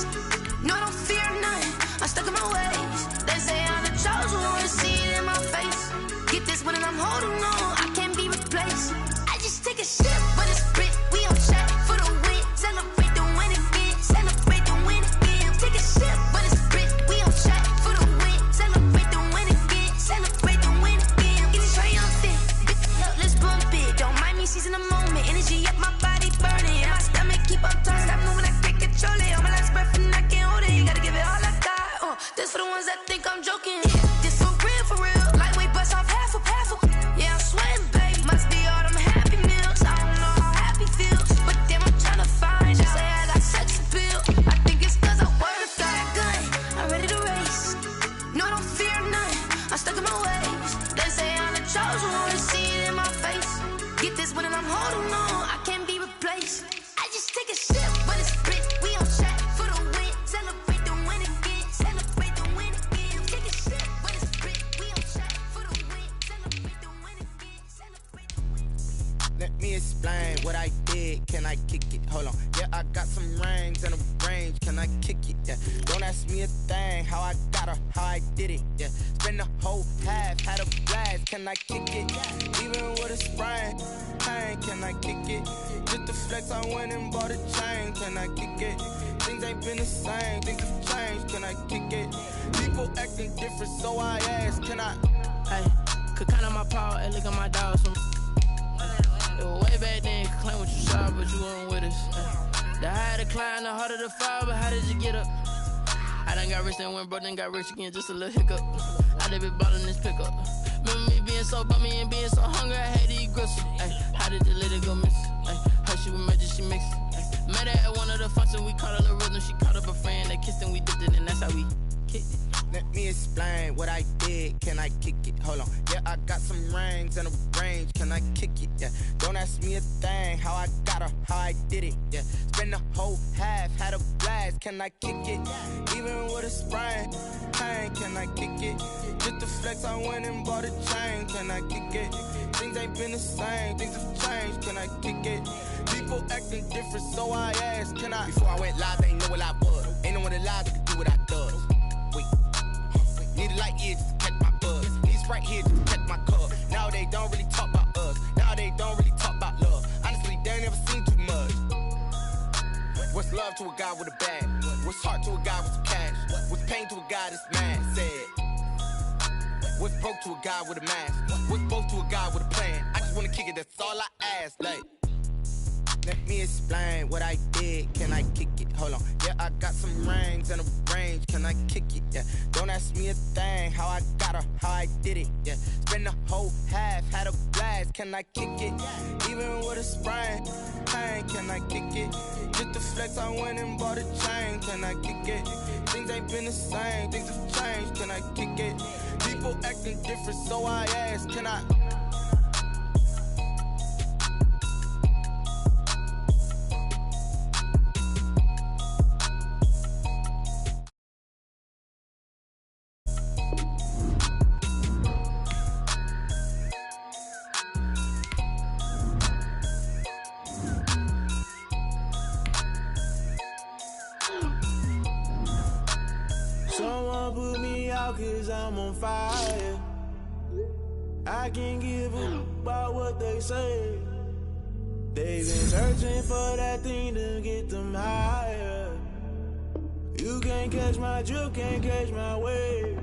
race. No, I don't fear nothing. I'm stuck in my ways. They say I'm the chosen one. See it in my face. Get this one and I'm holding on. I can't be replaced. I just take a sip, but it's spit. We on track for the win. Celebrate the win again. Celebrate the win again. Take a sip, but it's spit. We on track for the win. Celebrate the win again. Celebrate the win again. Get it triumphant. Let's bump it. Don't mind me seizing the moment. Energy up my body burning. My stomach keep on turning. Stop moving, I can't control it. On my last breath and I can't hold it. You gotta give it all I got. This for the ones that think I'm joking. This for real, for real. Lightweight bust off half of. Yeah, I'm sweating, babe. Must be all them happy meals. I don't know how happy feels, but damn, I'm tryna find out. Say I got sex appeal. I think it's cause I work. Got a gun, I'm ready to race. No, I don't fear nothing. I'm stuck in my ways. They say I'm the chosen one. See it in my face. Get this one and I'm holding on. I can't be replaced. I just take a sip, but it's split. We on track for the win. Celebrate the win again. Celebrate the win again. Take a sip, but it's split. We on track for the win. Celebrate the win again. Celebrate the win. Let me explain what I did. Can I kick it? Hold on. Yeah, I got some rings and a range. Can I kick it? Yeah. Don't ask me a thing. How I got her, how I did it. Yeah. Spend the whole half, had a blast. Can I kick it? Even with a sprain, pain. Can I kick it? Just to flex, I went and bought a chain. Can I kick it? Things ain't been the same. Things have changed. Can I kick it? People acting different, so I ask. Can I? Hey, could count on my paw and look at my dogs. It was way back then, could claim what you saw, but you weren't with us. The higher the climb, the harder the fall, but how did you get up? I done got rich and went broke, then got rich again, just a little hiccup. I done been ballin' this pickup. Remember me being so bummy and being so hungry, I had to eat gristle. Ay, how did the lady go miss? Ay, her she was magic, she mixed. Met her at one of the functions, we caught her the rhythm, she caught up a friend, they kissed and we dipped it, and that's how we kicked it. Let me explain what I did. Can I kick it? Hold on. Yeah, I got some rings and a range. Can I kick it? Yeah. Don't ask me a thing. How I got her, how I did it. Yeah. Spend the whole half, had a blast. Can I kick it? Even with a sprain, pain. Can I kick it? Just to flex, I went and bought a chain. Can I kick it? Things ain't been the same. Things have changed. Can I kick it? People acting different, so I ask. Can I? Before I went live, they ain't know what I was. Ain't no one alive that could do what I does. Wait. Need a light here just to catch my buzz. Need Sprite here just to catch my cup. Now they don't really talk about us. Now they don't really talk about love. Honestly, they ain't never seen too much. What's love to a guy with a bag? What's heart to a guy with some cash? What's pain to a guy that's mad? Said. What's broke to a guy with a mask? What's both to a guy with a plan? I just wanna kick it, that's all I ask. Like, let me explain what I did. Can I kick it? Hold on. Yeah, I got some rings and a range. Can I kick it? Yeah. Don't ask me a thing. How I got her, how I did it. Yeah. Spend the whole half, had a blast. Can I kick it? Even with a sprain, pain. Can I kick it? Just to flex, I went and bought a chain. Can I kick it? Things ain't been the same. Things have changed. Can I kick it? People acting different, so I ask. Can I? Someone put me out 'cause I'm on fire. I can't give a about what they say. They've been searching for that thing to get them higher. You can't catch my drift, can't catch my wave.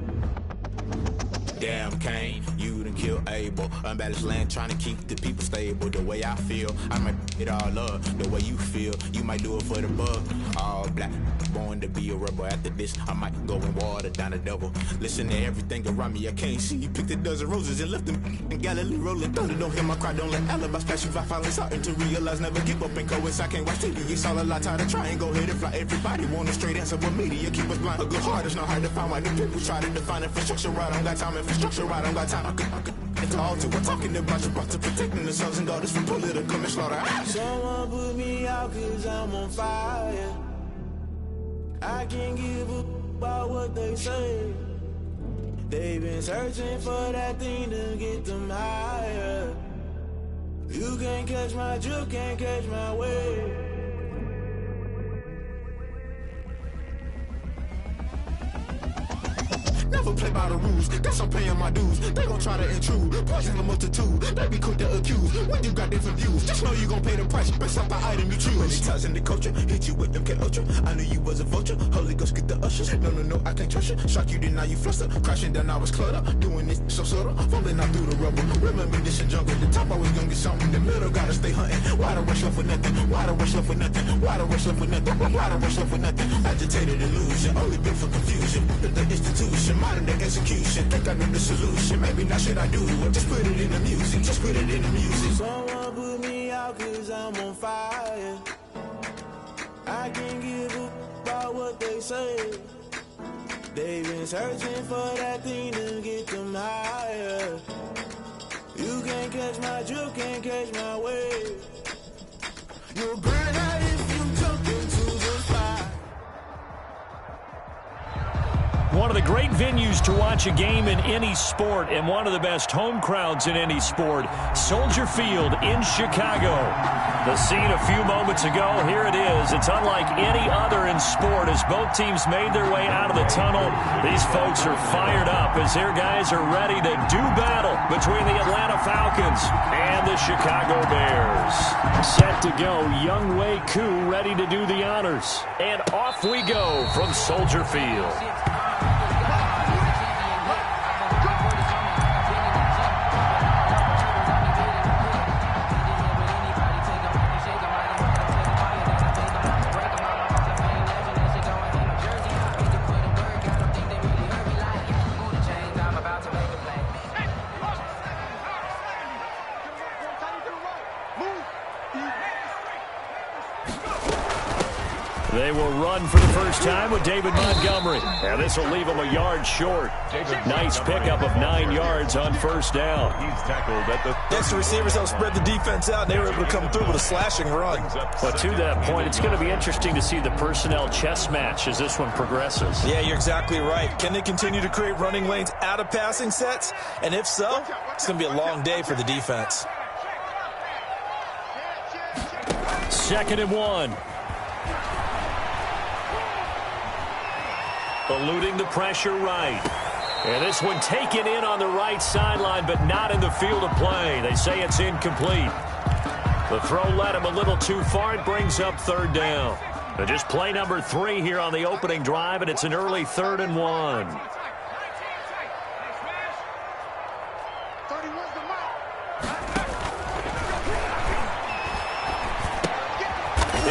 Damn Kane, you done killed Abel. Unbalanced land trying to keep the people stable. The way I feel, I might it all up. The way you feel, you might do it for the bug. All black, born to be a rebel. After this, I might go and water down the double. Listen to everything around me, I can't see. You picked a dozen roses and left them in Galilee rolling thunder. Don't hear my cry, don't let alibis pass you. I finally starting to realize, never give up and coexist. I can't watch TV, it's all a lot. Tired of trying, go ahead and fly. Everybody want a straight answer, but media keep us blind. A good heart is not hard to find. Why the people try to define infrastructure right? I don't got time, infrastructure right, I don't got time. I could it's all to we're talking about you, about to protecting the sons and daughters from political manslaughter. Someone put me out 'cause I'm on fire. I can't give a about what they say. They've been searching for that thing to get them higher. You can't catch my drift, can't catch my wave. never play by the rules. Guess I'm paying my dues. They gon' try to intrude, poison the multitude. They be quick to accuse when you got different views. Just know you gon' pay the price based off the item you choose. Many times in the culture, hit you with MK Ultra. I knew you was a vulture. Holy Ghost get the ushers. No, I can't trust you. Shock you, then now you fluster. Crashing down, I was clutter. Doing this so subtle, fumbling out through the rubble. Remember this in jungle. The top always gonna get something. In the middle, gotta stay hunting. Why the rush left for nothing? Why the rush left for nothing? Why the rush left for nothing? Why the rush left for nothing? Agitated illusion, only built for confusion. With the institution, modern day execution. Think I know the solution. Maybe now should I do it? Just put it in the music. Just put it in the music. Someone put me out 'cause I'm on fire. I can't give a about what they say. They've been searching for that thing to get them higher. You can't catch my drift, can't catch my wave. You'll burn out if you jump into the fire. One of the great venues to watch a game in any sport and one of the best home crowds in any sport, Soldier Field in Chicago. The scene a few moments ago, here it is. It's unlike any other in sport as both teams made their way out of the tunnel. These folks are fired up as their guys are ready to do battle between the Atlanta Falcons and the Chicago Bears. Set to go, Young Wei Koo ready to do the honors. And off we go from Soldier Field. They will run for the first time with David Montgomery. And this will leave him a yard short. Nice pickup of 9 yards on first down. He's tackled at the... Next receivers helped spread the defense out, and they were able to come through with a slashing run. But to that point, it's going to be interesting to see the personnel chess match as this one progresses. Yeah, you're exactly right. Can they continue to create running lanes out of passing sets? And if so, it's going to be a long day for the defense. 2nd and 1. Eluding the pressure right. And this one taken in on the right sideline, but not in the field of play. They say it's incomplete. The throw led him a little too far. It brings up 3rd down. But just play number 3 here on the opening drive, and it's an early 3rd and 1.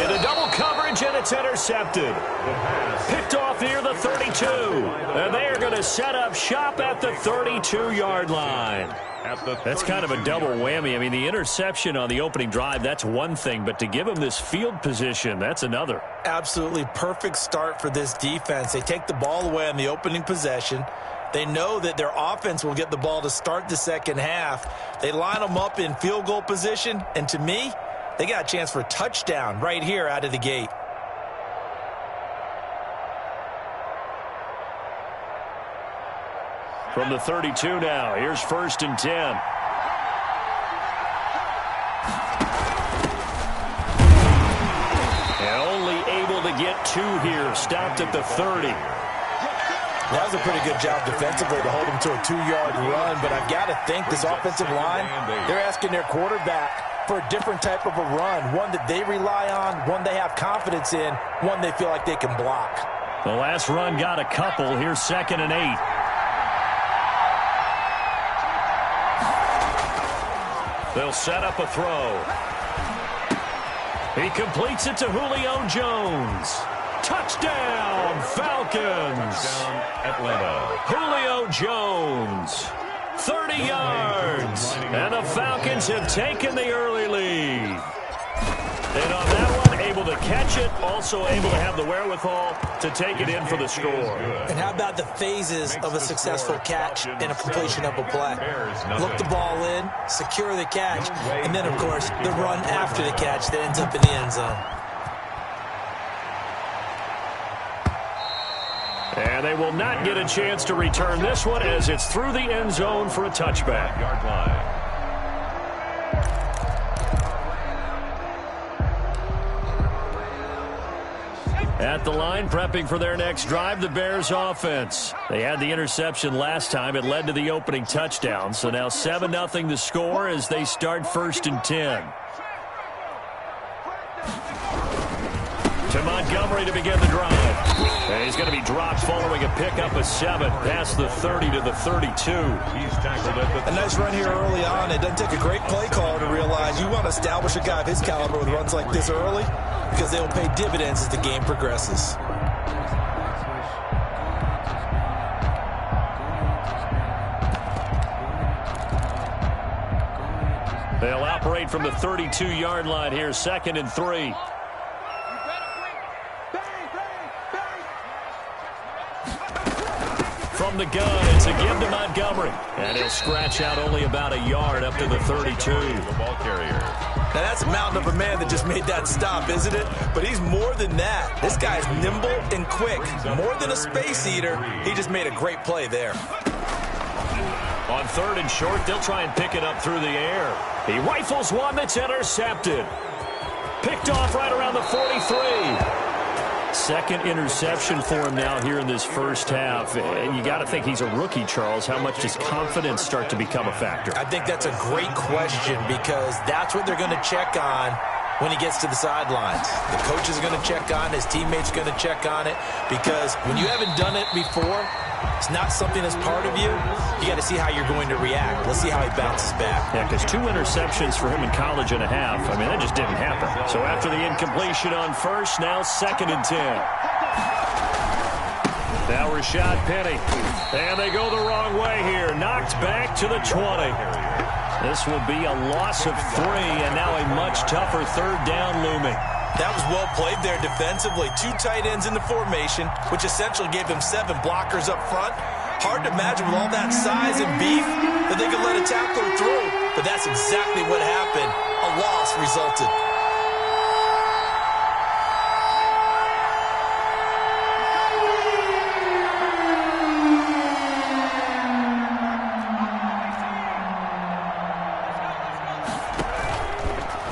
Into double coverage, and it's intercepted. Picked off near the 32. And they are going to set up shop at the 32-yard line. That's kind of a double whammy. I mean, the interception on the opening drive, that's one thing. But to give them this field position, that's another. Absolutely perfect start for this defense. They take the ball away on the opening possession. They know that their offense will get the ball to start the second half. They line them up in field goal position. And to me, they got a chance for a touchdown right here out of the gate. From the 32 now, here's 1st and 10. And only able to get 2 here, stopped at the 30. That was a pretty good job defensively to hold them to a 2-yard run, but I've got to think this offensive line, they're asking their quarterback for a different type of a run, one that they rely on, one they have confidence in, one they feel like they can block. The last run got a couple. Here's 2nd and 8. They'll set up a throw. He completes it to Julio Jones. Touchdown, Falcons. Touchdown, Atlanta. Julio Jones, 30 yards. And the Falcons have taken the early lead. And on that one, able to catch it, also able to have the wherewithal to take it in for the score. And how about the phases of a successful catch and a completion of a play? Look the ball in, secure the catch, and then, of course, the run after the catch that ends up in the end zone. And they will not get a chance to return this one as it's through the end zone for a touchback. Yard line. At the line, prepping for their next drive, the Bears offense. They had the interception last time. It led to the opening touchdown. So now 7-0 the score as they start 1st and 10. To Montgomery to begin the drive. And he's going to be dropped following a pickup of 7 past the 30 to the 32. He's tackled at the A nice run here early on. It doesn't take a great play caller to realize you want to establish a guy of his caliber with runs like this early because they will pay dividends as the game progresses. They'll operate from the 32-yard line here, 2nd and 3. From the gun, it's a give to Montgomery. And he'll scratch out only about a yard up to the 32. The ball carrier. Now, that's a mountain of a man that just made that stop, isn't it? But he's more than that. This guy's nimble and quick. More than a space eater, he just made a great play there. On 3rd and short, they'll try and pick it up through the air. He rifles one that's intercepted. Picked off right around the 43. Second interception for him now here in this first half. And you got to think he's a rookie, Charles. How much does confidence start to become a factor? I think that's a great question because that's what they're going to check on when he gets to the sidelines. The coach is going to check on, his teammates are going to check on it because when you haven't done it before, it's not something that's part of you. You got to see how you're going to react. Let's see how he bounces back. Yeah, because 2 interceptions for him in college and a half. I mean, that just didn't happen. So after the incompletion on 1st, now 2nd and 10. Now Rashad Penny. And they go the wrong way here. Knocked back to the 20. This will be a loss of 3, and now a much tougher 3rd down looming. That was well played there defensively. 2 tight ends in the formation, which essentially gave them 7 blockers up front. Hard to imagine with all that size and beef that they could let a tackler through. But that's exactly what happened. A loss resulted.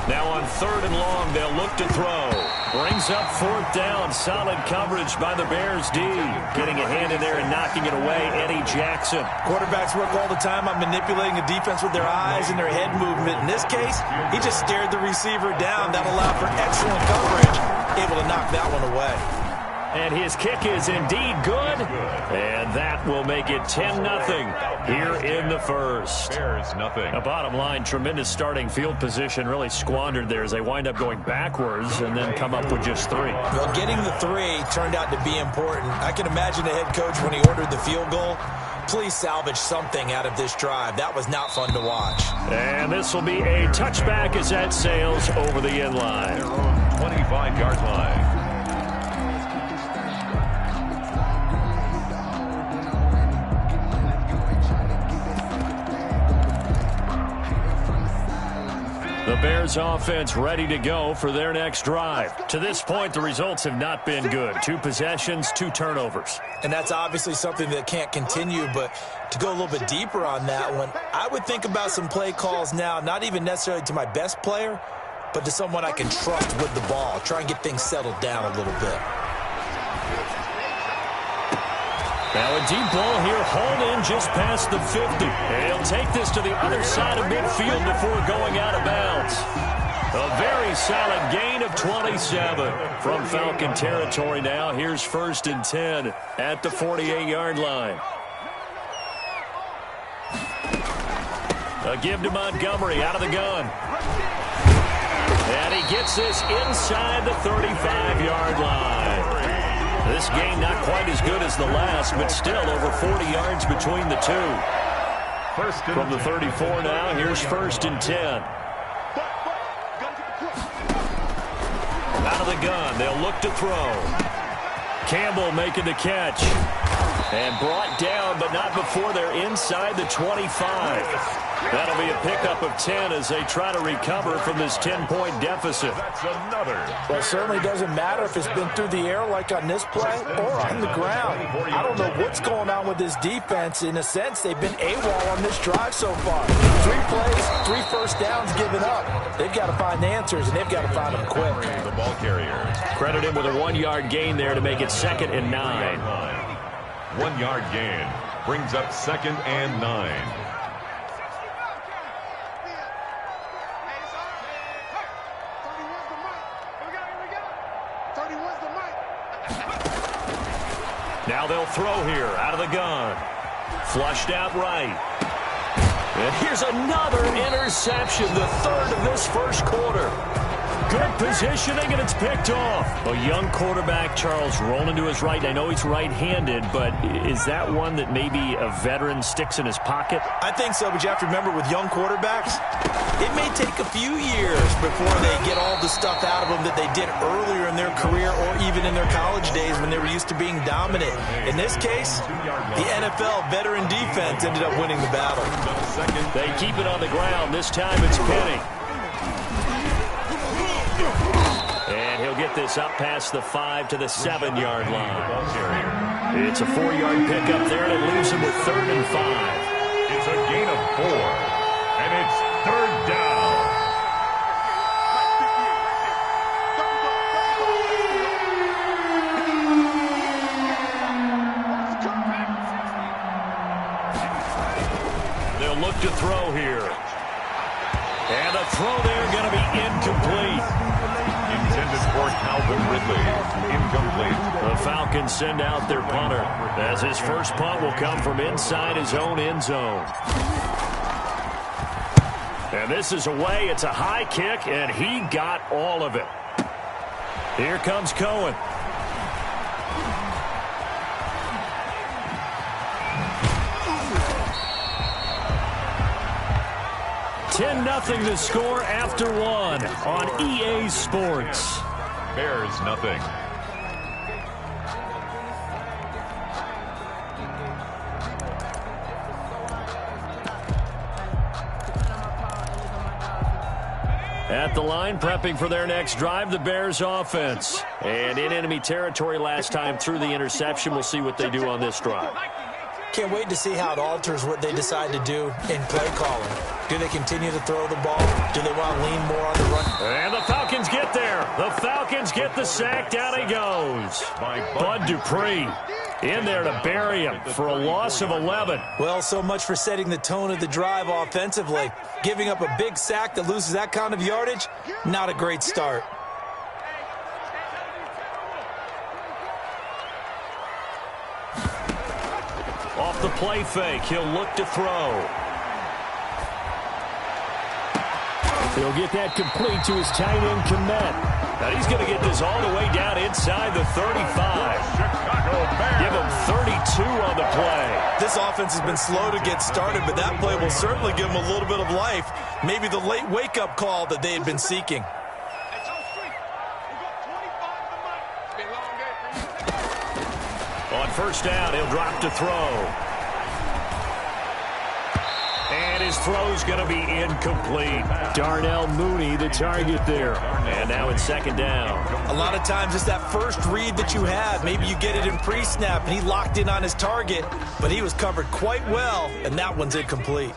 Now on 3rd and long, they'll look to throw. Brings up 4th down. Solid coverage by the Bears D. Getting a hand in there and knocking it away, Eddie Jackson. Quarterbacks work all the time on manipulating a defense with their eyes and their head movement. In this case, he just stared the receiver down. That allowed for excellent coverage. Able to knock that one away. And his kick is indeed good. And that will make it 10-0 here in the first. Bears nothing. A bottom line, tremendous starting field position, really squandered there as they wind up going backwards and then come up with just 3. Well, getting the 3 turned out to be important. I can imagine the head coach when he ordered the field goal. Please salvage something out of this drive. That was not fun to watch. And this will be a touchback as that sails over the end line. 25-yard line. The Bears offense ready to go for their next drive. To this point, the results have not been good. 2 possessions, 2 turnovers. And that's obviously something that can't continue, but to go a little bit deeper on that one, I would think about some play calls now, not even necessarily to my best player, but to someone I can trust with the ball. Try and get things settled down a little bit. Now a deep ball here, hauled in just past the 50. And he'll take this to the other side of midfield before going out of bounds. A very solid gain of 27 from Falcon territory now. Here's 1st and 10 at the 48-yard line. A give to Montgomery out of the gun. And he gets this inside the 35-yard line. This game not quite as good as the last, but still over 40 yards between the 2. From the 34 now, here's 1st and 10. Out of the gun, they'll look to throw. Campbell making the catch. And brought down, but not before they're inside the 25. That'll be a pickup of 10 as they try to recover from this 10-point deficit. That's another. Well, it certainly doesn't matter if it's been through the air like on this play or on the ground. I don't know what's going on with this defense. In a sense, they've been AWOL on this drive so far. 3 plays, 3 first downs given up. They've got to find answers, and they've got to find them quick. The ball carriers. Credit him with a 1-yard gain there to make it 2nd and 9. 1-yard gain brings up 2nd and 9. Now they'll throw here out of the gun. Flushed out right. And here's another interception, the 3rd of this first quarter. Good positioning, and it's picked off. A young quarterback, Charles, rolling to his right. I know he's right-handed, but is that one that maybe a veteran sticks in his pocket? I think so, but you have to remember with young quarterbacks, it may take a few years before they get all the stuff out of them that they did earlier in their career or even in their college days when they were used to being dominant. In this case, the NFL veteran defense ended up winning the battle. They keep it on the ground. This time it's Penny. And he'll get this up past the 5 to the 7-yard line. It's a 4-yard pickup there, and it leaves him with 3rd and 5. It's a gain of 4, and it's 3rd down. They'll look to throw here. And a throw there going to be incomplete. Intended for Calvin Ridley. Incomplete. The Falcons send out their punter as his first punt will come from inside his own end zone. And this is away. It's a high kick, and he got all of it. Here comes Cohen. Nothing to score after 1 on EA Sports. Bears nothing. At the line, prepping for their next drive, the Bears offense. And in enemy territory last time through the interception. We'll see what they do on this drive. Can't wait to see how it alters what they decide to do in play calling. Do they continue to throw the ball? Do they want to lean more on the run? And the Falcons get there. The Falcons get the sack. Down he goes. Bud Dupree in there to bury him for a loss of 11. Well, so much for setting the tone of the drive offensively. Giving up a big sack that loses that kind of yardage, not a great start. Off the play fake, he'll look to throw. He'll get that complete to his tight end, Kmet. Now he's going to get this all the way down inside the 35. Give him 32 on the play. This offense has been slow to get started, but that play will certainly give them a little bit of life. Maybe the late wake-up call that they had been seeking. On first down, he'll drop to throw. And his throw's going to be incomplete. Darnell Mooney, the target there. And now it's 2nd down. A lot of times it's that first read that you have. Maybe you get it in pre-snap, and he locked in on his target, but he was covered quite well, and that one's incomplete.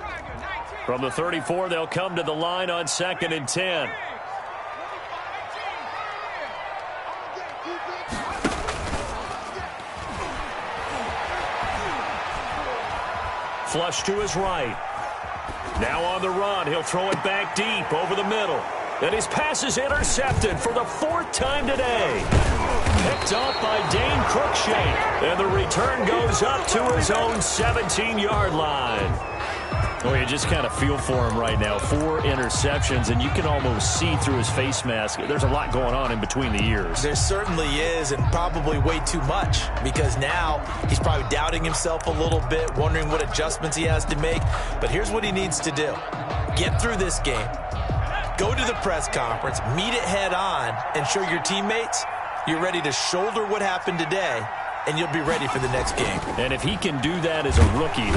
From the 34, they'll come to the line on 2nd and 10. Flush to his right. Now on the run, he'll throw it back deep over the middle. And his pass is intercepted for the 4th time today. Picked up by Dane Cruikshank. And the return goes up to his own 17-yard line. Oh, you just kind of feel for him right now. 4 interceptions, and you can almost see through his face mask. There's a lot going on in between the ears. There certainly is, and probably way too much, because now he's probably doubting himself a little bit, wondering what adjustments he has to make. But here's what he needs to do. Get through this game. Go to the press conference, meet it head on, and show your teammates you're ready to shoulder what happened today and you'll be ready for the next game. And if he can do that as a rookie,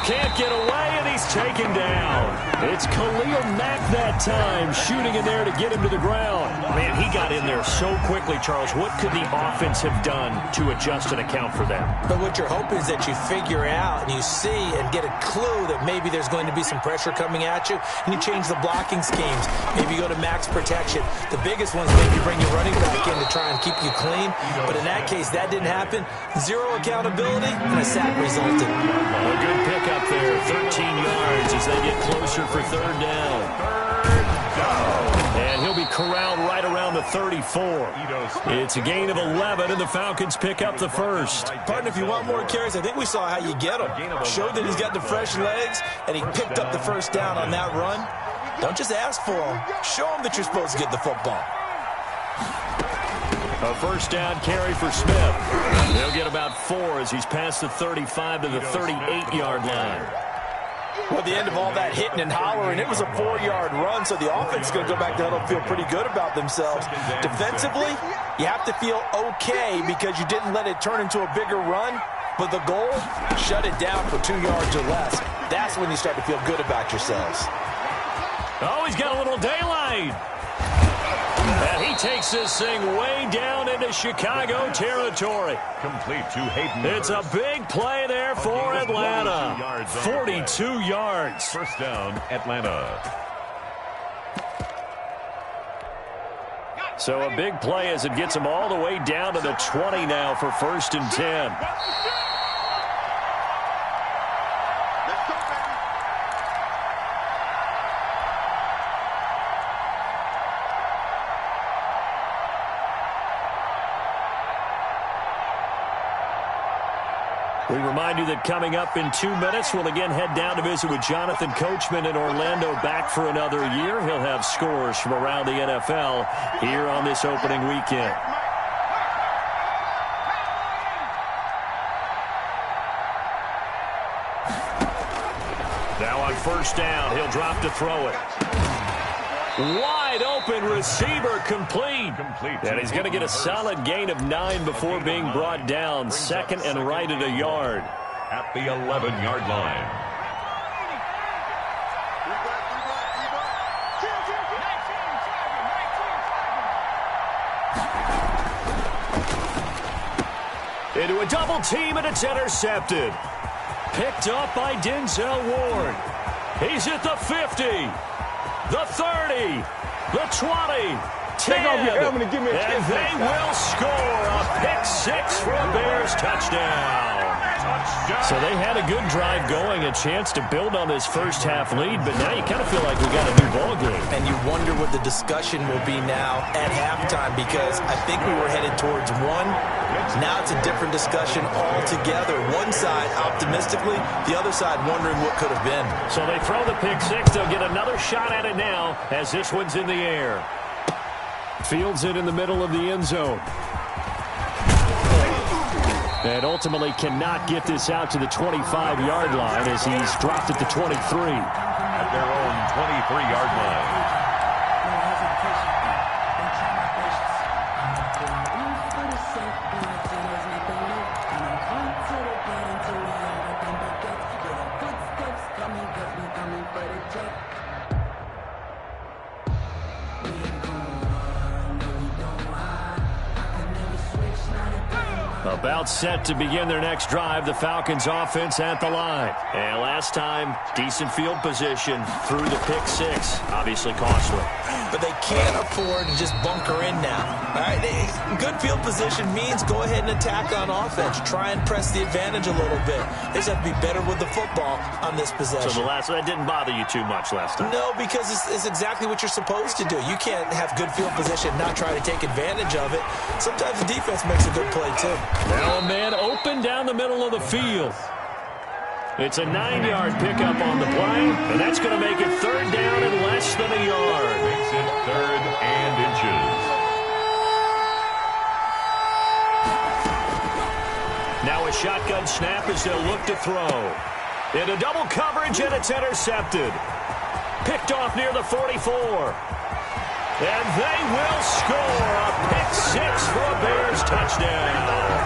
can't get away, and he's taken down. It's Khalil Mack that time, shooting in there to get him to the ground. Man, he got in there so quickly, Charles. What could the offense have done to adjust and account for that? But what you're hoping is that you figure out and you see and get a clue that maybe there's going to be some pressure coming at you, and you change the blocking schemes. Maybe you go to max protection. The biggest ones maybe bring your running back in to try and keep you clean. But in that case, that didn't happen. Zero accountability, and a sack resulted. A good pickup there, 13 yards as they get closer for third down. And he'll be corralled right around the 34. It's a gain of 11, and the Falcons pick up the first. Partner, if you want more carries, I think we saw how you get him. Showed that he's got the fresh legs, and he picked up the first down on that run. Don't just ask for him. Show him that you're supposed to get the football. A first down carry for Smith. They'll get about 4 as he's past the 35 to the 38-yard line. Well, at the end of all that hitting and hollering, it was a 4-yard run, so the offense is going to go back to huddle and feel pretty good about themselves. Defensively, you have to feel okay because you didn't let it turn into a bigger run, but the goal, shut it down for 2 yards or less. That's when you start to feel good about yourselves. Oh, he's got a little daylight. And he takes this thing way down into Chicago territory. Complete to Hayden. It's a big play there for Atlanta. 42 yards. First down, Atlanta. So a big play as it gets him all the way down to the 20 now for 1st and 10. We remind you that coming up in 2 minutes, we'll again head down to visit with Jonathan Coachman in Orlando, back for another year. He'll have scores from around the NFL here on this opening weekend. Now on first down, he'll drop to throw it. Wide open receiver, complete. And he's going to get a solid gain of 9 before being brought down. 2nd and right at a yard. At the 11-yard line. Into a double team, and it's intercepted. Picked up by Denzel Ward. He's at the 50. The 30, the 20, 10, and they will score a pick-6 for a Bears touchdown. So they had a good drive going, a chance to build on this first-half lead, but now you kind of feel like we got a new ball game. And you wonder what the discussion will be now at halftime, because I think we were headed towards 1. Now it's a different discussion altogether. One side optimistically, the other side wondering what could have been. So they throw the pick-6. They'll get another shot at it now as this one's in the air. Fields it in the middle of the end zone. And ultimately cannot get this out to the 25-yard line as he's dropped at the 23. At their own 23-yard line. About set to begin their next drive, the Falcons offense at the line. And last time, decent field position through the pick-6. Obviously costly. But they can't afford to just bunker in now. All right? Good field position means go ahead and attack on offense. Try and press the advantage a little bit. They just have to be better with the football on this possession. So that didn't bother you too much last time? No, because it's exactly what you're supposed to do. You can't have good field position and not try to take advantage of it. Sometimes the defense makes a good play, too. Now a man open down the middle of the field. It's a 9-yard pickup on the play, and that's going to make it third down and less than a yard. Makes it 3rd and inches. Now a shotgun snap as they'll look to throw. Into double coverage, and it's intercepted. Picked off near the 44. And they will score a pick-6 for a Bears touchdown.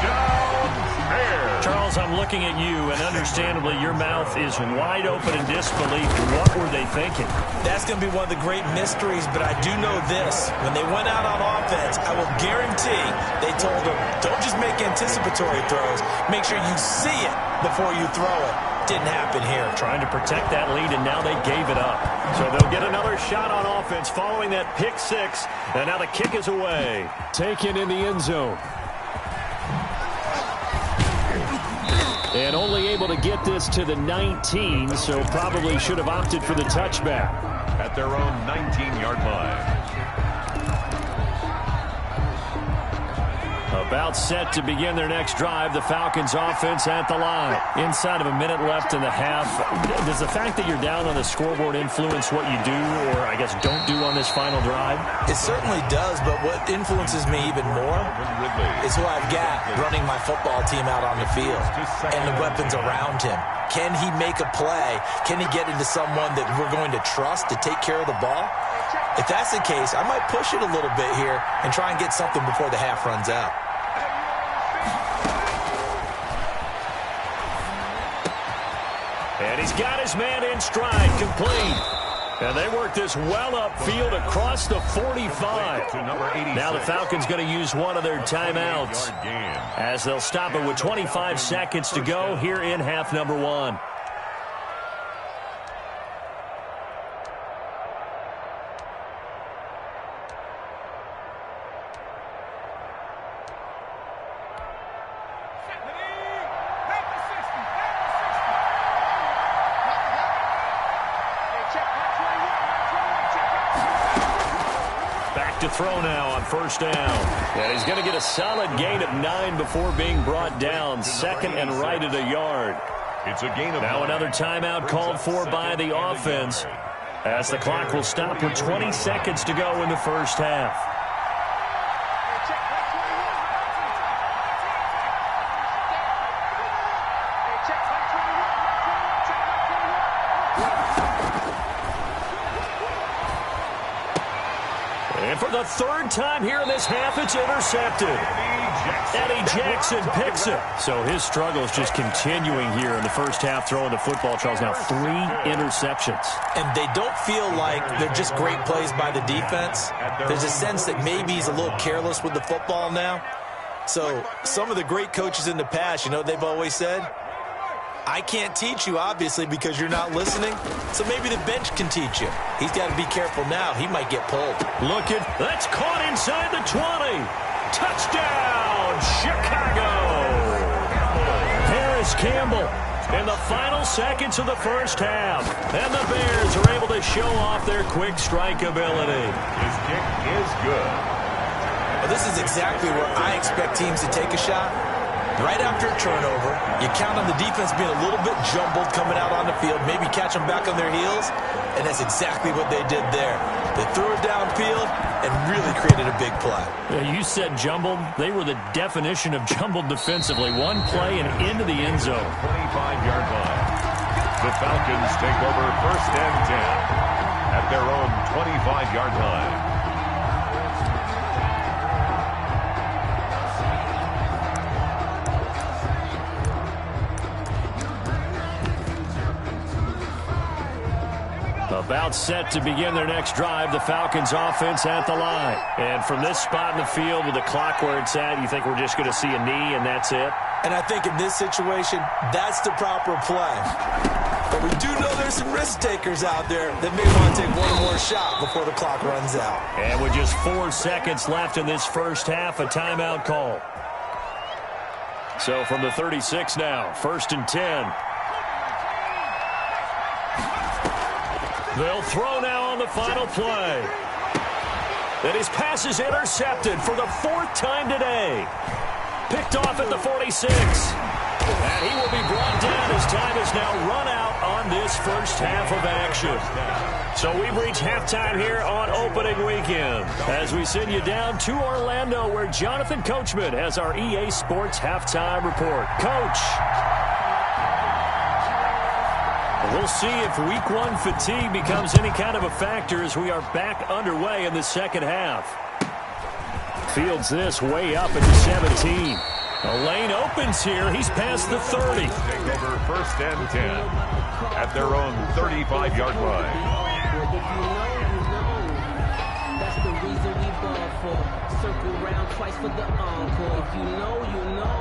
Touchdown, Bears. Charles, I'm looking at you, and understandably, your mouth is wide open in disbelief. What were they thinking? That's going to be one of the great mysteries, but I do know this. When they went out on offense, I will guarantee they told them, don't just make anticipatory throws. Make sure you see it before you throw it. Didn't happen here. Trying to protect that lead, and now they gave it up. So they'll get another shot on offense following that pick six, and now the kick is away. Taken in the end zone. And only able to get this to the 19, so probably should have opted for the touchback. At their own 19-yard line. About set to begin their next drive, the Falcons offense at the line. Inside of a minute left in the half. Does the fact that you're down on the scoreboard influence what you do, or I guess don't do on this final drive? It certainly does, but what influences me even more is who I've got running my football team out on the field and the weapons around him. Can he make a play? Can he get into someone that we're going to trust to take care of the ball? If that's the case, I might push it a little bit here and try and get something before the half runs out. And he's got his man in stride, complete. And they work this well upfield across the 45. Now the Falcons going to use one of their timeouts as they'll stop it with 25 seconds to go here in half number one. To throw now on first down. And he's going to get a solid gain of 9 before being brought down. Second and right at a yard. It's a gain of now 9. Another timeout called for by the offense as the clock will stop with 20 seconds to go in the first half. And for the third time here in this half, it's intercepted. Eddie Jackson picks it. So his struggles just continuing here in the first half, throwing the football, Charles. Now 3 interceptions. And they don't feel like they're just great plays by the defense. There's a sense that maybe he's a little careless with the football now. So some of the great coaches in the past, you know what they've always said? I can't teach you, obviously, because you're not listening. So maybe the bench can teach you. He's got to be careful now. He might get pulled. That's caught inside the 20. Touchdown, Chicago. Harris Campbell in the final seconds of the first half. And the Bears are able to show off their quick strike ability. His kick is good. Well, this is exactly where I expect teams to take a shot. Right after a turnover, you count on the defense being a little bit jumbled coming out on the field, maybe catch them back on their heels, and that's exactly what they did there. They threw it downfield and really created a big play. Yeah, you said jumbled. They were the definition of jumbled defensively. One play and into the end zone. 25-yard line. The Falcons take over first and 10 at their own 25-yard line. About set to begin their next drive, the Falcons offense at the line. And from this spot in the field with the clock where it's at, you think we're just going to see a knee and that's it? And I think in this situation, that's the proper play. But we do know there's some risk takers out there that may want to take one more shot before the clock runs out. And with just 4 seconds left in this first half, a timeout call. So from the 36 now, first and 10. They'll throw now on the final play. And his pass is intercepted for the 4th time today. Picked off at the 46. And he will be brought down as time is now run out on this first half of action. So we've reached halftime here on opening weekend as we send you down to Orlando where Jonathan Coachman has our EA Sports halftime report. Coach. We'll see if week 1 fatigue becomes any kind of a factor as we are back underway in the second half. Fields this way up at the 17. The lane opens here. He's past the 30. Take over 1st and 10 at their own 35-yard line. That's the reason we ball for. Circle round twice for the encore. If you know, you know.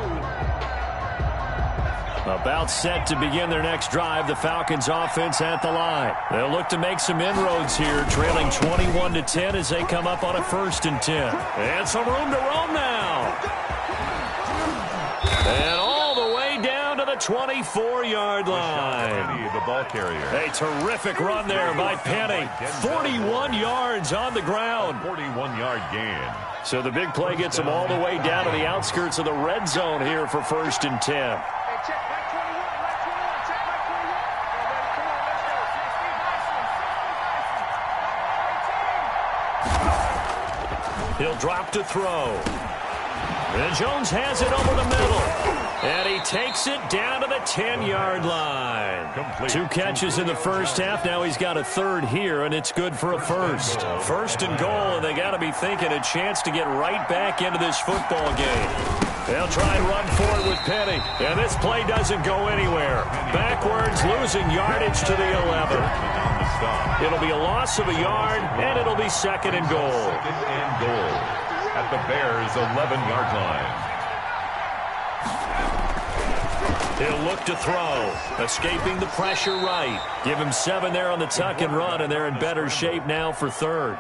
About set to begin their next drive. The Falcons offense at the line. They'll look to make some inroads here, trailing 21-10 as they come up on a 1st and 10. And some room to roam now. And all the way down to the 24-yard line. Penny, the ball carrier. A terrific run there by Penny. 41 yards on the ground. 41-yard gain. So the big play gets them all the way down to the outskirts of the red zone here for 1st and 10. He'll drop to throw. And Jones has it over the middle. And he takes it down to the 10-yard line. Complete. 2 catches in the first half. Now he's got a 3rd here, and it's good for a 1st. 1st and goal, and they got to be thinking a chance to get right back into this football game. They'll try and run forward with Penny. And this play doesn't go anywhere. Backwards, losing yardage to the 11. It'll be a loss of a yard, and it'll be 2nd and goal. 2nd and goal at the Bears' 11-yard line. He'll look to throw. Escaping the pressure right. Give him 7 there on the tuck and run, and they're in better shape now for 3rd.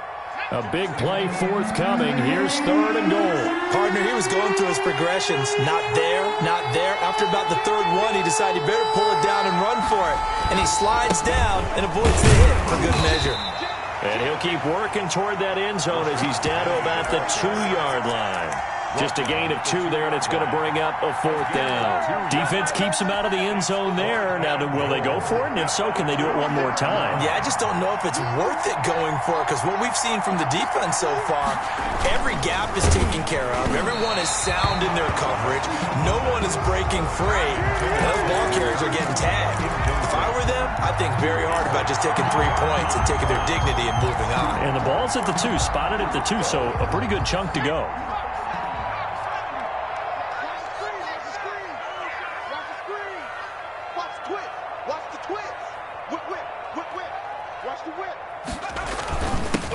A big play forthcoming. Here's 3rd and goal. Partner, he was going through his progressions. Not there, not there. After about the 3rd one, he decided he better pull it down and run for it. And he slides down and avoids the hit for good measure. And he'll keep working toward that end zone as he's down to about the 2-yard line. Just a gain of 2 there, and it's going to bring up a 4th down. Defense keeps him out of the end zone there. Now, will they go for it? And if so, can they do it one more time? Yeah, I just don't know if it's worth it going for it, because what we've seen from the defense so far, every gap is taken care of. Everyone is sound in their coverage. No one is breaking free. And those ball carriers are getting tagged. If I were them, I'd think very hard about just taking 3 points and taking their dignity and moving on. And the ball's at the 2, spotted at the 2, so a pretty good chunk to go.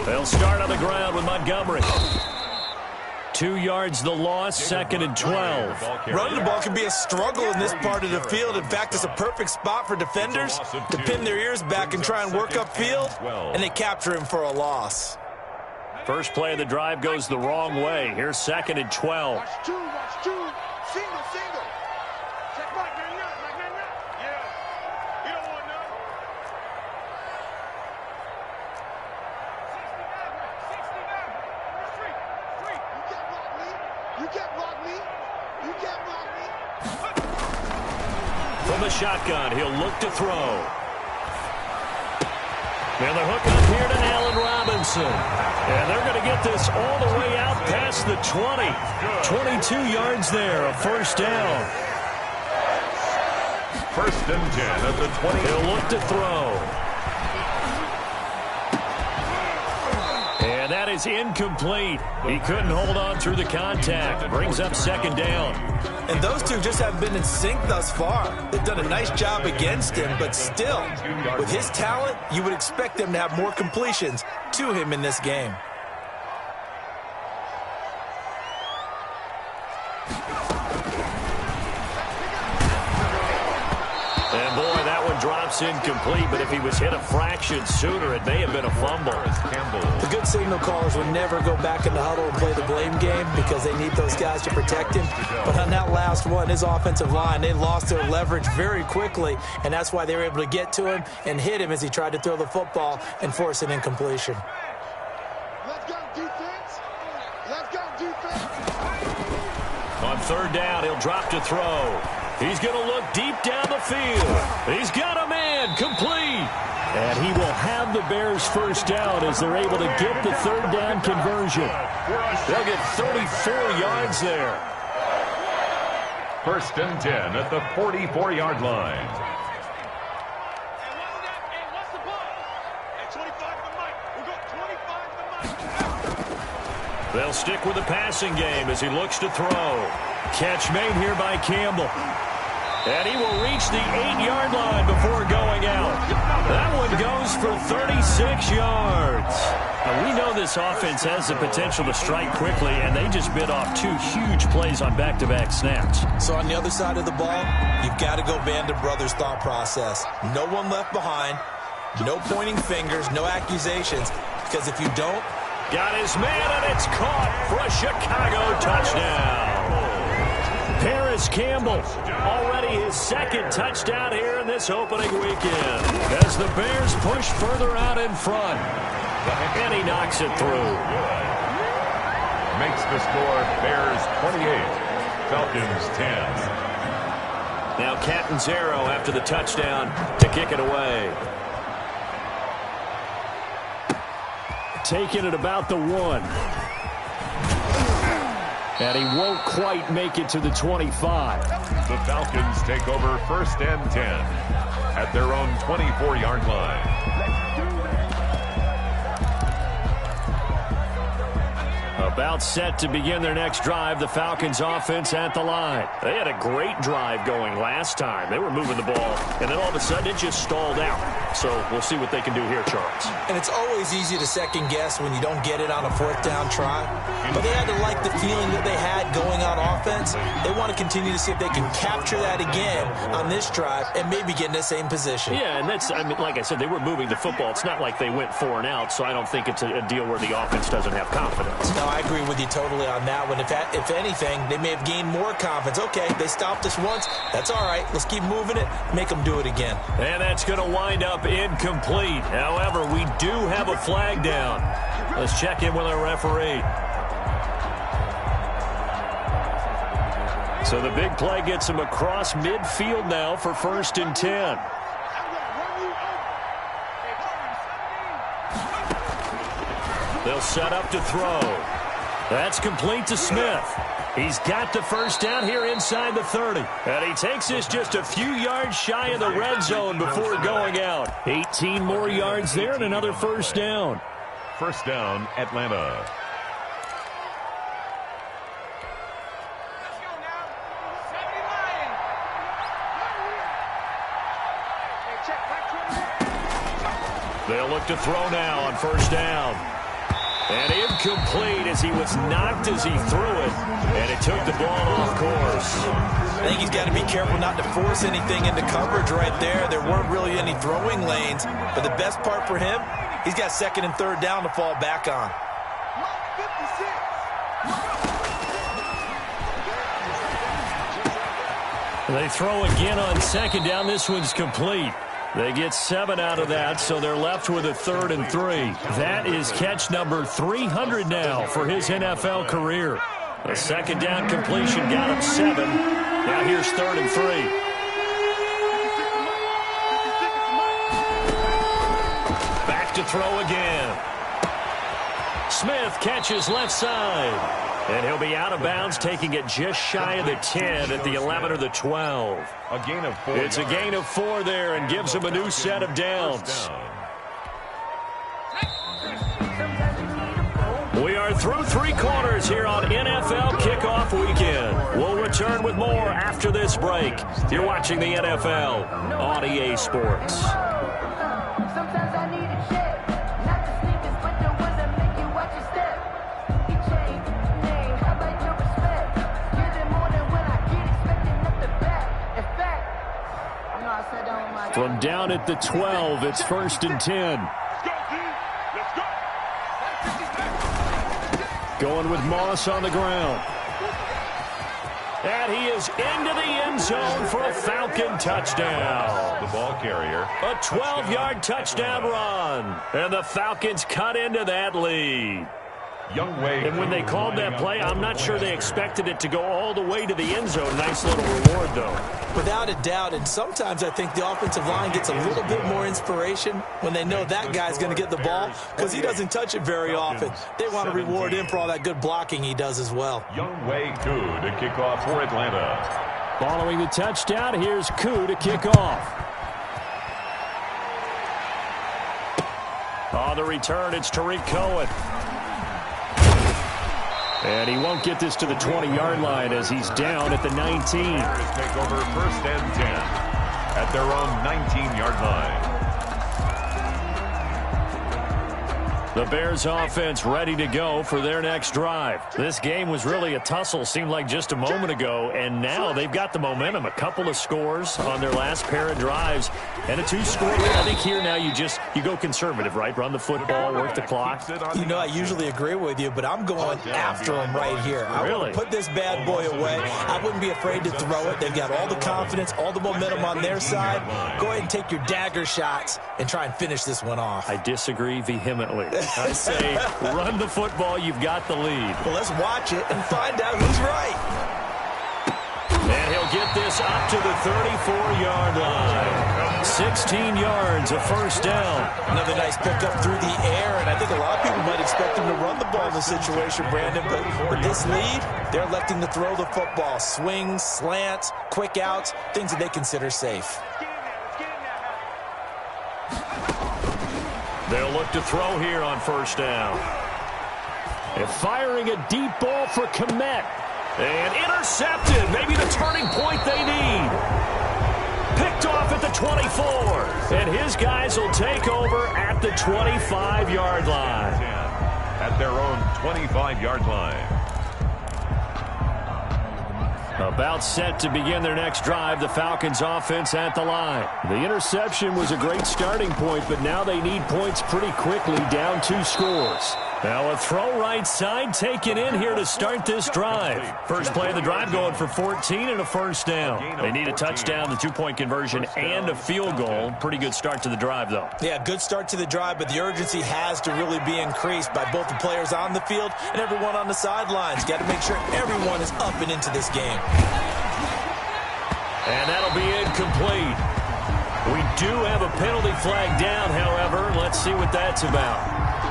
They'll start on the ground with Montgomery. 2 yards the loss, 2nd and 12. Running the ball can be a struggle in this part of the field. In fact, it's a perfect spot for defenders to pin their ears back and try and work upfield, and they capture him for a loss. First play of the drive goes the wrong way. Here's 2nd and 12. Watch two, single. Check Mike, man. Yeah, you don't want none. 69. You can't block me. From the shotgun, he'll look to throw. And the hook up here to Allen Robinson. And they're going to get this all the way out past the 20. 22 yards there, a 1st down. 1st and 10 at the 20. He'll look to throw. And that is incomplete. He couldn't hold on through the contact. Brings up 2nd down. And those two just haven't been in sync thus far. They've done a nice job against him, but still, with his talent, you would expect them to have more completions to him in this game. And boy, that one drops incomplete, but if he was hit a fraction sooner, it may have been a fumble. The good signal callers will never go back in the huddle and play the blame game because they need those guys to protect him. But on that last one, his offensive line, they lost their leverage very quickly, and that's why they were able to get to him and hit him as he tried to throw the football and force an incompletion. Let's go, defense. On 3rd down, he'll drop to throw. He's going to look deep down the field. He's got a man, complete. And he will have the Bears' 1st down as they're able to get the 3rd down conversion. They'll get 34 yards there. 1st and 10 at the 44-yard line. What's the ball? At 25 to Mike. We'll go 25 to Mike. They'll stick with the passing game as he looks to throw. Catch made here by Campbell. And he will reach the 8-yard line before going out. That one goes for 36 yards. Now, we know this offense has the potential to strike quickly, and they just bit off 2 huge plays on back-to-back snaps. So on the other side of the ball, you've got to go Band of Brothers thought process. No one left behind, no pointing fingers, no accusations, because if you don't... Got his man, and it's caught for a Chicago touchdown. Paris Campbell, already his 2nd touchdown here in this opening weekend, as the Bears push further out in front. And he knocks it through. Makes the score Bears 28, Falcons 10. Now Catanzaro after the touchdown to kick it away. Taking it about the 1. And he won't quite make it to the 25. The Falcons take over 1st and 10 at their own 24-yard line. About set to begin their next drive, the Falcons offense at the line. They had a great drive going last time. They were moving the ball, and then all of a sudden it just stalled out. So we'll see what they can do here, Charles. And it's always easy to second guess when you don't get it on a 4th down try. But they had to like the feeling that they had going on offense. They want to continue to see if they can capture that again on this drive and maybe get in the same position. Yeah, and that's, I mean, like I said, they were moving the football. It's not like they went 4 and out, so I don't think it's a deal where the offense doesn't have confidence. No, I agree with you totally on that one. If anything, they may have gained more confidence. Okay, they stopped us once. That's all right. Let's keep moving it. Make them do it again. And that's going to wind up incomplete. However, we do have a flag down. Let's check in with our referee. So the big play gets him across midfield now for 1st and 10. They'll set up to throw. That's complete to Smith. He's got the 1st down here inside the 30. And he takes this just a few yards shy of the red zone before going out. 18 more yards there and another 1st down. 1st down, Atlanta. They'll look to throw now on 1st down. And incomplete as he was knocked as he threw it. And it took the ball off course. I think he's got to be careful not to force anything into coverage right there. There weren't really any throwing lanes. But the best part for him, he's got 2nd and 3rd down to fall back on. They throw again on 2nd down. This one's complete. They get 7 out of that, so they're left with a 3rd and 3. That is catch number 300 now for his NFL career. A 2nd down completion got him 7. Now here's 3rd and 3. Back to throw again. Smith catches left side. And he'll be out of bounds, taking it just shy of the 10 at the 11 or the 12. A gain of 4. It's a gain of 4 there and gives him a new set of downs. We are through 3 quarters here on NFL Kickoff Weekend. We'll return with more after this break. You're watching the NFL on EA Sports. From down at the 12, it's 1st and 10. Going with Moss on the ground. And he is into the end zone for a Falcon touchdown. The ball carrier. A 12-yard touchdown run. And the Falcons cut into that lead. And when they called that play, I'm not sure they expected it to go all the way to the end zone. Nice little reward, though. Without a doubt, and sometimes I think the offensive line gets a little bit more inspiration when they know that guy's going to get the ball because he doesn't touch it very often. They want to reward him for all that good blocking he does as well. Younghoe Koo to kick off for Atlanta. Following the touchdown, here's Koo to kick off. On the return, it's Tariq Cohen. And he won't get this to the 20-yard line as he's down at the 19. Take over 1st and 10 at their own 19-yard line. The Bears offense ready to go for their next drive. This game was really a tussle, seemed like just a moment ago, and now they've got the momentum. A couple of scores on their last pair of drives, and a 2-score lead. I think here now you go conservative, right? Run the football, work the clock. You know, I usually agree with you, but I'm going after him right here. I want to put this bad boy away. I wouldn't be afraid to throw it. They've got all the confidence, all the momentum on their side. Go ahead and take your dagger shots and try and finish this one off. I disagree vehemently. I say run the football. You've got the lead. Well, let's watch it and find out who's right. And he'll get this up to the 34-yard line. 16 yards, a 1st down. Another nice pickup through the air, and I think a lot of people might expect him to run the ball in this situation, Brandon, but with this lead, they're electing to throw the football. Swings, slants, quick outs, things that they consider safe. They'll look to throw here on 1st down. And firing a deep ball for Kmet. And intercepted. Maybe the turning point they need. Picked off at the 24. And his guys will take over at the 25-yard line. At their own 25-yard line. About set to begin their next drive, the Falcons offense at the line. The interception was a great starting point, but now they need points pretty quickly, down 2 scores. Now a throw right side taken in here to start this drive. First play of the drive going for 14 and a 1st down. They need a touchdown, the 2-point conversion, and a field goal. Pretty good start to the drive, though. Yeah, good start to the drive, but the urgency has to really be increased by both the players on the field and everyone on the sidelines. Got to make sure everyone is up and into this game. And that'll be incomplete. We do have a penalty flag down, however. Let's see what that's about.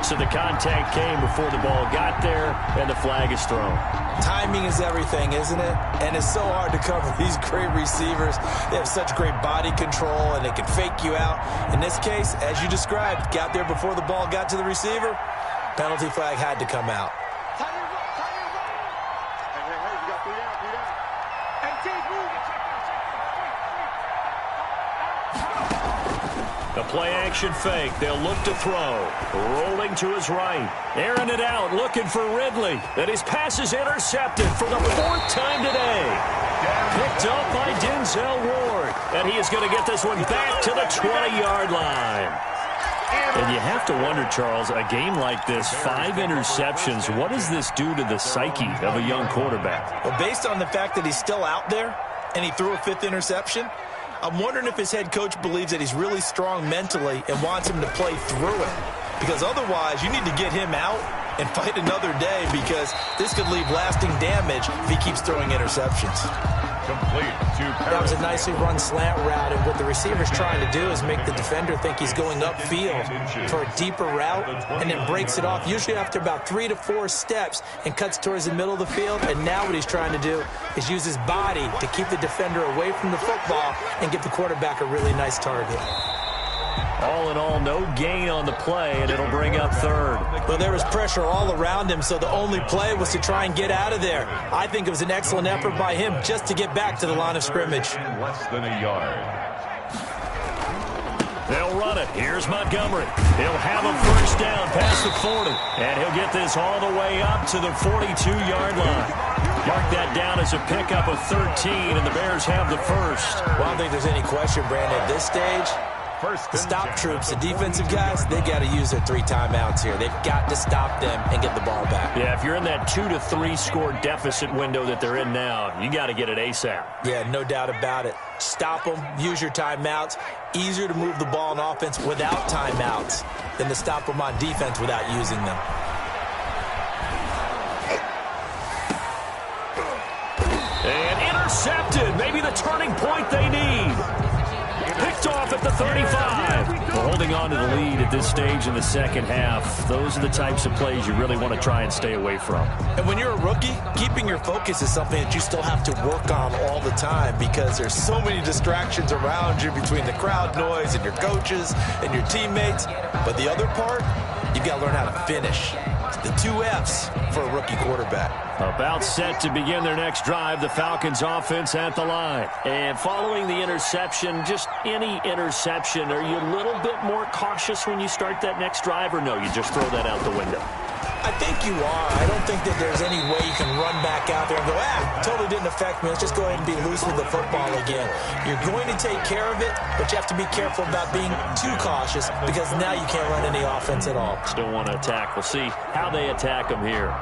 So the contact came before the ball got there, and the flag is thrown. Timing is everything, isn't it? And it's so hard to cover these great receivers. They have such great body control, and they can fake you out. In this case, as you described, got there before the ball got to the receiver. Penalty flag had to come out. The play-action fake. They'll look to throw. Rolling to his right. Airing it out, looking for Ridley. And his pass is intercepted for the 4th time today. Picked up by Denzel Ward. And he is going to get this one back to the 20-yard line. And you have to wonder, Charles, a game like this, 5 interceptions, what does this do to the psyche of a young quarterback? Well, based on the fact that he's still out there and he threw a 5th interception, I'm wondering if his head coach believes that he's really strong mentally and wants him to play through it. Because otherwise, you need to get him out and fight another day, because this could leave lasting damage if he keeps throwing interceptions. Complete to Paris. That was a nicely run slant route, and what the receiver's trying to do is make the defender think he's going upfield for a deeper route, and then breaks it off, usually after about 3 to 4 steps, and cuts towards the middle of the field. And now what he's trying to do is use his body to keep the defender away from the football and give the quarterback a really nice target. All in all, no gain on the play, and it'll bring up 3rd. Well, there was pressure all around him, so the only play was to try and get out of there. I think it was an excellent effort by him just to get back to the line of scrimmage. Less than a yard. They'll run it. Here's Montgomery. He'll have a 1st down past the 40, and he'll get this all the way up to the 42-yard line. Mark that down as a pickup of 13, and the Bears have the 1st. Well, I don't think there's any question, Brandon, at this stage. The stop troops, the defensive guys, they got to use their 3 timeouts here. They've got to stop them and get the ball back. Yeah, if you're in that 2 to 3 score deficit window that they're in now, you got to get it ASAP. Yeah, no doubt about it. Stop them, use your timeouts. Easier to move the ball on offense without timeouts than to stop them on defense without using them. And intercepted. Maybe the turning point they need. Picked off at the 35. We're holding on to the lead at this stage in the second half. Those are the types of plays you really want to try and stay away from. And when you're a rookie, keeping your focus is something that you still have to work on all the time, because there's so many distractions around you between the crowd noise and your coaches and your teammates. But the other part, you've got to learn how to finish. The 2 F's for a rookie quarterback. About set to begin their next drive, the Falcons offense at the line. And following the interception, just any interception, are you a little bit more cautious when you start that next drive, or no, you just throw that out the window? I think you are. I don't think that there's any way you can run back out there and go, totally didn't affect me. Let's just go ahead and be loose with the football again. You're going to take care of it, but you have to be careful about being too cautious because now you can't run any offense at all. Still want to attack. We'll see how they attack them here.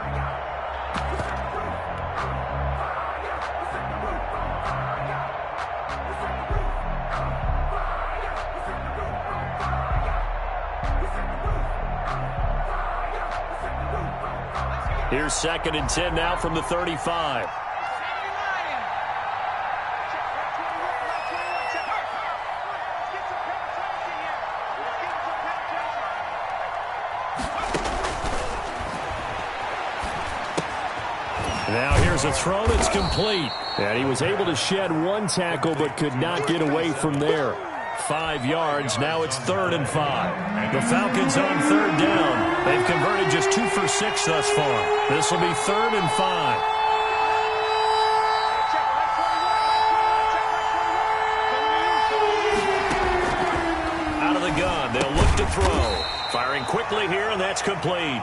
Here's 2nd and 10 now from the 35. Now here's a throw that's complete. And he was able to shed 1 tackle but could not get away from there. 5 yards. Now it's 3rd and 5. The Falcons on 3rd down. They've converted just 2 for 6 thus far. This will be 3rd and 5. Out of the gun. They'll look to throw. Firing quickly here, and that's complete.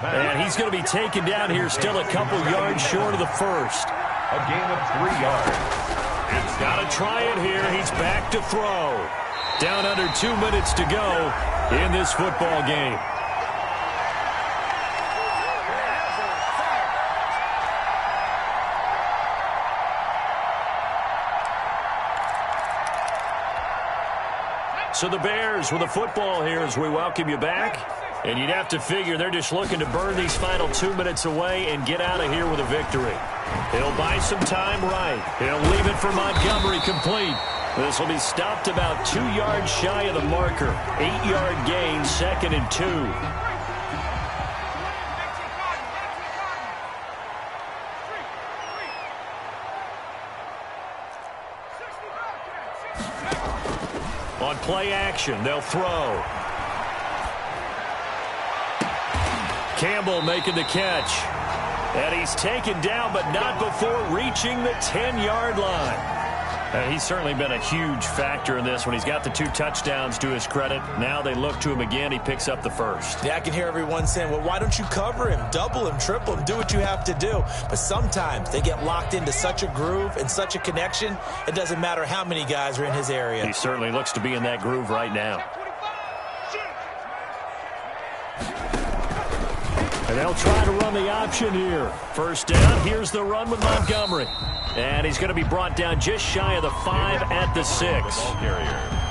And he's going to be taken down here still a couple yards short of the first. A gain of 3 yards. It's got to try it here. He's back to throw. Down under 2 minutes to go in this football game. So the Bears with a football here as we welcome you back. And you'd have to figure they're just looking to burn these final 2 minutes away and get out of here with a victory. He'll buy some time right. He'll leave it for Montgomery complete. This will be stopped about 2 yards shy of the marker. 8-yard gain, 2nd and 2. On play action, they'll throw. Campbell making the catch. And he's taken down, but not before reaching the 10-yard line. He's certainly been a huge factor in this when he's got the 2 touchdowns to his credit. Now they look to him again. He picks up the first. Yeah, I can hear everyone saying, well, why don't you cover him, double him, triple him, do what you have to do. But sometimes they get locked into such a groove and such a connection, it doesn't matter how many guys are in his area. He certainly looks to be in that groove right now. And they'll try to run the option here. First down, here's the run with Montgomery. And he's going to be brought down just shy of the 5 at the 6.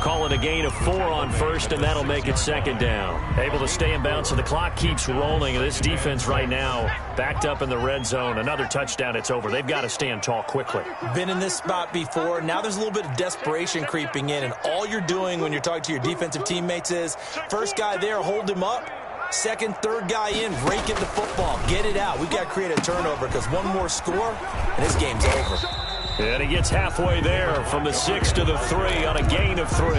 Call it a gain of 4 on first, and that'll make it 2nd down. Able to stay in bounds, so the clock keeps rolling. This defense right now backed up in the red zone. Another touchdown, it's over. They've got to stand tall quickly. Been in this spot before. Now there's a little bit of desperation creeping in, and all you're doing when you're talking to your defensive teammates is first guy there, hold him up. Second, third guy in, rake at the football. Get it out. We've got to create a turnover because one more score, and this game's over. And he gets halfway there from the 6 to the 3 on a gain of 3.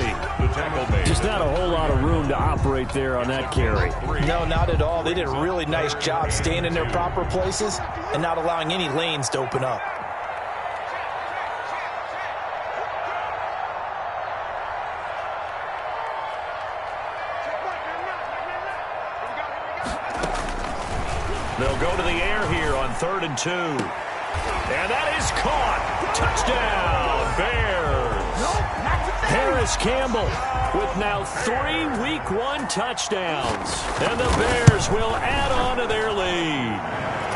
Just not a whole lot of room to operate there on that carry. No, not at all. They did a really nice job staying in their proper places and not allowing any lanes to open up. They'll go to the air here on 3rd and 2. And that is caught. Touchdown, Bears. Harris Campbell with now 3 Week 1 touchdowns. And the Bears will add on to their lead.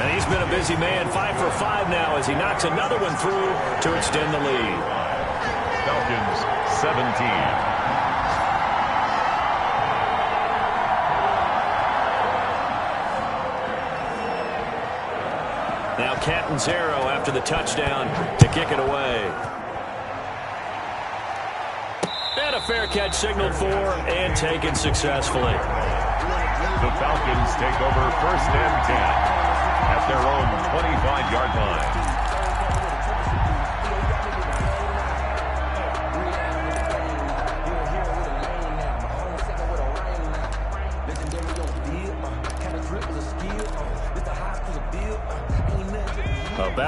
And he's been a busy man, 5 for 5 now as he knocks another one through to extend the lead. Falcons 17. Now Catanzaro after the touchdown to kick it away. And a fair catch signaled for and taken successfully. The Falcons take over 1st and 10 at their own 25-yard line.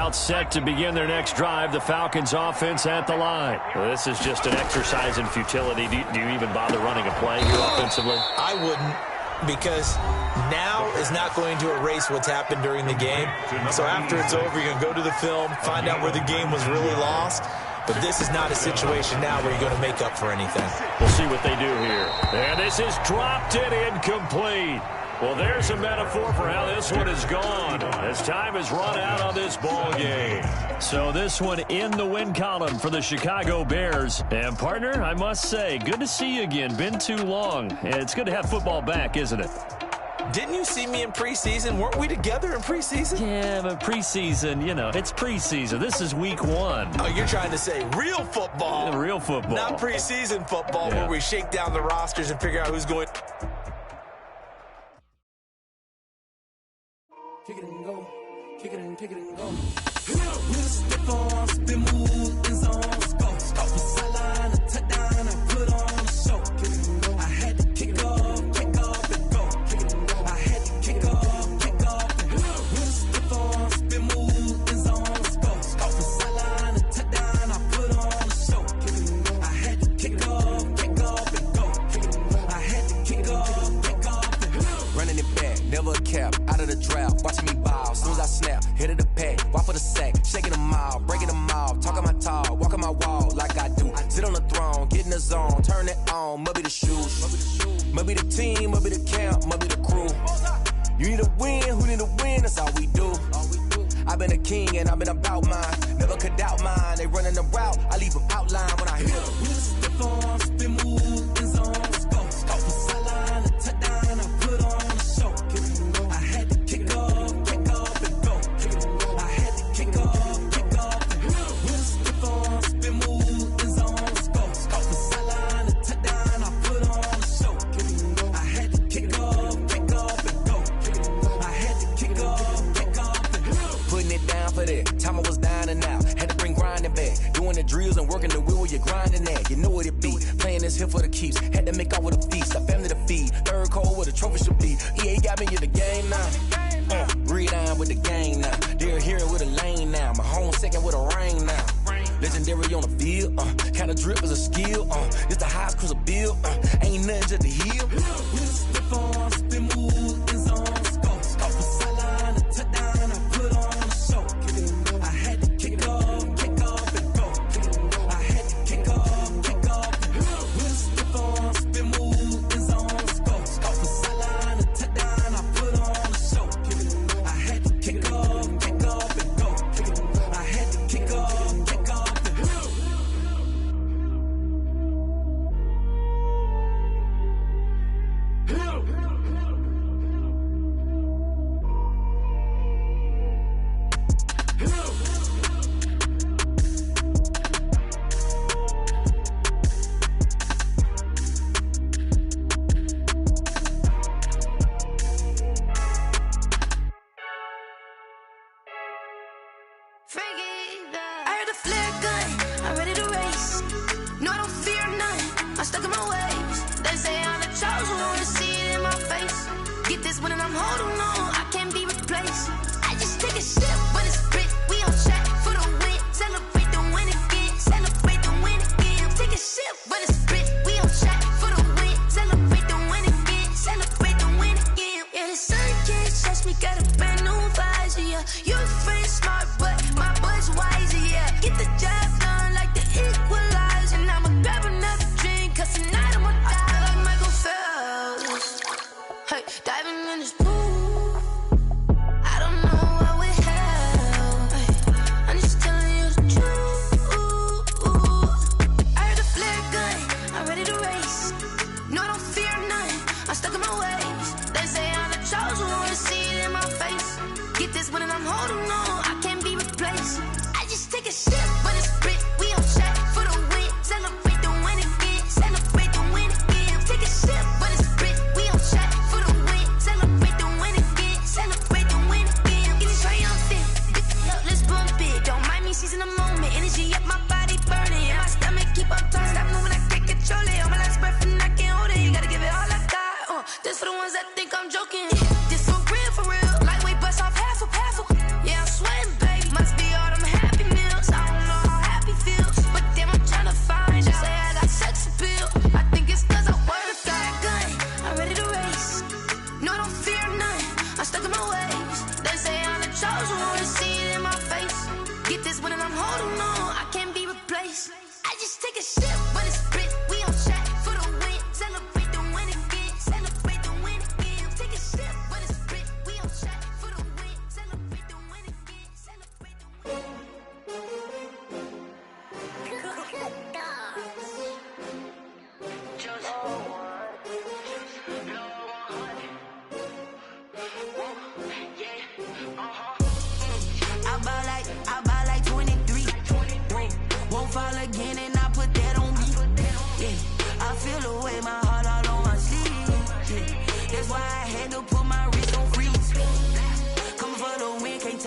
About set to begin their next drive, the Falcons offense at the line. Well, this is just an exercise in futility. Do you even bother running a play here offensively? I wouldn't, because now is not going to erase what's happened during the game. So after it's over, you're going to go to the film, find out where the game was really lost. But this is not a situation now where you're going to make up for anything. We'll see what they do here. And this is dropped it incomplete. Well, there's a metaphor for how this one is gone as time has run out on this ball game. So this one in the win column for the Chicago Bears. And, partner, I must say, good to see you again. Been too long. And it's good to have football back, isn't it? Didn't you see me in preseason? Weren't we together in preseason? Yeah, but preseason, you know, it's preseason. This is week 1. Oh, you're trying to say real football. Yeah, real football. Not preseason football where we shake down the rosters and figure out who's going. Kick it and go. Kick it and go. With a stiff arm, spin move, in zone, go. Stop the sideline, a touchdown, I put on a show. Kick it and go. I had to kick off and go. Kick it and go. I had to kick off and go. With a stiff arm, spin move, in zone, go. Stop the sideline, a touchdown, I put on a show. Kick it and go. I had to kick off and go. Kick it and go. I had to kick off and go. Running it back, never a cap, out of the drought, watching me ball, soon as I snap, hit of the pack, walk for the sack, shaking them all, breaking them all, talking my talk, walking my wall like I do, sit on the throne, get in the zone, turn it on, must be the shoes, must be the team, must be the camp, must be the crew, you need a win, who need a win, that's all we do, I've been a king and I've been about mine, never could doubt mine, they running the route, I leave them outline when I hit them. With a stiff arm, spin move, in zone, go, stop the sideline, a touchdown, I put on a show, I had to kick off and go, I had to kick off and go, with a stiff arm, spin move, in zone, go, stop the sideline, a touchdown, I put on a show, I had to kick off and go, I had to kick off and go, putting it down for that, time I was down and out, had to bring grinding back, doing the drills and working the wheel where you're grinding at, you know what it be, playing this here for the keeps, had to make out with a feast, a family to feed, third cold where the trophy should be, EA got me in the game now, read on with the game now, they're here with a lane now, my home second with a ring now, legendary on the field, kinda drip is a skill, it's the highest cruiser bill, ain't nothing just the heel, with a stiff arm, spin move, in zone, go, stop the sideline, a touchdown, I put on a show, I had to kick off and go, I had to kick off and go, with a stiff arm, spin move, in zone, go, stop the sideline, a touchdown, I put on a show, I had to kick off and go, I had to kick off and go. I heard a flare gun, I'm ready to race. No, I don't fear none, I'm stuck in my ways. They say I'm the chosen one, to see it in my face. Get this one and I'm holding on, I can't be replaced. I just take a sip, but it's split, we on track for the win. Celebrate the win again, celebrate the win again. Take a sip, but it's split, we on track for the win. Celebrate the win again, celebrate the win again. Yeah, the sun can't touch me, got a brand new visor, yeah. You're a friend smart, but my boy's wiser, yeah. Get the job done like the equalizer. And I'ma grab another drink, cause tonight I'ma die. I feel like Michael Phelps, hey, diving in this pool. I don't know what we have, hey, I'm just telling you the truth. I heard a flare gun, I'm ready to race. No, I don't fear none, I'm stuck in my ways. They say I'm the chosen one, to see it in my face. Get this one and I'm holding on, I can't be replaced. I just take a sip, but it's split, we on track for the win. Celebrate the win again, celebrate the win again. Take a sip, but it's split, we on track for the win. Celebrate the win again, celebrate the win again. Get it triumphant, let's bump it. Don't mind me seizing the moment, energy up my body burning. And my stomach keep on turning, stop moving, I can't control it. On my last breath and I can't hold it, you gotta give it all I got. This for the ones that think I'm joking. This for real, lightweight bust off half a. Yeah, I'm sweating, baby, must be all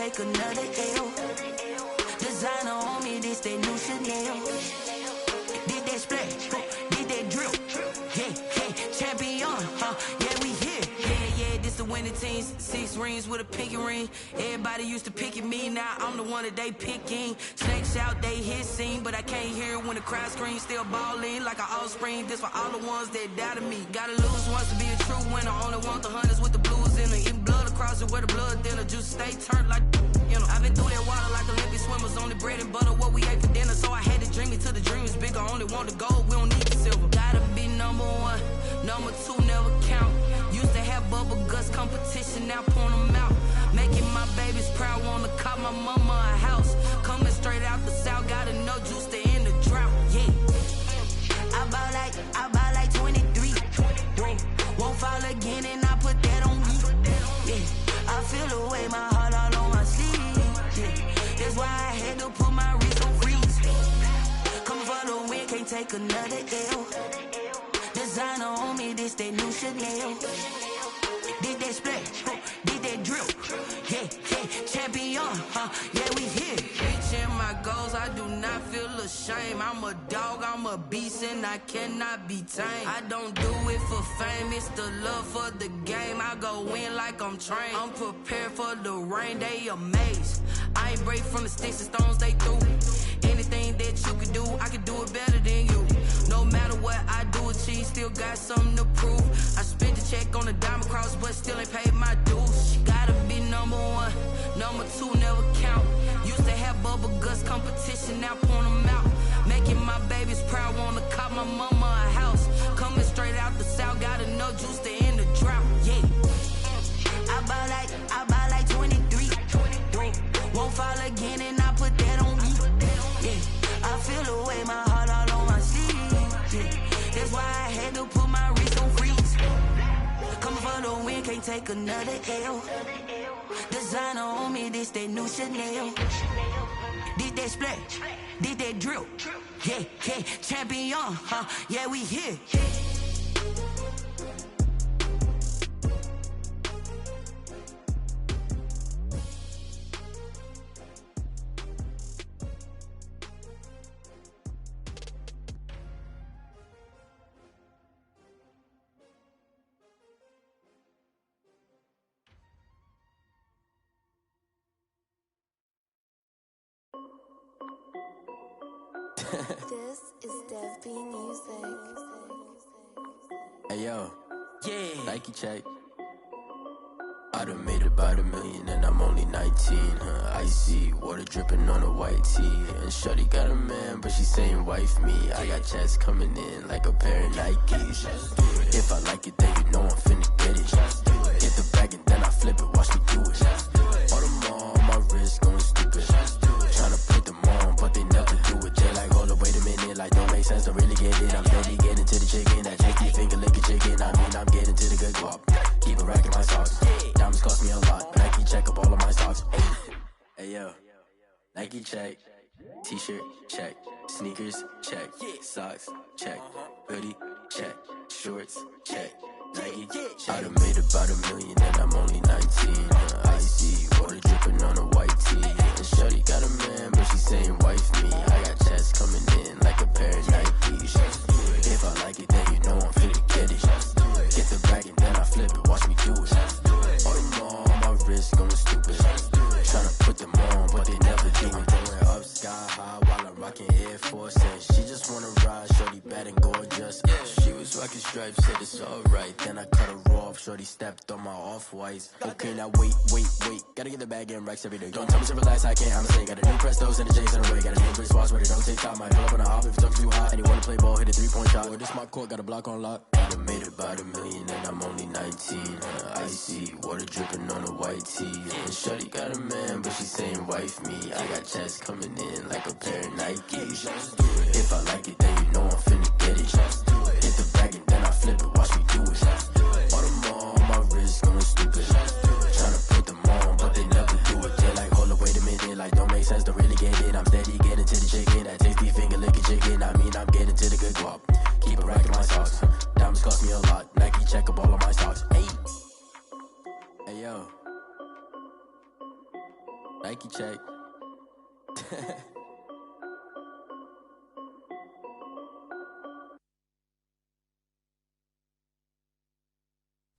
take another L. Designer on me, this that new Chanel. Did that splash, did that drill. Yeah, champion, yeah, we here. Yeah, this the winning teams. 6 rings with a pinky ring. Everybody used to pick at me, now I'm the one that they picking. Snakes out, they hissing, but I can't hear when the crowd screams. Still balling like an offspring. This for all the ones that doubted me. Gotta lose once to be a true winner. Only want the hunters with the blues in it. Eating blood across it where the blood thinner. Juice stay turned like, you know. I've been through that water like Olympic swimmers. Only bread and butter, what we ate for dinner. So I had to dream it till the dream is bigger. Only want the gold, we don't need the silver. Gotta be number 1, number 2 never count. Used to have bubble guts competition, now point them out. Making my babies proud, wanna call my mama a house. Coming straight out the south, gotta know juice to end the drought. Yeah, I bought like 23. Won't fall again and I put that on me. Yeah, I feel the way, my heart all on my sleeve. Yeah, that's why I had to put my wrist on freeze. Coming for the win, can't take another L. Designer on me, this that new Chanel. Did that splash, did that drill. Yeah, champion, yeah, we here. Reaching my goals, I do not feel ashamed. I'm a dog, I'm a beast, and I cannot be tamed. I don't do it for fame, it's the love for the game. I go in like I'm trained. I'm prepared for the rain, they amazed. I ain't break from the sticks and stones they threw. Anything that you can do, I can do it better than you. No matter what I do, achieve, still got something to prove. I spent the check on the diamond cross, but still ain't paid my dues. Gotta be number 1, number 2 never count. Used to have bubble guts competition, now point them out. Making my babies proud, wanna call my mama a house. Coming straight out the south, gotta know juice to end the drought. Yeah, I bought like 23. Won't fall again and I put that on me. Yeah, I feel the way, my heart all on my sleeve. Yeah, that's why I had to put my wrist on freeze. Coming for the win, can't take another L. Designer on me, this that new Chanel. Did that splash, did that drill. Yeah, champion, yeah, we here. This is Dev B Music. Hey yo, yeah. Nike check. I done made about $1 million and I'm only 19. Icy water dripping on a white tee. And shorty got a man, but she saying wife me. I got checks coming in like a pair of Nikes. If I like it, then you know I'm finna get it. Get the bag and then I flip it, watch me do it. All them on my wrist going stupid. Tryna put them on, but they never do it. They like, hold up, wait a minute, like don't make sense, don't really get it. I'm steady getting to the chicken, that chicky finger licking chicken. I mean, I'm getting to the good guap. Keep a rack in my socks. Diamonds cost me a lot. Nike check up all of my stocks. Hey yo, Nike check. T-shirt check. Sneakers check. Socks check. Hoodie check. Shorts check. Nike I done made about $1 million and I'm only 19. Icy water dripping on a white tee. And shorty got a man, but she saying wife me. I got checks coming in like a pair of Nikes. If I like it, then you know I'm finna get it. Get the bag and then I flip it, watch me do it. All them on my wrist going stupid. Tryna put them on, but they never do it. Going up sky high while I'm rocking Air Force. And she just wanna ride, shorty bad and gorgeous. She was rocking stripes, said it's alright. Then I cut her off, shorty stepped on my off-whites. Okay, now wait. Gotta get the bag and racks every day. Don't tell me to relax, I can't, I'ma say. Got a new Prestos and a J's in a way. Got a new Chris Boss, but it don't take time. I pull up on a hop if it's up too hot. And you wanna play ball, hit a 3-point shot. Or this my court, got a block on lock. I done made about $1 million and I'm only 19. Icy water dripping on a white tee. And shorty got a man, but she saying wife me. I got checks coming in like a pair of Nikes. If I like it, then you know I'm finna get it. Hit the bag and then I flip it, watch me do it. All them on my wrist going stupid. Tryna put them on, but they never do it. They like, hold up, wait a minute, like don't make sense, don't really get it. I'm steady getting to the chicken, that tasty finger licking chicken. I mean, I'm getting to the good guap. Keep a rack in my socks. Diamonds cost me a lot. Nike check up all of my stocks. Hey yo. Nike check.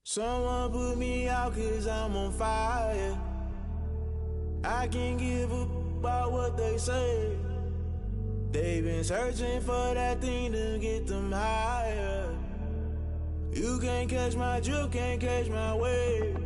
Someone put me out 'cause I'm on fire. I can't give a about what they say. They've been searching for that thing to get them higher. You can't catch my drift, can't catch my wave.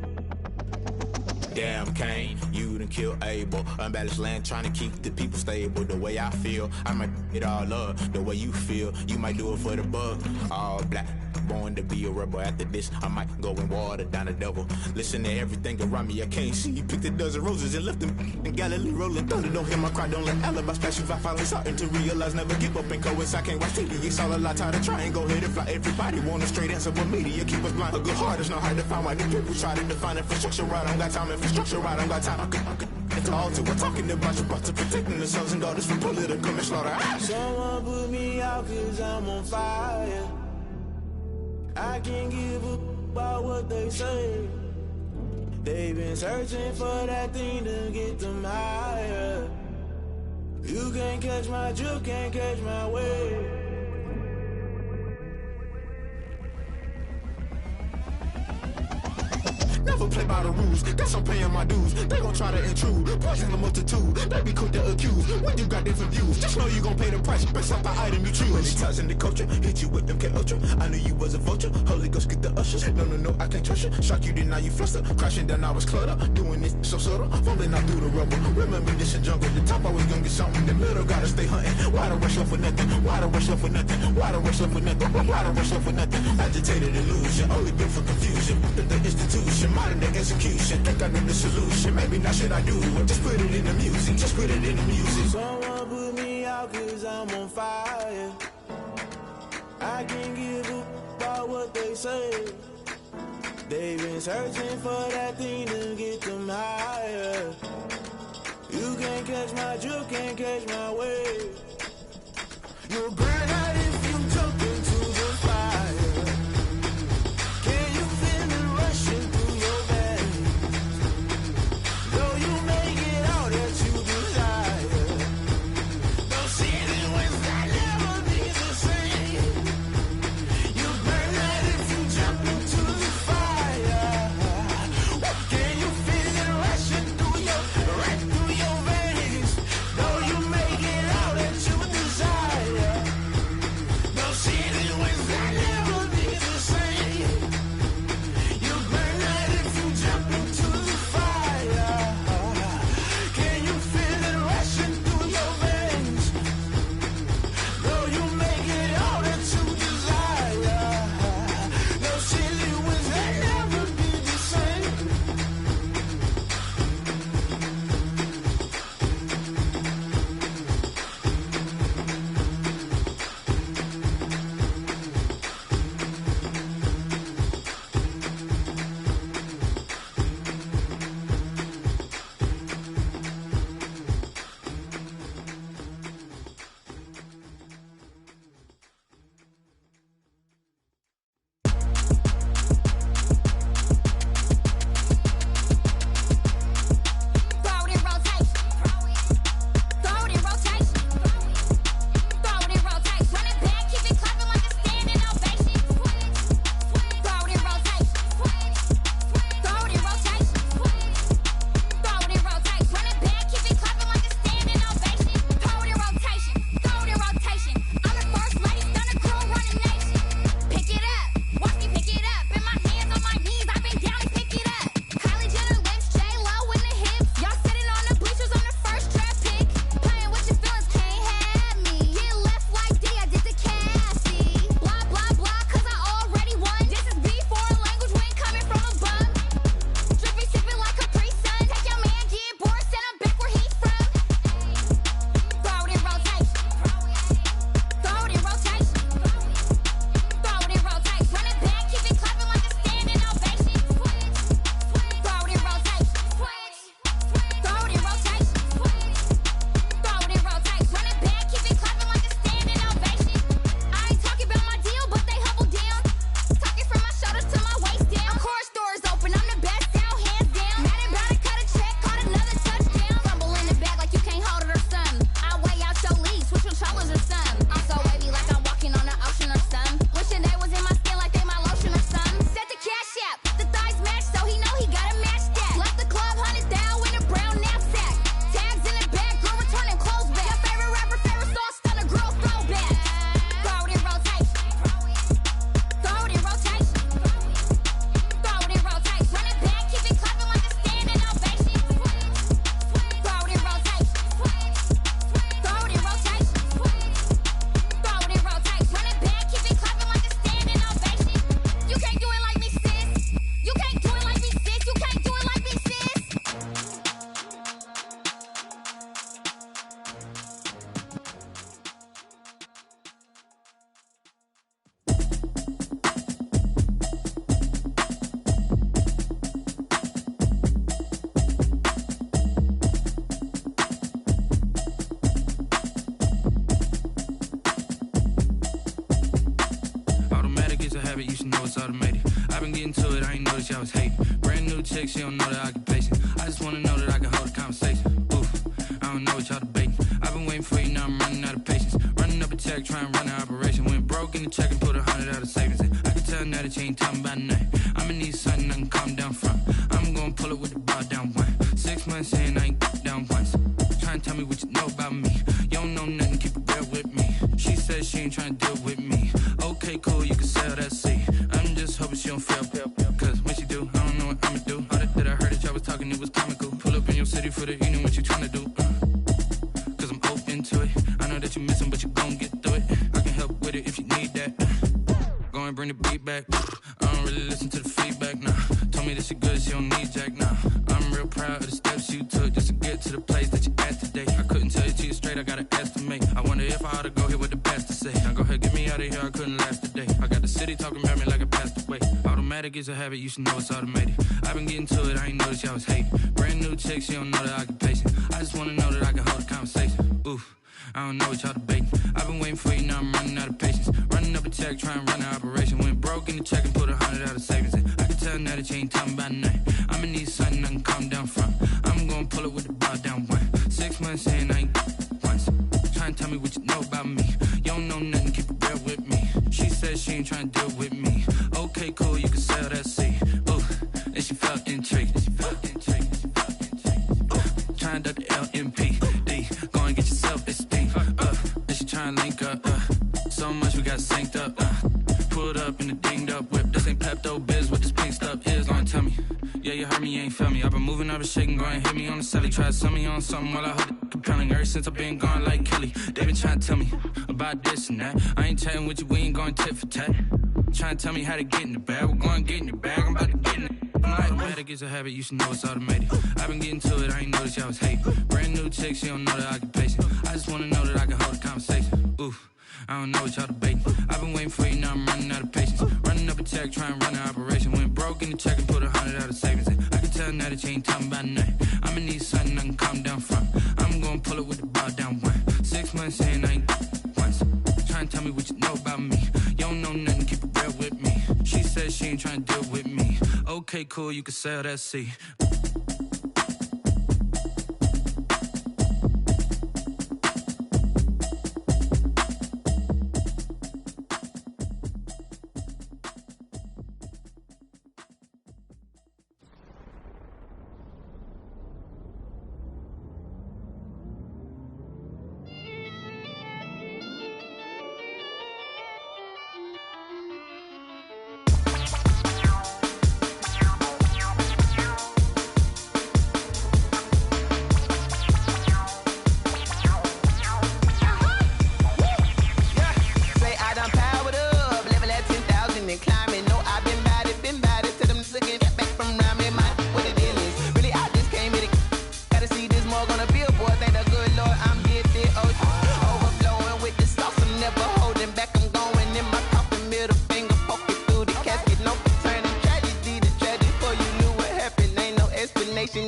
Damn, Kane, you done killed Abel. Unbalanced land, trying to keep the people stable. The way I feel, I might it all up. The way you feel, you might do it for the bug. All black, born to be a rebel. After this, I might go and water down the devil. Listen to everything around me, I can't see. Picked a dozen roses and left them in Galilee rolling thunder. Don't hear my cry, don't let alibis pass you. I finally starting to realize, never give up and coincide. Can't watch TV, it's all a lot. Tired of trying, go ahead and fly. Everybody want a straight answer, but media keep us blind. A good heart is not hard to find. Why the people try to define infrastructure right? I don't got time, infrastructure right, I don't got time. It's all to we're talking about your to protecting the sons and daughters from political slaughter. Someone put me out 'cause I'm on fire. I can't give a about what they say. They've been searching for that thing to get them higher. You can't catch my drift, can't catch my wave. Never play by the rules, guess I'm paying my dues. They gon' try to intrude, poison the multitude. They be quick to accuse, when you got different views. Just know you gon' pay the price, based off the item you choose. Many times in the culture, hit you with them K-Ultra. I knew you was a vulture, Holy Ghost get the ushers. No, I can't trust you. Shock you, then now you fluster. Crashing down, I was cluttered. Doing this so subtle, fumbling out through the rubble. Remember this in jungle, the top always gonna get something. The middle gotta stay hunting. Why the rush left for nothing? Why the rush left for nothing? Why the rush left for nothing? Why the rush left for nothing? Agitated illusion, only built for confusion. The institution, modern day execution. Think I know the solution, maybe not should I do it. Just put it in the music, just put it in the music. Someone put me out 'cause I'm on fire. I can't give a about what they say. They've been searching for that thing to get them higher. You can't catch my drift, can't catch my wave. You'll burn out if you jump into the fire. Can you feel it rushing through your veins? Though you may get all that you desire, those city winds that never be the same. You burn out if you jump into the fire. Can you feel it rushing right through your veins? Though you may get all that you desire. habit, you should know it's automated. I've been getting to it, I ain't noticed y'all was hating. Brand new chick, she don't know the occupation. I just wanna know that I can hold a conversation. Oof, I don't know what y'all debating. I've been waiting for you, now I'm running out of patience. Running up a check, trying to run an operation. Went broke in the check and put 100 out of savings in. I can tell now that you ain't talking about nothing. I'ma need something I can calm down from. I'm gonna pull it with the bar down one. 6 months in, I ain't down once. Trying to tell me what you know about me. You don't know nothing, keep it real with me. She said she ain't trying to deal with me. Okay, cool, you can sell that seat. I'm just hoping she don't fail. Cause when she do, I don't know what I'ma do. All that I heard that y'all was talking, it was comical. Pull up in your city for the evening, what you trying to do? Cause I'm open to it. I know that you missing, but you gon' get through it. I can help with it if you need that. Go and bring the beat back. I don't really listen to the feedback, nah. Told me that she good, she don't need jack, nah. I'm real proud of the steps you took just to get to the place that you at today. I couldn't tell you to you straight, I gotta estimate. I wonder if I ought to go here with the best to say. Now go ahead, get me out of here, I couldn't last today. I got the city talking about me like I passed away. Automatic is a habit, you should know it's automated. I've been getting to it, I ain't noticed y'all was hating. Brand new chick, she don't know the occupation. I just wanna know that I can hold a conversation. Oof, I don't know what y'all debating. I've been waiting for you, now I'm running out of patience. Running up a check, trying to run an operation. Went broke in the check and put 100 out of savings in. I can tell now that you ain't talking about nothing. I'ma need something I can calm down from. I'm gonna pull it with the bar down one. 6 months in, I ain't once. Trying to tell me what you know about me. You don't know nothing, keep it real with me. She said she ain't trying to deal with me. Okay, cool, you can sell that seat. Ooh, and she felt intrigued. Trying to duck the LMPD. Go and get yourself esteemed. And she trying to link up. So much we got synced up. Pulled up in the dinged up whip. This ain't Pepto-Biz, what this pink stuff is. Long tell me. Yeah, you heard me, you ain't felt me. I've been moving, I've been shaking, go and hit me on the celly. Try to sell me on something while I hold it compelling. Ever since I've been gone like Kelly, they been trying to tell me about this and that. I ain't chatting with you, we ain't going tit for tat. Trying to tell me how to get in the bag. We're going to get in the bag, I'm about to get in it. Automatic is a habit, you should know it's automated. I've been getting to it, I ain't noticed y'all was hating. Brand new chick, she don't know the occupation. I just wanna know that I can hold a conversation. Oof, I don't know what y'all debating. I've been waiting for you, now I'm running out of patience. Running up a check, trying to run an operation. Went broke in the check and put 100 out of savings in. I can tell now that you ain't talking about nothing. I'ma need something I can calm down from. I'm gonna pull it with the bar down one. 6 months in, I ain't once. Trying to tell me what you know about me. You don't know nothing, keep it real with me. She said she ain't trying to deal with me. Okay, cool, you can sell that seat.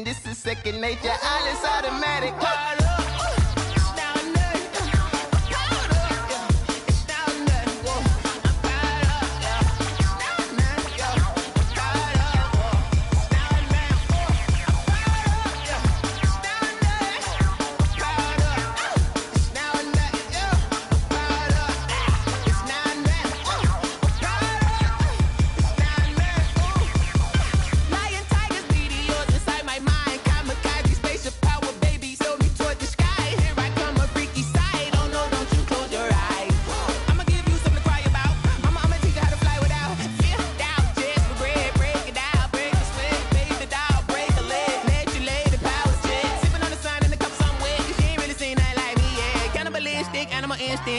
This is second nature, all is automatic.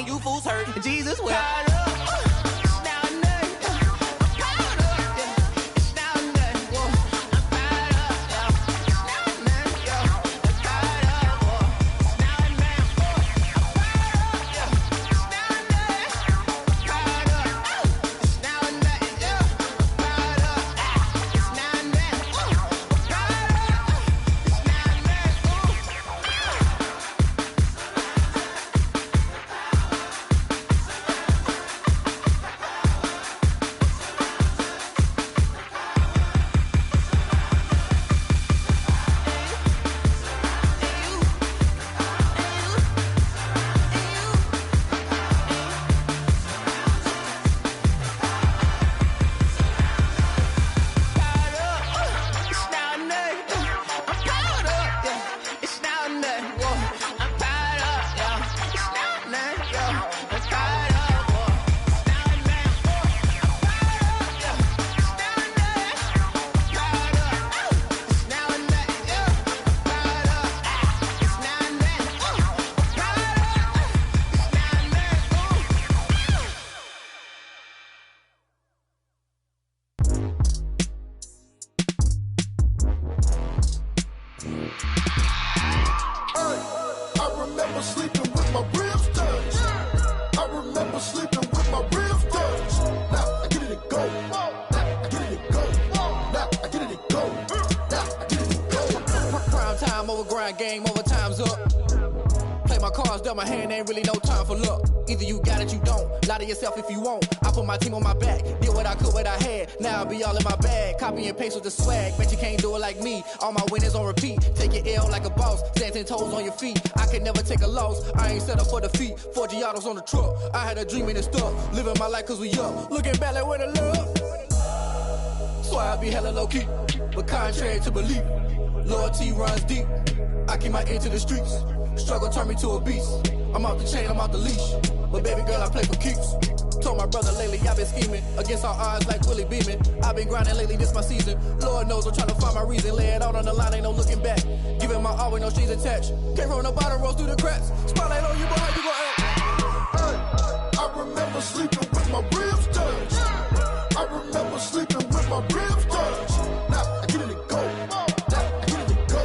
You fools hurt. Jesus will. grind game, overtime's up. Play my cards, dealt my hand, ain't really no time for luck. Either you got it, you don't. Lie to yourself if you won't. I put my team on my back, did what I could, what I had. Now I'll be all in my bag, copy and paste with the swag. Bet you can't do it like me. All my winners on repeat. Take your L like a boss, stand 10 toes on your feet. I can never take a loss. I ain't set up for defeat. 4 Giottos on the truck. I had a dream and it's stuck. Living my life cause we up. Looking back like where the love. Swear I be hella low key, but contrary to belief, loyalty runs deep. I keep my ear to the streets. Struggle turned me to a beast. I'm off the chain, I'm off the leash. But baby girl, I play for keeps. Told my brother lately, I've been scheming against all odds like Willie Beeman. I've been grinding lately, this my season. Lord knows I'm trying to find my reason. Lay it out on the line, ain't no looking back. Giving my all with no strings attached. Came from the bottom, rose through the cracks. Spotlight on you, boy, how you gon' act? Hey, I remember sleeping with my ribs touched. I remember sleeping with my ribs touched. Now I get it to go. Now I get it to go.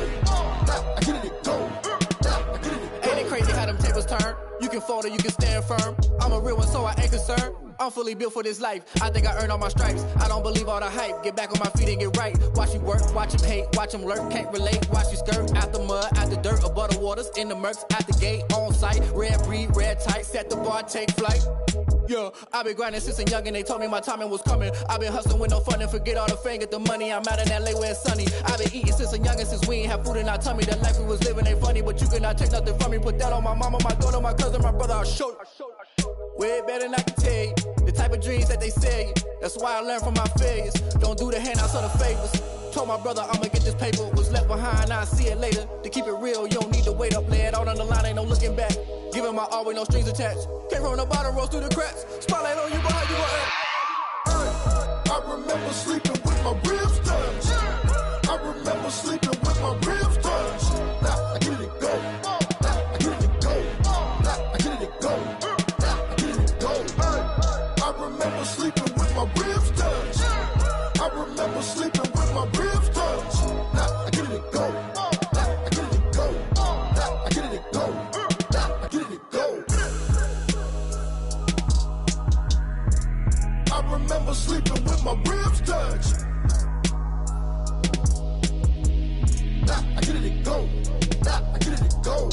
Now I get it to go. Ain't it crazy how them tables turn? You can fold or you can stand firm. I'm a real one, so I ain't concerned. I'm fully built for this life. I think I earned all my stripes. I don't believe all the hype. Get back on my feet and get right. Watch you work, watch him hate, watch him lurk. Can't relate, watch you skirt. Out the mud, out the dirt, above the waters, in the murks, out the gate, on site. Red breed, red tight, set the bar, take flight. Yeah, I've been grinding since a youngin', they told me my timing was coming. I've been hustling with no fun and forget all the fame, get the money. I'm out in LA where it's sunny. I've been eating since a youngin', since we ain't have food in our tummy. The life we was living ain't funny, but you cannot take nothing from me. Put that on my mama, my daughter, my cousin, my brother, I'll show you. Way better than I can tell you. The type of dreams that they sell you. That's why I learned from my failures. Don't do the handouts or the favors. Told my brother I'ma get this paper. Was left behind, I'll see it later. To keep it real, you don't need to wait up. Lay it out on the line, ain't no looking back. Giving my all with no strings attached. Came from the bottom, rose through the cracks. Spotlight on you, boy, how you gon' act? Hey, I remember sleeping with my ribs touched. I remember sleeping with my ribs touched. Now I get it to go. Now I get it to go. Now I get it to go. Now I get it to go. Hey, I remember sleeping with my ribs touched. I remember sleeping with my ribs touched. Now I get it to go. Now I get it to go. Now I get it to go. Now I get it to go. I remember sleeping with my ribs touched. Now I get it to go. Now I get it to go.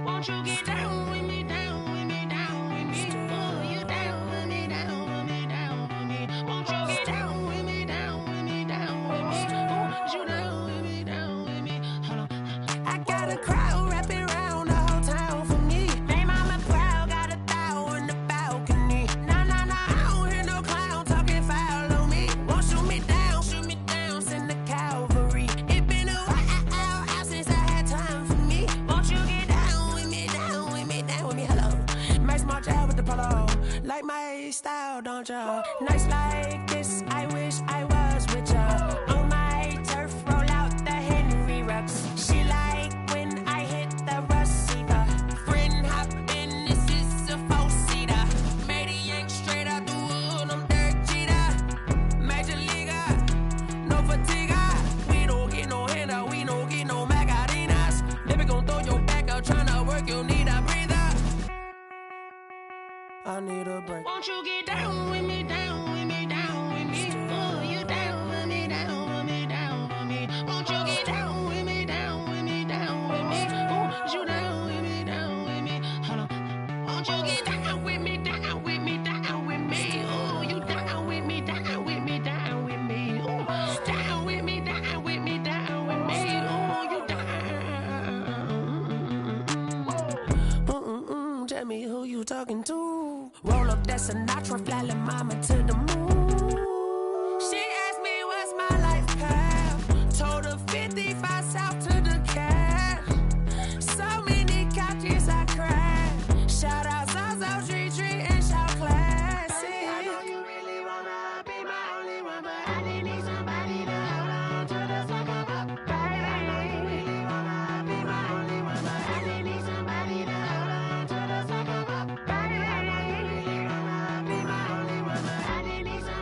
Won't you get down with me, down with me, down with me? Oh, you down with me, down with me, down with me. Won't you get down with me, down with me, down with me? Oh, you down with me, down with me? Hold on. I got a crowd wrapping around the whole town for me. They mama proud, got a thou in the balcony. Nah, nah, nah, I don't hear no clown talking foul on me. Won't shoot me down, send the cavalry. It been a while since I had time for me. Won't you get down with me, down with me, down with me? Hello. Nice smart job with the polo. Like my style, don't ya? Nice like this, I wish I was with ya. On my turf, roll out the Henry Rux. She like when I hit the receiver. Friend hop in, this is a four-seater. Made a yank straight out the wood, I'm Derek Jeter. Major leaguer, no fatigue. We don't get no handout, we don't get no Macarinas. Never gon' throw your back out, tryna work, you need a breather. I need a break. Won't you get down with me, down with me, down with me? Oh, you down with me, down with me, down with me? Won't you get down with me, down with me, down with me? Oh, you down with me, down with me? Hold on. Won't you get down with me, down with me, down with me? Oh, you down with me, down with me, down with me? Oh, down with me, down with me, down with me? Oh, you down. Tell me who you talking to. Roll up that Sinatra, fly la mama to the moon. She asked me what's my life path. Told her 55 south to the cat. So many couches I cried. Shout out South Street and shout classy. I know you really wanna be my only one, but I didn't need somebody to hold on to the second up. Baby, I know you really wanna be my only one, but I didn't need somebody to hold on to the second up. Baby, I know you really wanna be my only one, but I didn't need somebody.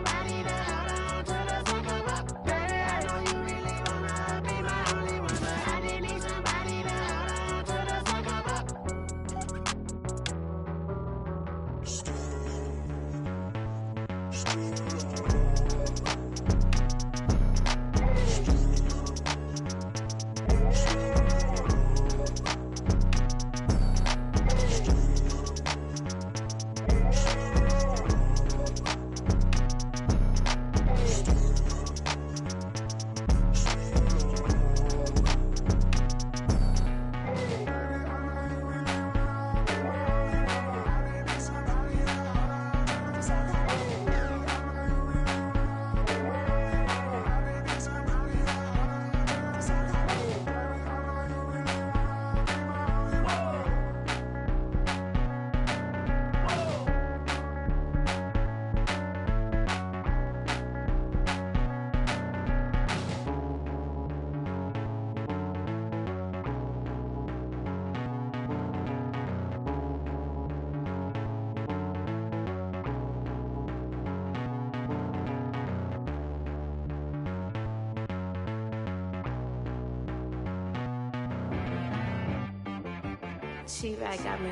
She-Rag got me.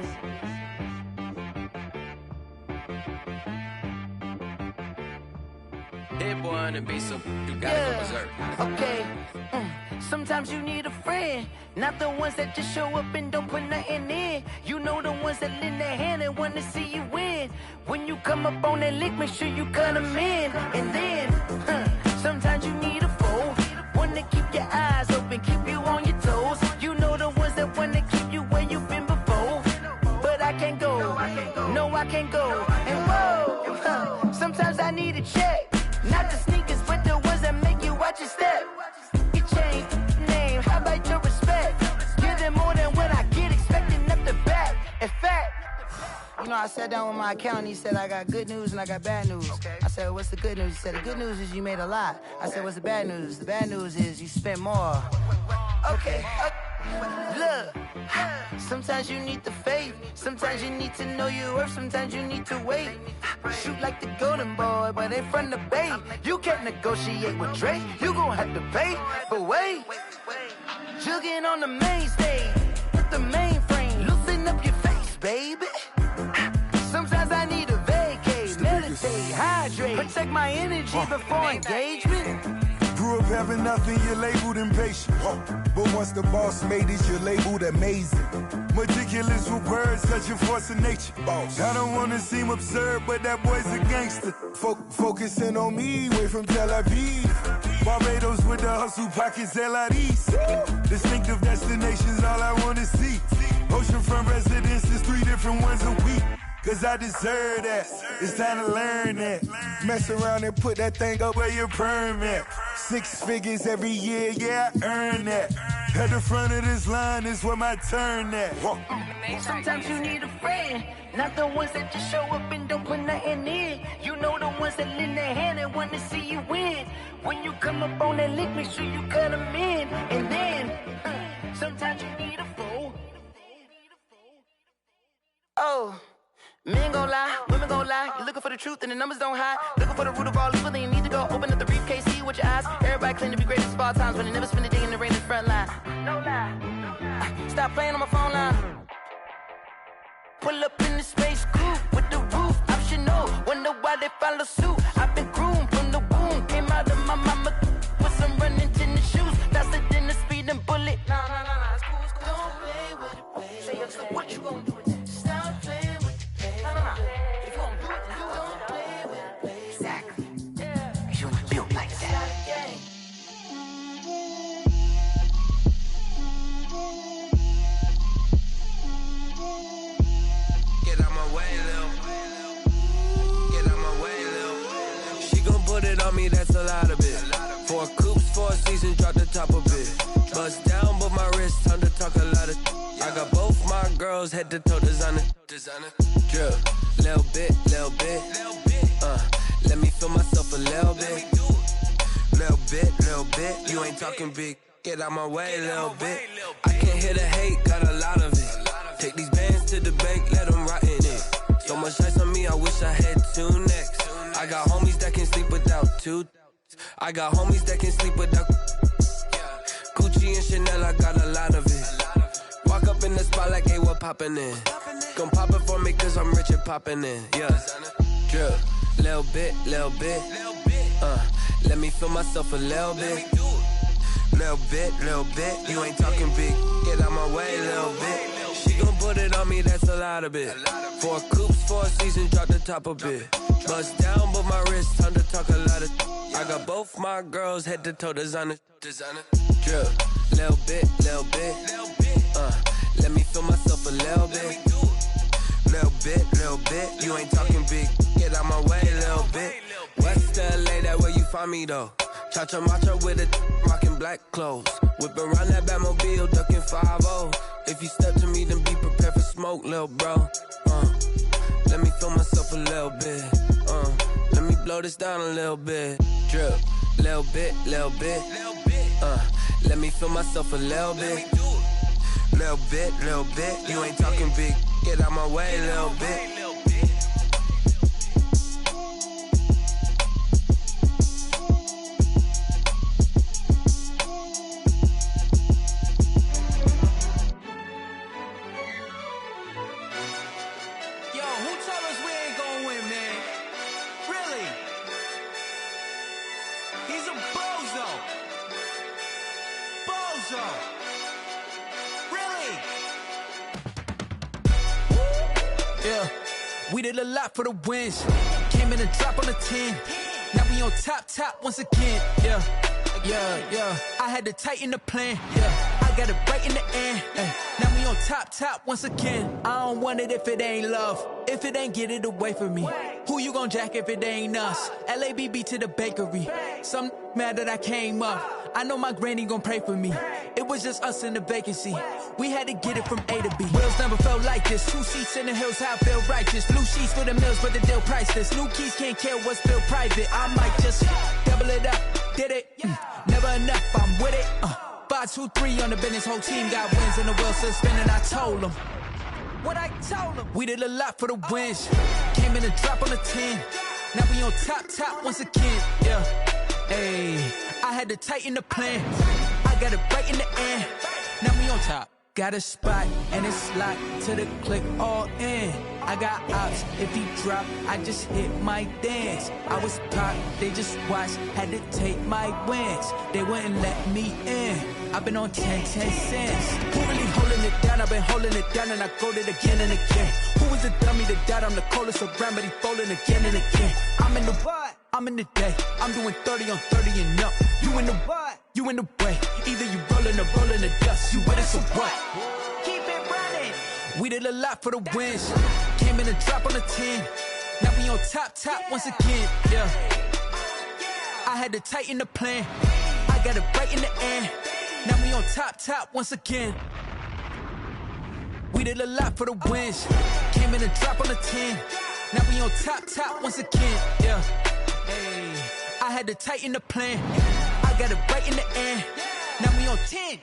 Hit boy on the beat, so you gotta go berserk. Okay. Sometimes you need a friend, not the ones that just show up and don't put nothing in. You know the ones that lend their hand and want to see you win. When you come up on that lick, make sure you cut them in. And then, sometimes you need a foe, one to keep your eyes open, keep you on your toes. You know the ones that want to keep you where you've been before. But I can't go, no I can't go. And whoa, sometimes I need a check. Not the sneakers, but the ones that make you watch your step. Your chain, name, how about your respect? Give them more than what I get, expecting up the back. In fact, you know, I sat down with my accountant, he said I got good news and I got bad news. I said, what's the good news? He said, the good news is you made a lot. I said, what's the bad news? The bad news is you spent more. Okay. Look, sometimes you need the faith, sometimes you need to know your worth, sometimes you need to wait. Shoot like the golden boy, but in front of the bay. You can't negotiate with Drake, you gon' have to pay. But wait, jugging on the main stage, with the mainframe, loosen up your face, baby. Sometimes I need a vacate, meditate, hydrate, protect my energy before engagement. Grew up having nothing, you're labeled impatient. But once the boss made it, you're labeled amazing. Meticulous with words, such a force of nature. I don't wanna seem absurd, but that boy's a gangster. Focusing on me, way from Tel Aviv. Barbados with the hustle pockets, LIDs. Distinctive destinations, all I wanna see. Oceanfront residences, 3 different ones a week. Cause I deserve that, it's time to learn that. Mess around and put that thing up where your perm at. 6 figures every year, yeah, I earn that. At the front of this line is where my turn at. Sometimes you need a friend, not the ones that just show up and don't put nothing in. You know the ones that lend their hand and want to see you win. When you come up on that lick, make sure you cut them in. And then, sometimes you need a fool. Oh. Men gon' lie, women gon' lie. You're looking for the truth and the numbers don't hide. Looking for the root of all evil, then you need to go open up the briefcase, see with your eyes. Everybody claim to be greatest of all times, but they never spend a day in the rain in the front line. No lie. Stop playing on my phone line. Pull up in the space coupe with the roof optional. Wonder why they follow suit. I've been groomed from the womb. Came out of my mama with some running tennis shoes. Faster than the speeding bullet. Nah, it's cool, it's cool. Don't play with it, baby. Say so what you gon' do with it? Stop playing with it. If you don't do it, then you don't play with it, baby. Exactly. Yeah. You was built like that. Get out my way, Lil. Get out my way, Lil. She gon' put it on me, that's a lot of it. 4 coops, 4 seasons, drop the top of it. Bust down, but my wrist, time to talk a lot of. I got both my girls head to toe designer. Drip, little bit. Let me feel myself a little bit. Little bit. You ain't talking big. Get out my way, little bit. I can't hear the hate, got a lot of it. Take these bands to the bank, let them rot in it. So much ice on me, I wish I had 2 necks. I got homies that can sleep without 2. I got homies that can sleep without Gucci and Chanel, I got a lot of it. Walk up in the spot like, hey, what poppin' in? Gon' pop it for me cause I'm rich and poppin' in, yeah. Drip, little bit. Let me feel myself a little bit. Little bit. You ain't talking big. Get out my way, little bit. She gon' put it on me, that's a lot of it. 4 coops, 4 seasons, drop the top a bit. Bust down, but my wrist, time to talk a lot of. I got both my girls head to toe designer. Drip, little bit. Let me feel myself a little bit. Little bit. You ain't talking big. Get out my way, little bit. West LA, that where you find me though. Cha-cha matcha with a rockin' black clothes. Whip around that Batmobile, ducking 5-0. If you step to me, then be prepared for smoke, little bro. Let me feel myself a little bit. Let me blow this down a little bit. Drip, little bit. Let me feel myself a little bit. Little bit. You ain't talking big. Get out my way, little bit. yeah. We did a lot for the wins. Came in and drop on the 10. Now we on top once again, yeah. I had to tighten the plan, yeah. I got it right in the end, now we on top once again. I don't want it if it ain't love. If it ain't, get it away from me. Who you gon' jack if it ain't us? LABB to the bakery. Some mad that I came up. I know my granny gon' pray for me. It was just us in the vacancy. We had to get it from A to B. Wheels never felt like this. 2 seats in the hills, how I feel righteous. Blue sheets for the mills, but the deal priceless. New keys can't care what's still private. I might just double it up. Did it? Never enough, I'm with it. 5, 2, 3 on the business. Whole team got wins and the wheels still spinning. I told them what I told them. We did a lot for the wins. Came in and drop on the 10. Now we on top once again, yeah. Hey, I had to tighten the plan. I got it right in the end. Now we on top. Got a spot and it's locked to the click all in. I got ops, if he drop, I just hit my dance. I was pop, they just watched, had to take my wins. They wouldn't let me in. I've been on 10 cents. Who really holding it down? I've been holding it down and I go it again and again. Who was the dummy that died? I'm the coldest around, but he folding again and again. I'm in the what? I'm in the day. I'm doing 30 on 30 and up. You in the what? You in the way. Either you rolling or rolling the dust. You with us or what? Keep it running. We did a lot for the wins. Came in and drop on the 10. Now we on top once again, yeah. I had to tighten the plan. I got it right in the end. Now we on top once again. We did a lot for the wins. Came in and drop on the 10. Now we on top once again, yeah. Hey, I had to tighten the plan. I got it right in the end. Now we on 10.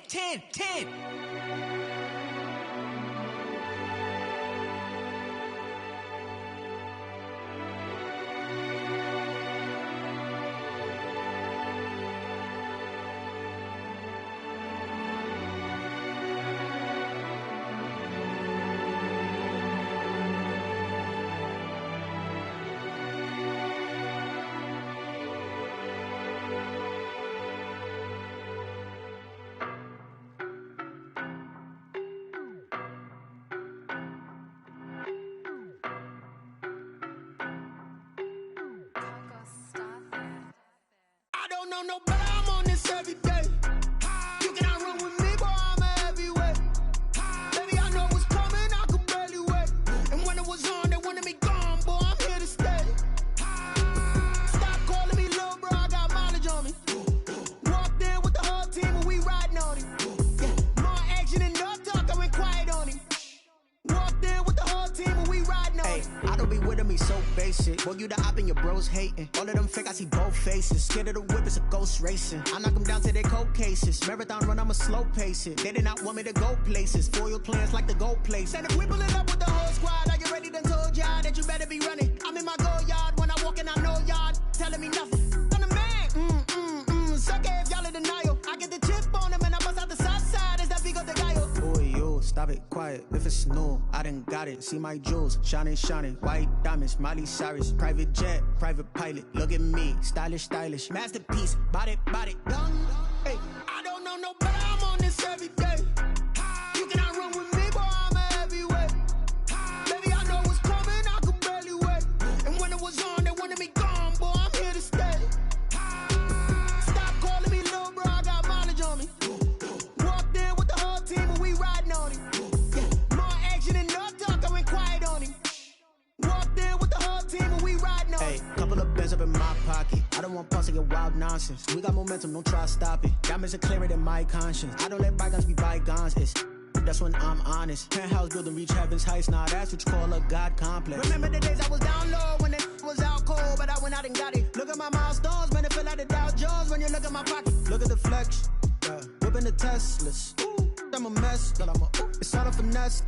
No, but I'm on this every day. You cannot run with me, boy, I'm a heavyweight. Baby, I know what's coming, I could barely wait. And when it was on, they wanted me gone, boy, I'm here to stay. Stop calling me little bro, I got mileage on me. Walked in with the whole team and we riding on him. Yeah, more action and no talk, I went quiet on him. Walked in with the whole team and we riding on him. I don't be with me so basic. Boy, you the op and your bros hating. All of them fake, I see both faces. Scared of the whip, it's a ghost racing. I knock them down to their cold cases. Marathon run, I'ma slow pace it. They did not want me to go places. Foil plans like the gold place. And if we pulling up with the whole squad, I get ready done told y'all that you better be running. I'm in my go yard when I walk in, I know y'all telling me nothing. I'm the man, suck it if y'all in denial. I get the chip on them and I bust out the south side. Is that big of the guy? Boy, yo, stop it, quiet. If it's new, I done got it. See my jewels, shining, white diamonds, Miley Cyrus, private jet, private pilot. Look at me, stylish, masterpiece, body, done. Hey, I don't know no better, I'm on this every day. You cannot run with me, boy, I'm a heavyweight. Baby, I know what's coming, I could barely wait. And when it was on, they wanted me gone, boy, I'm here to stay. Stop calling me little bro, I got mileage on me. Walked in with the whole team and we riding on him. Yeah, more action and no talk, I went quiet on him. Walked in with the whole team and we riding on him. Couple of bands up in my pocket. I don't want pause to get wild nonsense. We got momentum, don't try to stop it. Diamonds are clearer than my conscience. I don't let bygones be bygones. That's when I'm honest. Penthouse building, reach heaven's heights. Nah, that's what you call a God complex. Remember the days I was down low when it was out cold, but I went out and got it. Look at my milestones, man, it feel like the Dow Jones when you look at my pocket. Look at the flex, whipping the Teslas. I'm a mess, but it's all a finesse.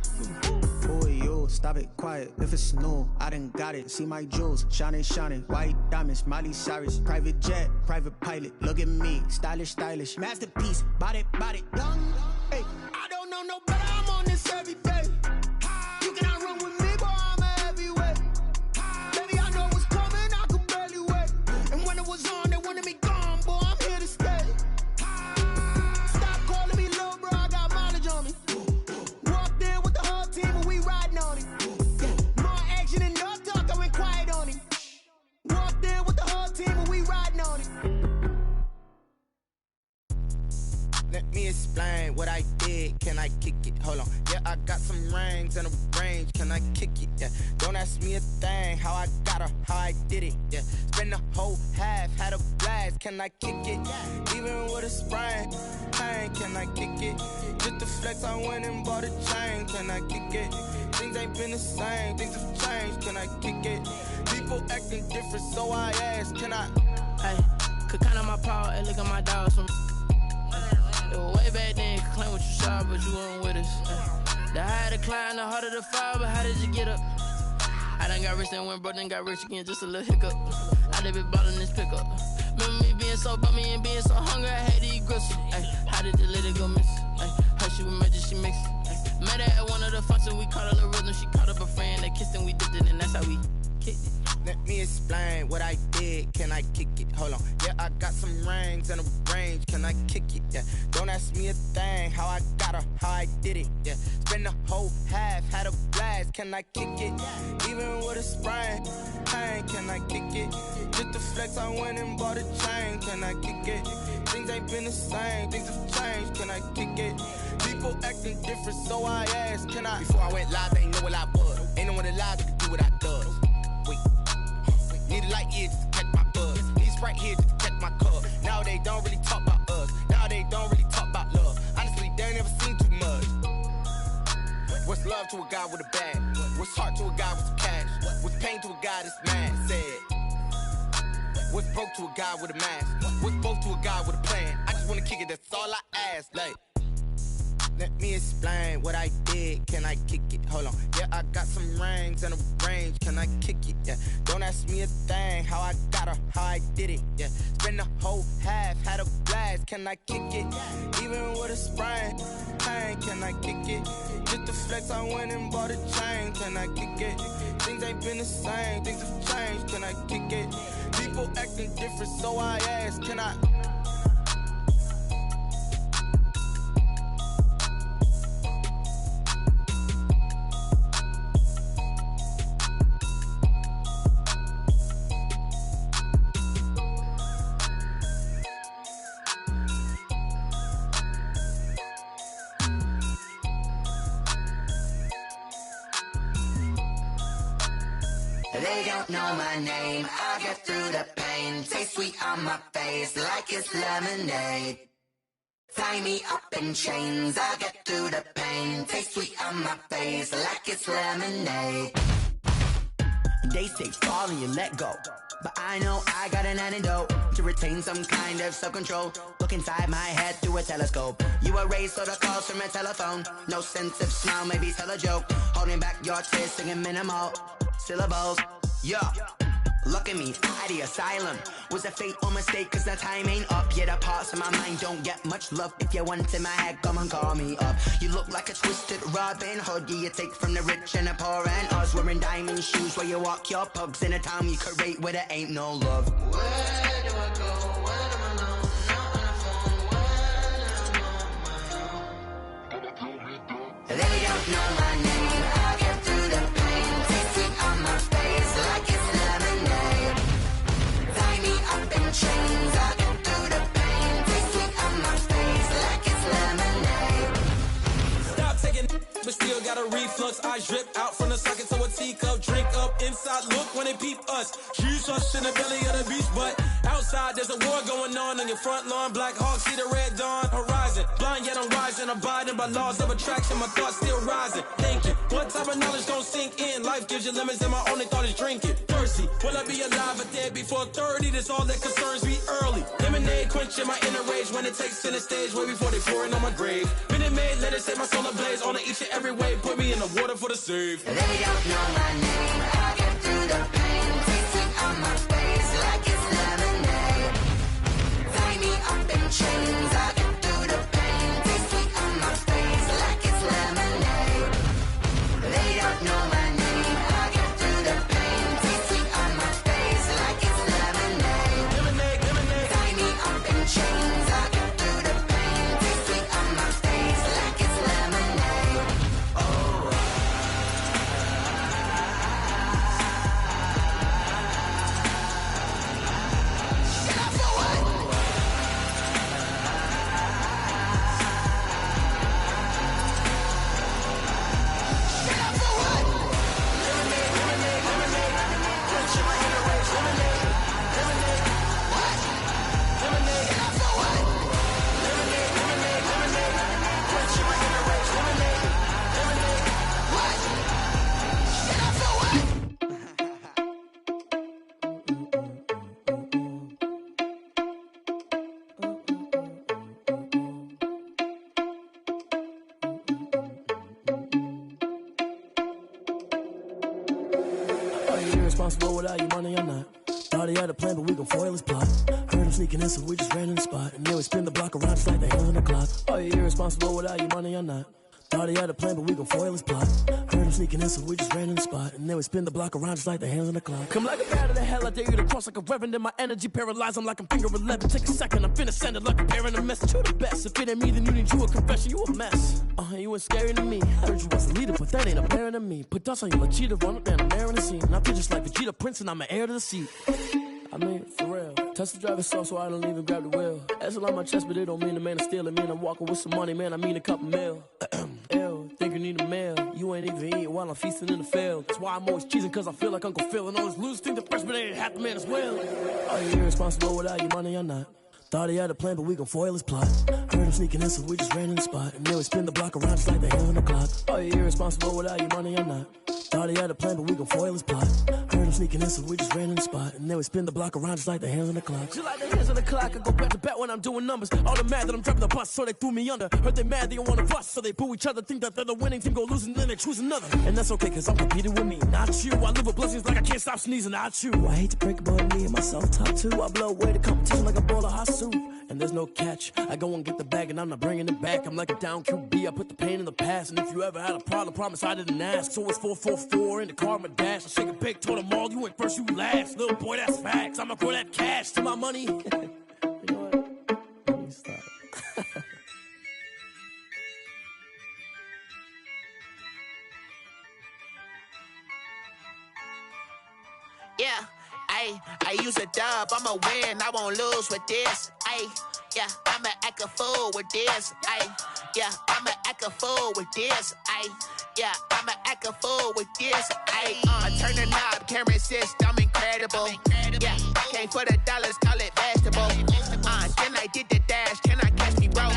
Boy, yo, stop it, quiet. If it's new, I done got it. See my jewels, shining, white diamonds, Miley Cyrus, private jet, private pilot. Look at me, stylish, masterpiece, body, done. Hey, I don't know no better, I'm on this every day. You cannot run with me, boy, I'm a heavyweight. Baby, I know what's coming, I could barely wait. And when it was on, they wanted me gone, boy, I'm here to stay. Stop calling me little bro, I got mileage on me. Walked in with the whole team and we riding on him. Yeah, more can I kick it? Hold on, yeah, I got some rings and a range, can I kick it? Yeah, don't ask me a thing, how I got her, how I did it. Yeah, spend the whole half, had a blast, can I kick it? Even with a sprain, pain, can I kick it? Just the flex, I went and bought a chain, can I kick it? Things ain't been the same, things have changed, can I kick it? People acting different, so I ask, can I? Hey, could count on my power, and look at my dogs from. It was way back then, could claim what you saw, but you weren't with us. The higher the climb, the harder the fall, but how did you get up? I done got rich and went broke, then got rich again, just a little hiccup. I done been ballin' this pickup. Remember me being so bummy and being so hungry, I had to eat gristle. Ay, how did the lady go miss? Ay, her she was magic, she mixed. Ay, met her at one of the functions, we caught a little rhythm, she caught up a friend, they kissed and we dipped it, and that's how we kicked it. Let me explain what I did, can I kick it? Hold on, yeah, I got some rings and a range, can I kick it? Yeah, don't ask me a thing, how I got her, how I did it. Yeah, spend the whole half, had a blast, can I kick it? Even with a sprain, pain, can I kick it? Just the flex, I went and bought a chain, can I kick it? Things ain't been the same, things have changed, can I kick it? People acting different, so I asked, can I? Before I went live, they ain't know what I was. Ain't no one alive that could do what I does. Wait. Need a light year just to catch my buzz. Need Sprite here just to catch my cup. Now they don't really talk about us. Now they don't really talk about love. Honestly, they ain't never seen too much. What's love to a guy with a bag? What's heart to a guy with some cash? What's pain to a guy that's mad? Said. What's broke to a guy with a mask? What's both to a guy with a plan? I just wanna kick it, that's all I ask. Like, let me explain what I did, can I kick it? Hold on, yeah, I got some rings and a range, can I kick it? Yeah, don't ask me a thing, how I got her, how I did it. Yeah, spend the whole half, had a blast, can I kick it? Even with a sprain, pain, can I kick it? Just the flex, I went and bought a chain, can I kick it? Things ain't been the same, things have changed, can I kick it? People acting different, so I ask, can I? They don't know my name, I get through the pain. Taste sweet on my face like it's lemonade. Tie me up in chains, I get through the pain. Taste sweet on my face like it's lemonade. They say fall and you let go, but I know I got an antidote to retain some kind of self-control. Look inside my head through a telescope. You erase all the calls from a telephone. No sense of smile, maybe tell a joke. Holding back your tears, singing minimal syllables. Yeah, look at me, out the asylum. Was a fate or mistake, cause the time ain't up. Yet the parts of my mind don't get much love. If you want in my head, come and call me up. You look like a twisted Robin Hood. Yeah, you take from the rich and the poor and us. Wearing diamond shoes where you walk your pugs. In a town you create where there ain't no love. Where do I go? When I'm alone? Not on the phone. When I'm on my own. They don't know my name. I get through the pain. Taste sweet on my face like it's lemonade. Tie me up in chains. I get through the pain. Taste sweet on my face like it's lemonade. Stop taking, but still got a reflux. Eyes drip out from the socket to a teacup. Drink up inside, look when they peep us. Shoes us in the belly of the beast, but outside there's a war going on your front lawn. Black Hawk, see the red dawn horizon. Blind yet I'm rising, abiding by laws of attraction. My thoughts still rising. Thinking, what type of knowledge gon' sink in? Life gives you lemons and my only thought is drinking. Thirsty, will I be alive or dead before 30? That's all that concerns me early. Lemonade quenching my inner rage when it takes center stage way before they pour it on my grave. Minute Maid, let it set my soul ablaze on each and every way. Put me in the water for the save. They don't know my name. I get through the pain. Taste sweet on my face like it's lemonade. Tie me up in chains. I get through the pain. Taste sweet on my face like it's lemonade. They don't know my name. I get through the pain. Taste sweet on my face like it's lemonade. Lemonade, lemonade. Tie me up in chains. I get through the pain. Taste sweet on my face like it's lemonade. Oh. irresponsible without your money or not. Thought he had a plan, but we gon' foil his plot. Heard him sneaking in, so we just ran in the spot. And then we spin the block around just like the hands on the clock. Are you irresponsible without your money or not? Thought he had a plan, but we gon' foil his plot. Heard him sneaking in, so we just ran in the spot. And then we spin the block around just like the hands on the clock. Come like a bat of the hell, I dare you to cross like a reverend. In my energy paralyzed, I'm like I'm finger 11. Take a second, I'm finna send it like a parent a message. You the best, if it ain't me, then you need you a confession. You a mess, you ain't scary to me. Heard you was a leader, but that ain't apparent to me. Put dust on you like cheetah, run up down the air in the scene. I feel just like Vegeta Prince, and I'm an heir to the seat. I mean, for real. Touch the driver's soft so I don't even grab the wheel. That's on my chest, but it don't mean the man is stealing. Mean I'm walking with some money, man, I mean a couple mil. Ew, think you need a meal. You ain't even eating while I'm feasting in the field. That's why I'm always cheesing, cause I feel like Uncle Phil. And all this loose think the freshman ain't half the man as well. Are you irresponsible without your money or not? Thought he had a plan, but we gon' foil his plot. Heard him sneaking in, so we just ran in the spot. And then we spin the block around just like the hands on the clock. Are you irresponsible without your money or not? Thought he had a plan, but we gon' foil his plot. Heard him sneaking in, so we just ran in the spot. And then we spin the block around just like the hands on the clock. Just like the hands on the clock, I go back to back when I'm doing numbers. All the mad that I'm driving the bus, so they threw me under. Heard they mad, they don't wanna bust, so they boo each other. Think that they're the winning team, go losing, then they choose another. And that's okay, cause I'm competing with me, not you. I live with blessings like I can't stop sneezing, not you. I hate to break it, but me and myself top two. I blow away the competition like a bowl of hot soup. And there's no catch. I go and get the bag and I'm not bringing it back. I'm like a down QB, I put the pain in the past. And if you ever had a problem, promise I didn't ask. So it's 444 in the car, my dash. I shake a big, told them all, you went first, you last. Little boy, that's facts. I'ma throw that cash to my money. You know what? Let me stop. Yeah, I use a dub, I'ma win, I won't lose with this. Yeah, I'ma act a fool with this. Yeah, I'ma act a fool with this. Yeah, I'ma act a fool with this. I turn the knob, can't resist, I'm incredible. Yeah, came for the dollars, call it vegetable. Then I did the dash, can I catch me, bro?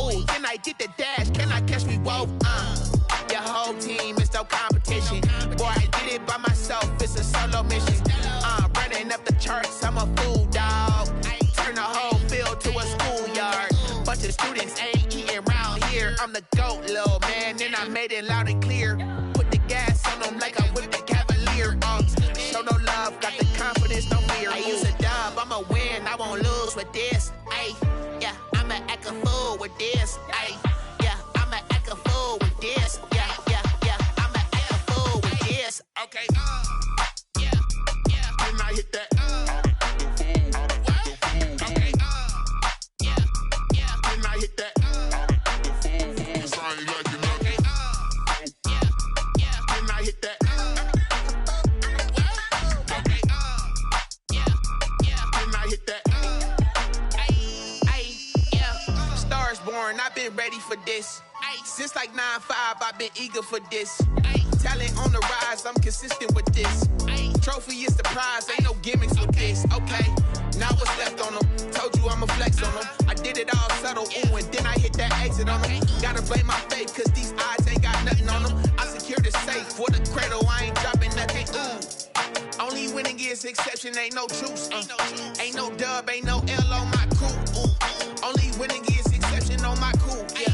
Ooh, then I did the dash, can I catch me, whoa? Your whole team is no competition. Boy, I did it by myself, it's a solo mission. Running up the charts, I'm a fool, dog. Turn the whole field to a schoolyard. Bunch of students ain't eating round here. I'm the GOAT, little man, and I made it loud and clear. Put the gas on them like I whipped the Cavalier. Show no love, got the confidence, no fear. I use a dub, I'ma win, I won't lose with this. Yeah, I'ma act a fool with this. Yeah, I'ma act a fool with this. Yeah, I'ma act a fool with this. Okay. Then I hit that. Okay. Then I hit that. Cause I ain't like it nothing. Then I hit that. Okay. Then I hit that. Yeah. Stars born, I've been ready for this. Since like 9-5, I've been eager for this. Talent on the rise, I'm consistent with this. Trophy is the prize, ain't no gimmicks with this. Okay, now what's left on them? Told you I'ma flex on them. I did it all subtle, ooh, and then I hit that exit on them. Gotta blame my faith, cause these eyes ain't got nothing on them. I secured the safe for the cradle, I ain't dropping nothing, ooh. Only winning is exception, ain't no truce. Ain't no dub, ain't no L on my crew, ooh. Only winning is exception on my crew, yeah.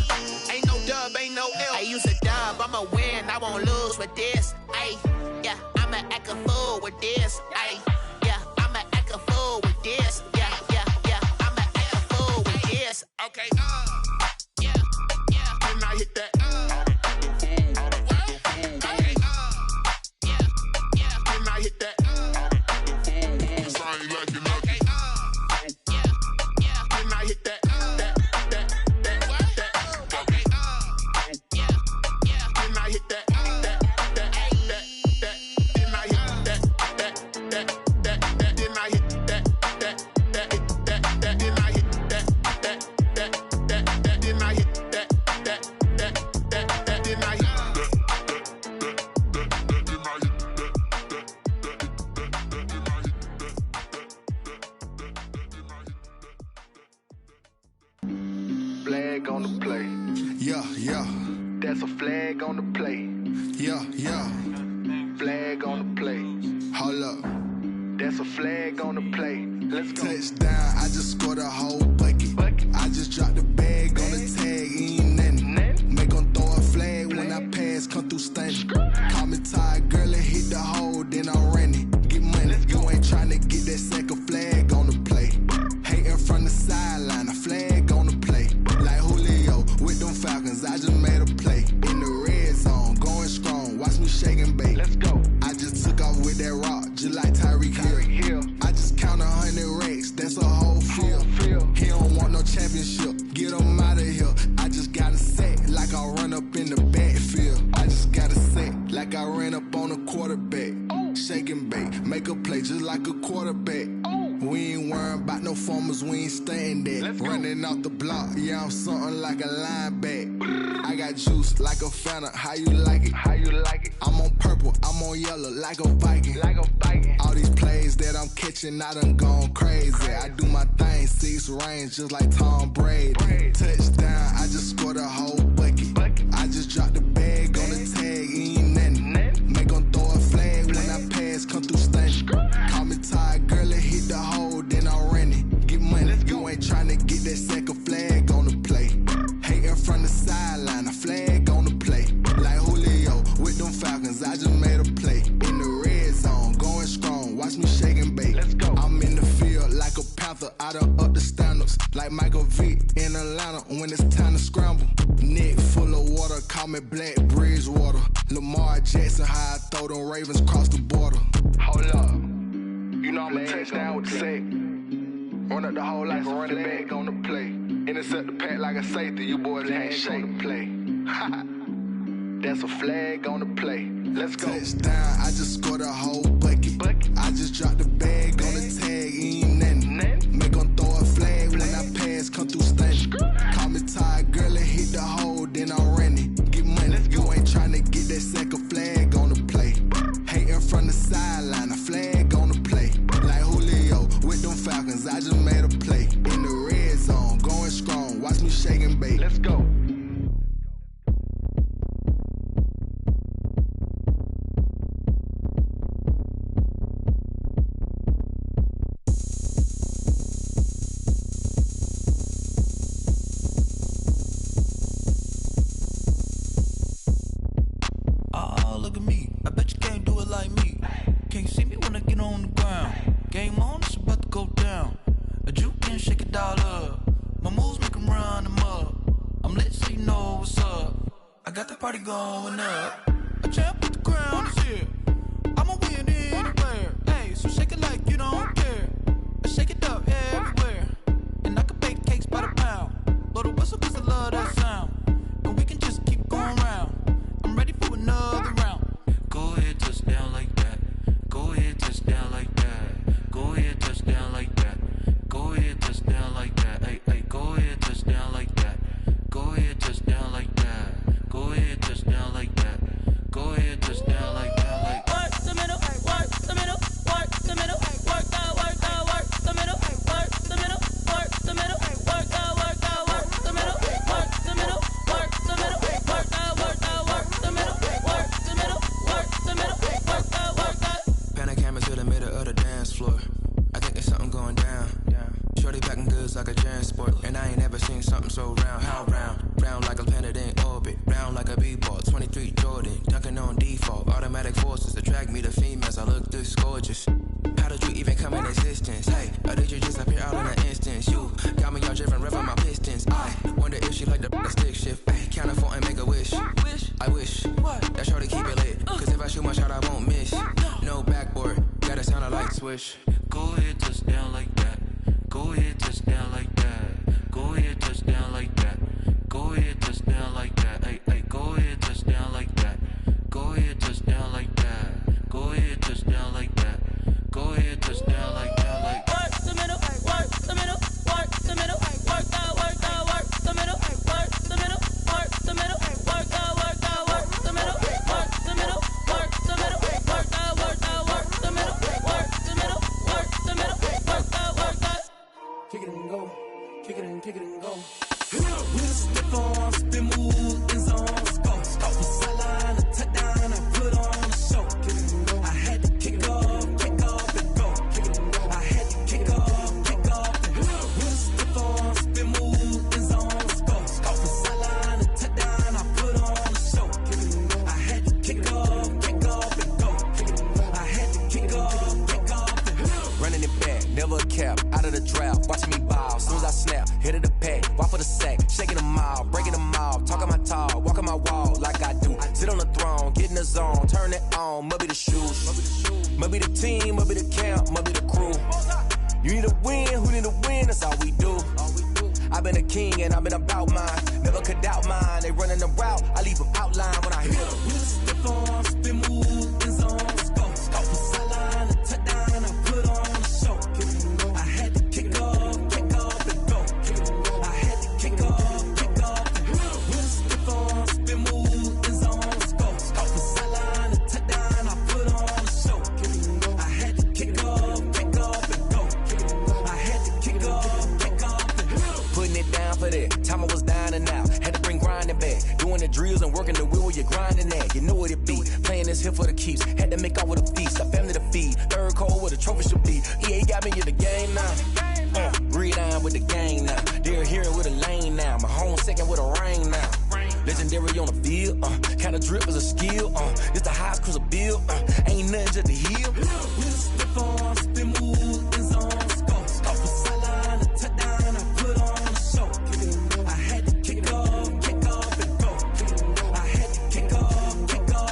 Ain't no dub, ain't no L. I use a dub, I'ma win, I won't lose with this. Yeah, I'ma act a fool with this. Yeah, I'ma act a fool with this. Yeah, I'ma act a fool with this. Okay. Then I hit that. Okay. Then I hit that. Cause I ain't like it nothing. Then I hit that. Okay. Then I hit that. Flag on the play. Yeah. That's a flag on the play. Yeah. Flag on the play. Hold up. That's a flag on the play. Let's go. Touchdown, I just scored a whole bucket. I just dropped the bag on the tag, ain't nothing. Make 'em throw a flag when I pass, come through stunning. Call me tired, girl, and hit the hole, then I'm running. me shake and bake. Let's go. I just took off with that rock, just like Tyreek Hill. I just count 100 racks, that's a whole field. He don't want no championship, get him out of here. I just gotta set like I run up in the backfield. I just gotta set like I ran up on a quarterback. Shake and bake, make a play just like a quarterback. We ain't worrying about no formers, we ain't staying there. Running off the block, yeah, I'm something like a linebacker. I got juice like a Fanta, how you like it? How you like it? I'm on purple, I'm on yellow like a Viking. Like a Viking. All these plays that I'm catching, I done gone crazy. I do my thing, 6 range just like Tom Brady. Touchdown, I just scored a whole bucket. I just dropped the bag on the tag, ain't nothing. Make 'em throw a flag when I pass, come through stunning. Call me tired, girl, it hit the hole, then I ran it. Get money, you ain't tryna get that second flag on the play. Hating from the sideline, a flag on the play. Like Julio with them Falcons, I just made a play. In the red zone, going strong, watch me shake and bake. Let's go. I'm in the field like a Panther, I done up the standards. Like Michael Vick in Atlanta when it's time to scramble. Neck full of water, call me Black Bridgewater. Lamar Jackson, how I throw them Ravens cross the border. Hold up. You know I'm a touchdown with the sack. Run up the whole like a running back on the play. Intercept the pack like a safety, you boys ain't shake the play. That's a flag on the play. Let's go. Touchdown, I just scored a whole bucket. I just dropped the bag on the tag, ain't nothing. Make 'em throw a flag when I pass, come through stunning. Call me tired, girl, it hit the hole, then I ran it. Get money, you ain't tryna get that second flag on the play. Hating from the sideline, a flag on the play. Like Julio with them Falcons, I just made a play. In the red zone, going strong, watch me shake and bake. Let's go. Oh, look at me. I bet you can't do it like me. Can't see me when I get on the ground. Game on, it's about to go down. A juke and shake it all up. My moves make 'em run them up. I'm lit so you know what's up. I got the party going up. A champ with the crown is here. I'ma win anywhere. Hey, so shake it like you don't care. I shake it up everywhere. And I can bake cakes by the pound. Blow the whistle 'cause I love that sound. And we can just keep going round. I'm ready for another round. Go ahead, touch down like that. Go ahead, touch down like that. Go ahead, touch down like that. Go ahead, touch down like that. Hey, hey, go ahead, touch down like that. Go ahead, touch down like that. Go ahead, touch down like that. Go ahead, touch down like that. Like work the middle, work the middle, work the middle, work that, work that, work the middle, work the middle, work the middle, work that, work that, work the middle, work the middle, work the middle, work that, work that, work the middle, work the middle, work the middle, work that, work that. Panic cameras to the middle of the dance floor. I think there's something going down. Shorty packing goods like a transport, and I ain't never seen something so round. How round? Round like a planet in orbit, round like a b-ball. 23 Jordan, dunking on default. Automatic forces attract me to females. I look this gorgeous. How did you even come in existence? Hey, or did you just appear out in an instance? You got me all driven, revving my pistons. I wonder if she like the stick shift. Hey, count a 4 and make a wish. I wish that shorty keep it lit. 'Cause if I shoot my shot, I won't miss. No backboard, gotta sound a light swish. Go ahead, touch down like that. Go ahead, touch down like that. Go ahead, touch down like that. Go ahead, touch down like that. Hey, hey, go ahead, touch down like that. Go ahead, touch down like that. Go ahead, touch down like that. Go ahead, touch down like that. Like work the middle, work the middle, work the middle, work that, work that, work the middle, work the middle, work the middle, work that, work that, work the middle, work the middle, work the middle, work that, work that, work the middle, work the middle, work zone, turn it on, must be the shoes. Must be the team, must be the camp, must be the crew. You need a win, who need a win, that's all we do. I've been a king and I've been about mine. Never could doubt mine. They running the route, I leave them outline when I hit them. Step on, spin, move, in zone, scope. From sideline to touchdown, I put on a show. I had to kick off and go. I had to kick off and go. Step on, spin, move, in zone, scope. From sideline to touchdown, I put on a show. I had to kick off and go. I had to kick off and go. Putting it down for that. Time I was down and out. Had to bring grinding back. Doing the drills and working the wheel where you're grinding at. You know what it be. Playing this here for the keeps. Had to make out with a feast. A family to feed. Third cold where the trophy should be. EA got me in the game now. Read on with the game now. They're here with a lane now. My home second with a rain now. Legendary on the field. Kind of drip is a skill. It's the highest cruiser bill. Ain't nothing just to heal. Step on, spin, move, in zone, scope. From sideline to touchdown, I put on a show. I had to kick off and go. I had to kick off and go.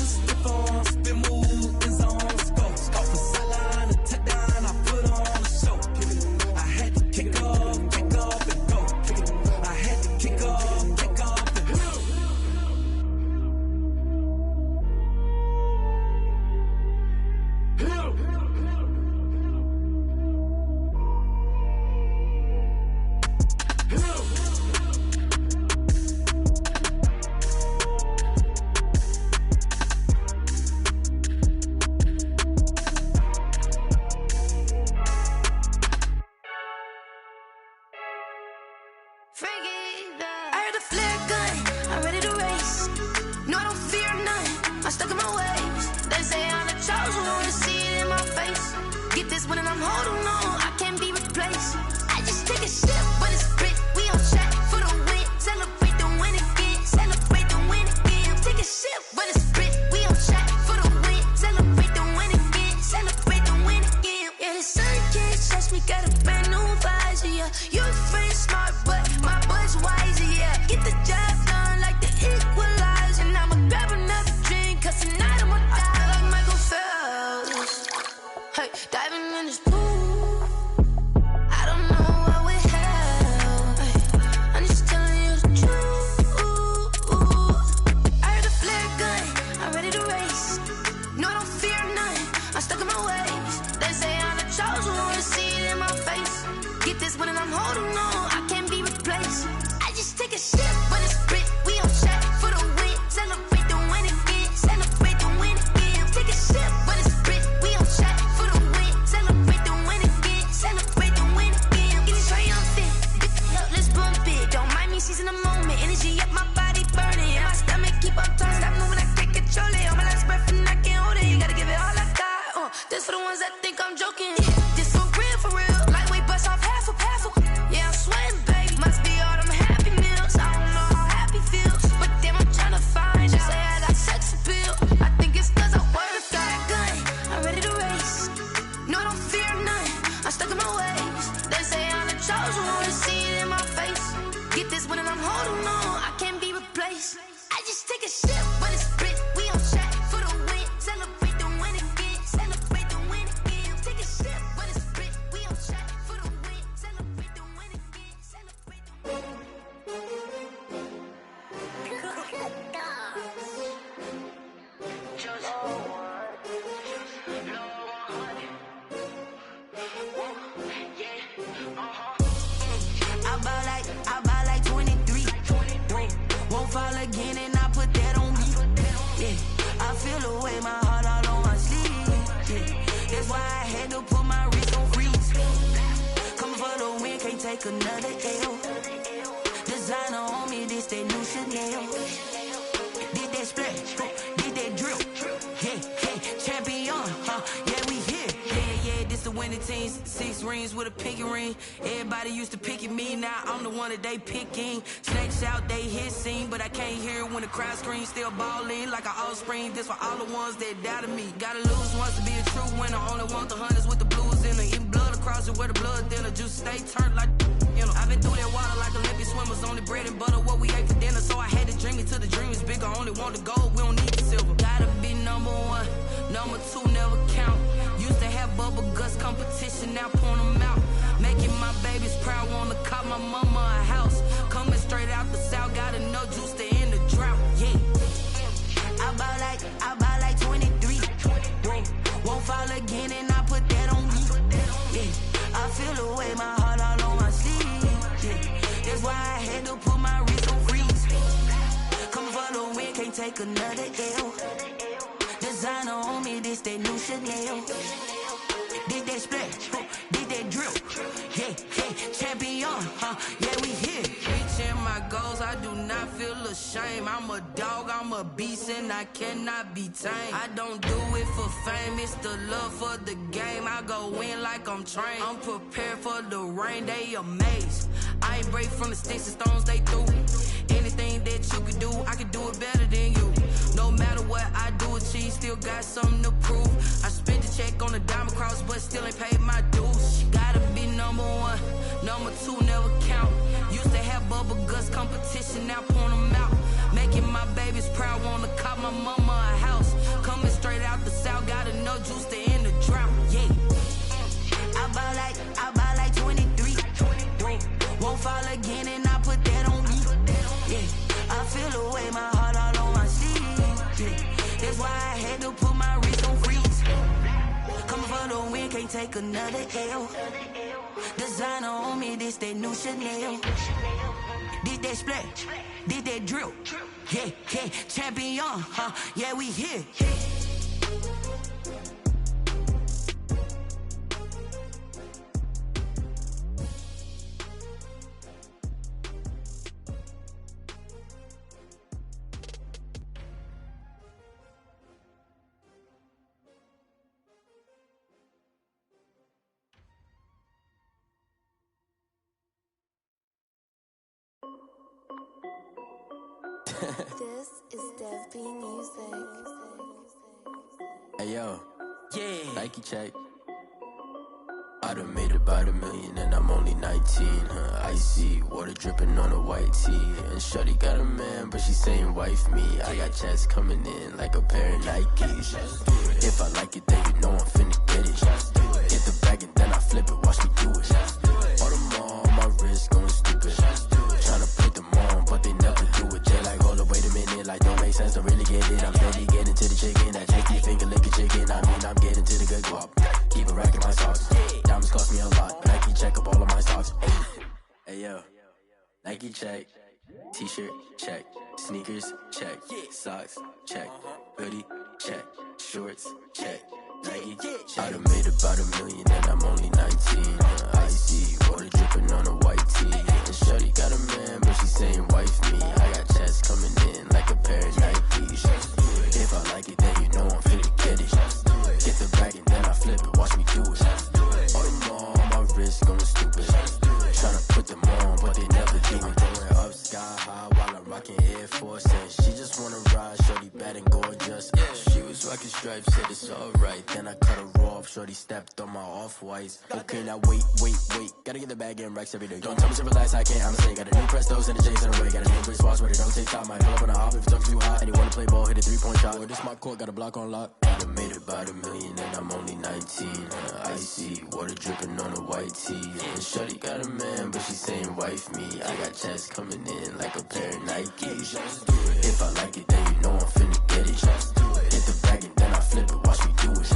Step on, spin, move, in zone, scope. From sideline to touchdown, I put on a show. I had to kick off and go. I had to kick off and go. I heard the flare gun, I'm ready to race. No, I don't fear none, I'm stuck in my ways. They say I'm the chosen one, to see it in my face. Get this one and I'm holding on, I can't be replaced. I just take a sip, but it's split, we on track for the win. Celebrate the win again, celebrate the win again. Take a sip, but it's split, we on track for the win. Celebrate the win again, celebrate the win again. Yeah, the sun can't touch me, got a brand new visor, yeah. You're a friend smart, but my bud's wiser, yeah. Get the job done like the equalizer. And I'ma grab another drink, cause tonight I'ma die like Michael Phelps. Hey, diving in this pool, I don't know what we have. Hey, I'm just telling you the truth. I heard the flare gun, I'm ready to race. No, I don't fear none, I'm stuck in my ways. They say I'm the chosen one, to see it in my face. Get this one and I'm holding on, I can't be replaced. I just take a sip, but it's split, we on track for the win. Celebrate the win again, celebrate the win again. Take a sip, but it's split, we on track for the win. Celebrate the win again, celebrate the win again. Get it triumphant, let's bump it. Don't mind me seizing the moment, energy up my body burning. And my stomach keep on turning, stop moving, I can't control it. On my last breath and I can't hold it, you gotta give it all I got. This for the ones that think I'm joking. This for real, lightweight bust off half a. Yeah, I'm sweating, baby. Must be all them happy meals. I don't know how happy feels, but damn, I'm trying to find out. Say I got sex appeal. I think it's cause I wear the flag gun. I'm ready to race. No, I don't fear none. I'm stuck in my ways. They say I'm the chosen one, to see it in my face. Get this one and I'm holding on, I can't be replaced. I just take a sip, but it's split. We on track for the win. Celebrate the win again. Celebrate the win again. Take a sip, but it's split. We on track for the win. Celebrate the win again. Celebrate the win. I buy like 23. Won't fall again and I put that on me. Yeah, I feel the way, my heart all on my sleeve. Yeah, that's why I had to put my wrist on freeze. Coming for the win, can't take another L. Designer on me, this that new Chanel. Did that splash, did that drip. Yeah, champion, yeah, we here. Yeah, this the winning team. 6 rings with a pinky ring. Everybody used to picking me, now I'm the one that they picking. Snakes out, they hit scene, but I can't hear it when the crowd screams. Still ballin' like an offspring. This for all the ones that doubted me. Gotta lose once to be a true winner. Only want the hunters with the blues in it. Eating blood across it where the blood thinner. Juice stay turned like, you know. I've been through that water like Olympic swimmers. Only bread and butter, what we ate for dinner. So I had to drink it till the dream is bigger. Only want the gold, we don't need to silver. Gotta be number one, number two never count. Used to have bubble guts competition, now point them out. Making my babies proud, wanna cop my mama a house. Coming straight out the south, got enough juice to end the drought. Yeah. I buy like 23. Whoa. Won't fall again and I put that on me. Yeah. I feel the way, my heart all on my sleeve. Yeah. That's why I had to put my wrist on freeze. Coming for the win, can't take another L. Designer on me, this that new Chanel. Did that splash, did that drill. Yeah, yeah, champion, yeah, we here. Reaching my goals, I do not feel ashamed. I'm a dog, I'm a beast, and I cannot be tamed. I don't do it for fame, it's the love for the game. I go in like I'm trained. I'm prepared for the rain, they amazed. I ain't break from the sticks and stones they threw. Anything that you can do, I can do it better than you. No matter what I do, achieve, still got something to prove. I spent the check on the diamond cross, but still ain't paid my dues. Gotta be number one, number two never count. Used to have bubble guts competition, now point them out. Making my babies proud, wanna cop my mama a house. Coming straight out the south, got enough juice to end the drought. Yeah. I buy like 23. Whoa. Won't fall again and I put that on me. Yeah. I feel the way, my heart all on my sleeve. Yeah. That's why I had to put my wrist on freeze. Coming for the win, can't take another L. Designer on me, this that new Chanel. Did that splash, did that drill. Yeah, yeah, champion, yeah, we here. This is Dev B Music. Hey yo, yeah, Nike check. I done made about $1 million and I'm only 19, icy, water dripping on a white tee. And shorty got a man, but she saying wife me. I got checks coming in like a pair of Nikes. If I like it, then you know I'm finna get it. Get the bag and then I flip it, watch me do it. All them on my wrist going stupid. Tryna put them on, but they never do it. They like, hold up, wait a minute, like don't make sense, don't really get it. I'm steady getting to the chicken, that tasty finger licking chicken. I mean, I'm getting to the good guap. Keep a rack in my socks. Diamonds cost me a lot. Nike check up all of my stocks. Hey yo, Nike check. T-shirt check. Sneakers check. Socks check. Hoodie check. Shorts check. Nike I done made about $1 million and I'm only 19. Icy, water dripping on a white tee. And shorty got a man, but she saying wife me. I got checks coming in like a pair of Nikes. If I like it, then you know I'm finna get it. Get the bag and then I flip it, watch me do it. All them on my wrist going stupid. Tryna put them on, but they never do it. Going up sky high while I'm rocking Air Force. And she just wanna ride, shorty bad and gorgeous. She was rocking stripes, said it's alright. Then I cut her off, shorty stepped on my off-whites. Okay, now wait. Gotta get the bag and racks every day. Don't tell me to relax, I can't, I'm saying. Got a new Prestos and a J's in the way. Got a new Chris Foss where they don't take time. Might pull up on a hop if it's too hot. And you wanna play ball, hit a 3-point shot. Or this my court, got a block on lock. I done made about $1 million and I'm only 19. Icy, water dripping on a white tee. And shorty got a man, but she saying wife me. I got checks coming in like a pair of Nikes. If I like it, then you know I'm finna get it. Hit the bag and then I flip it, watch me do it.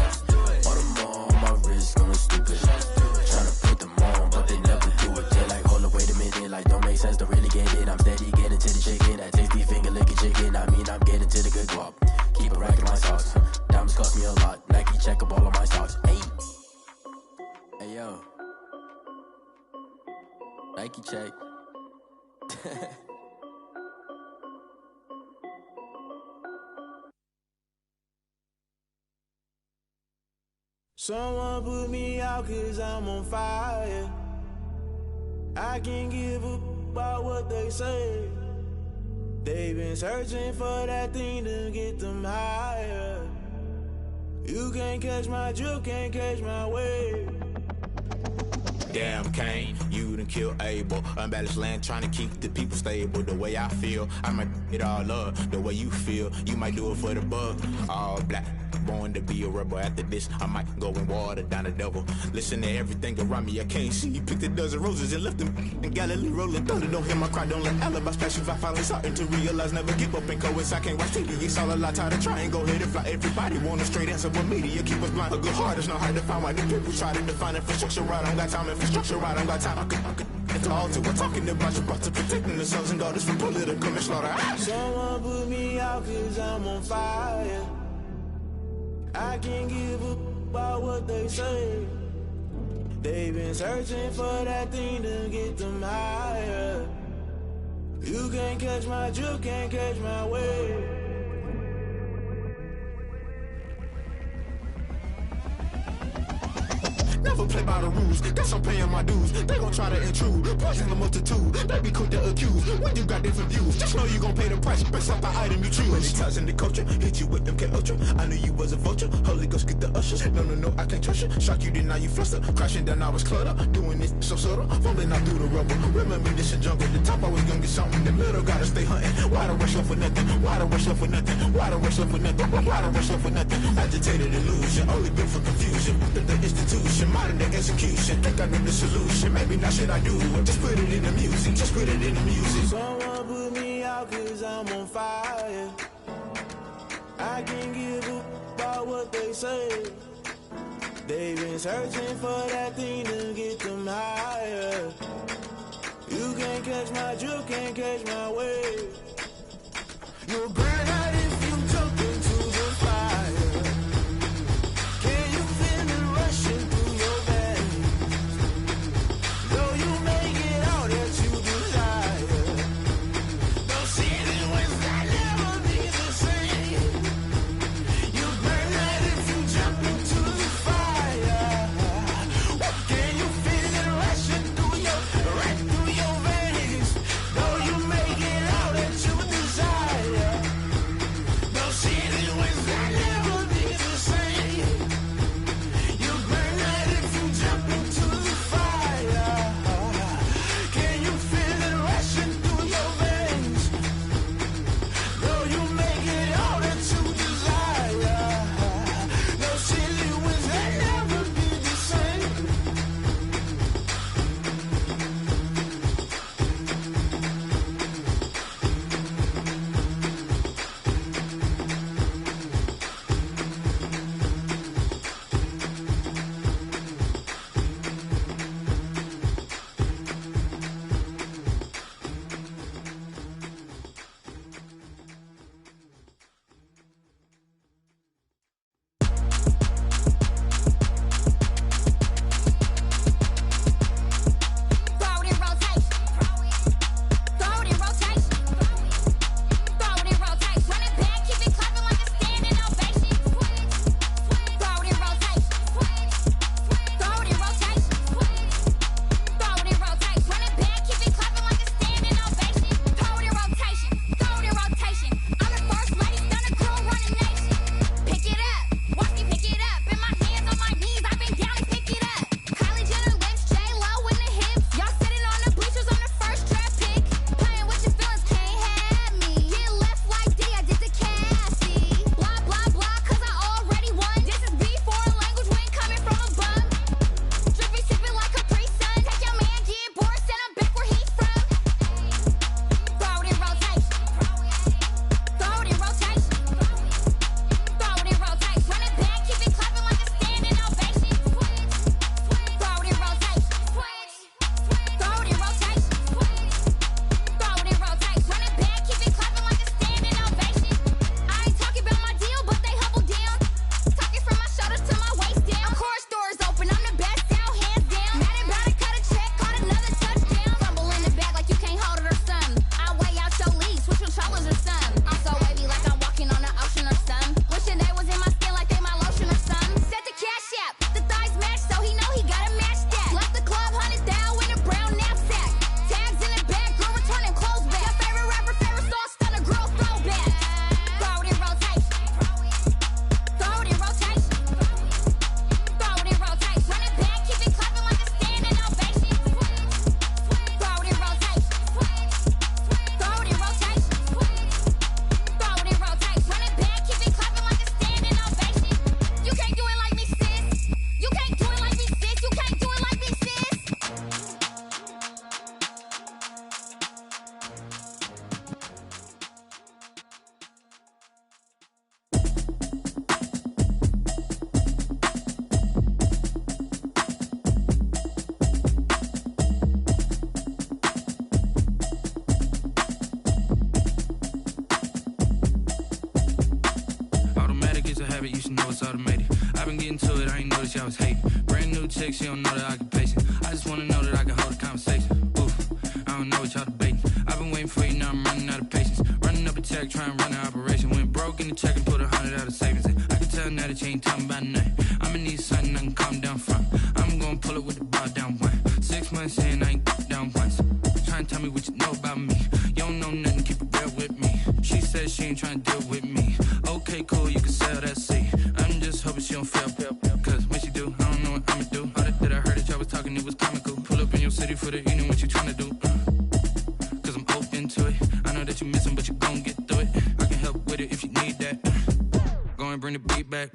All them on my wrist going stupid. Tryna put them on, but they never do it. They like, hold up, wait a minute, like don't make sense, don't really get it. I'm steady getting to the chicken, that tasty finger licking chicken. I mean, I'm getting to the good guap. Keep a rack in my socks. Diamonds cost me a lot. Nike check up all of my stocks. Hey yo, Nike check. Someone put me out 'cause I'm on fire. I can't give a about what they say. They've been searching for that thing to get them higher. You can't catch my drift, can't catch my wave. Damn, Kane, you You done killed Abel. Unbalanced land trying to keep the people stable. The way I feel, I might it all up. The way you feel, you might do it for the bug. All black, born to be a rebel. After this, I might go and water down the devil. Listen to everything around me, I can't see. Picked a dozen roses and left them in Galilee rolling thunder. Don't hear my cry, don't let alibis pass you. I finally starting to realize, never give up and coincide. Can't watch TV, it's all a lot. Tired of trying, go ahead and fly. Everybody want a straight answer, but media keep us blind. A good heart is not hard to find. Why the people try to define infrastructure right? I don't got time. Infrastructure right, I don't got time. I could it's all to. We're talking about to protecting the sons and daughters from political manslaughter. Someone put me out 'cause I'm on fire. I can't give up about what they say. They've been searching for that thing to get them higher. You can't catch my drift, can't catch my wave. Never play by the rules, guess I'm paying my dues. They gon' try to intrude, poison the multitude. They be quick to accuse, when you got different views. Just know you gon' pay the price, based off the item you choose. When it ties in the culture, hit you with MK Ultra. I knew you was a vulture, Holy Ghost get the ushers. No, I can't trust you. Shock you, then now you fluster. Crashing down, I was clutter. Doing this so subtle, fumbling out through the rubble. Remember this a jungle, the top always gonna get something. The middle gotta stay hunting. Why the rush left for nothing? Why the rush left for nothing? Why the rush left for nothing? Why the rush left for nothing? Agitated illusion, only built for confusion. The institution, modern day execution. Think I know the solution. Maybe not should I do it? Just put it in the music. Just put it in the music. Someone put me out 'cause I'm on fire. I can't give up about what they say. They've been searching for that thing to get them higher. You can't catch my drift, can't catch my wave. You'll burn out if you jump into the fire. Can you feel it rushing through your veins? Though you make it all that you desire. Those situations will never be the same. You burn out if you jump into the fire. Can you feel it rushing through your veins? Though you make it all that you desire. it's automated. I've been getting to it, I ain't noticed y'all was hating. Brand new chick, she don't know the occupation. I just wanna know that I can hold a conversation. Oof, I don't know what y'all debating. I've been waiting for you, now I'm running out of patience. Running up a check, trying to run an operation. Went broke in the check and put 100 out of savings in. I can tell now that you ain't talking about nothing. I'ma need something I can calm down from. I'm gonna pull it with the bar down one. 6 months in, I ain't down once. Trying to tell me what you know about me. You don't know nothing, keep it real with me. She says she ain't trying to deal with me. Okay, cool, you can sell that seat. I'm just hoping she don't fail. Cause when she do, I don't know what I'ma do. All that I heard that y'all was talking, it was comical. Pull up in your city for the evening, what you trying to do? Cause I'm open to it. I know that you missing, but you gon' get through it. I can help with it if you need that. Go and bring the beat back.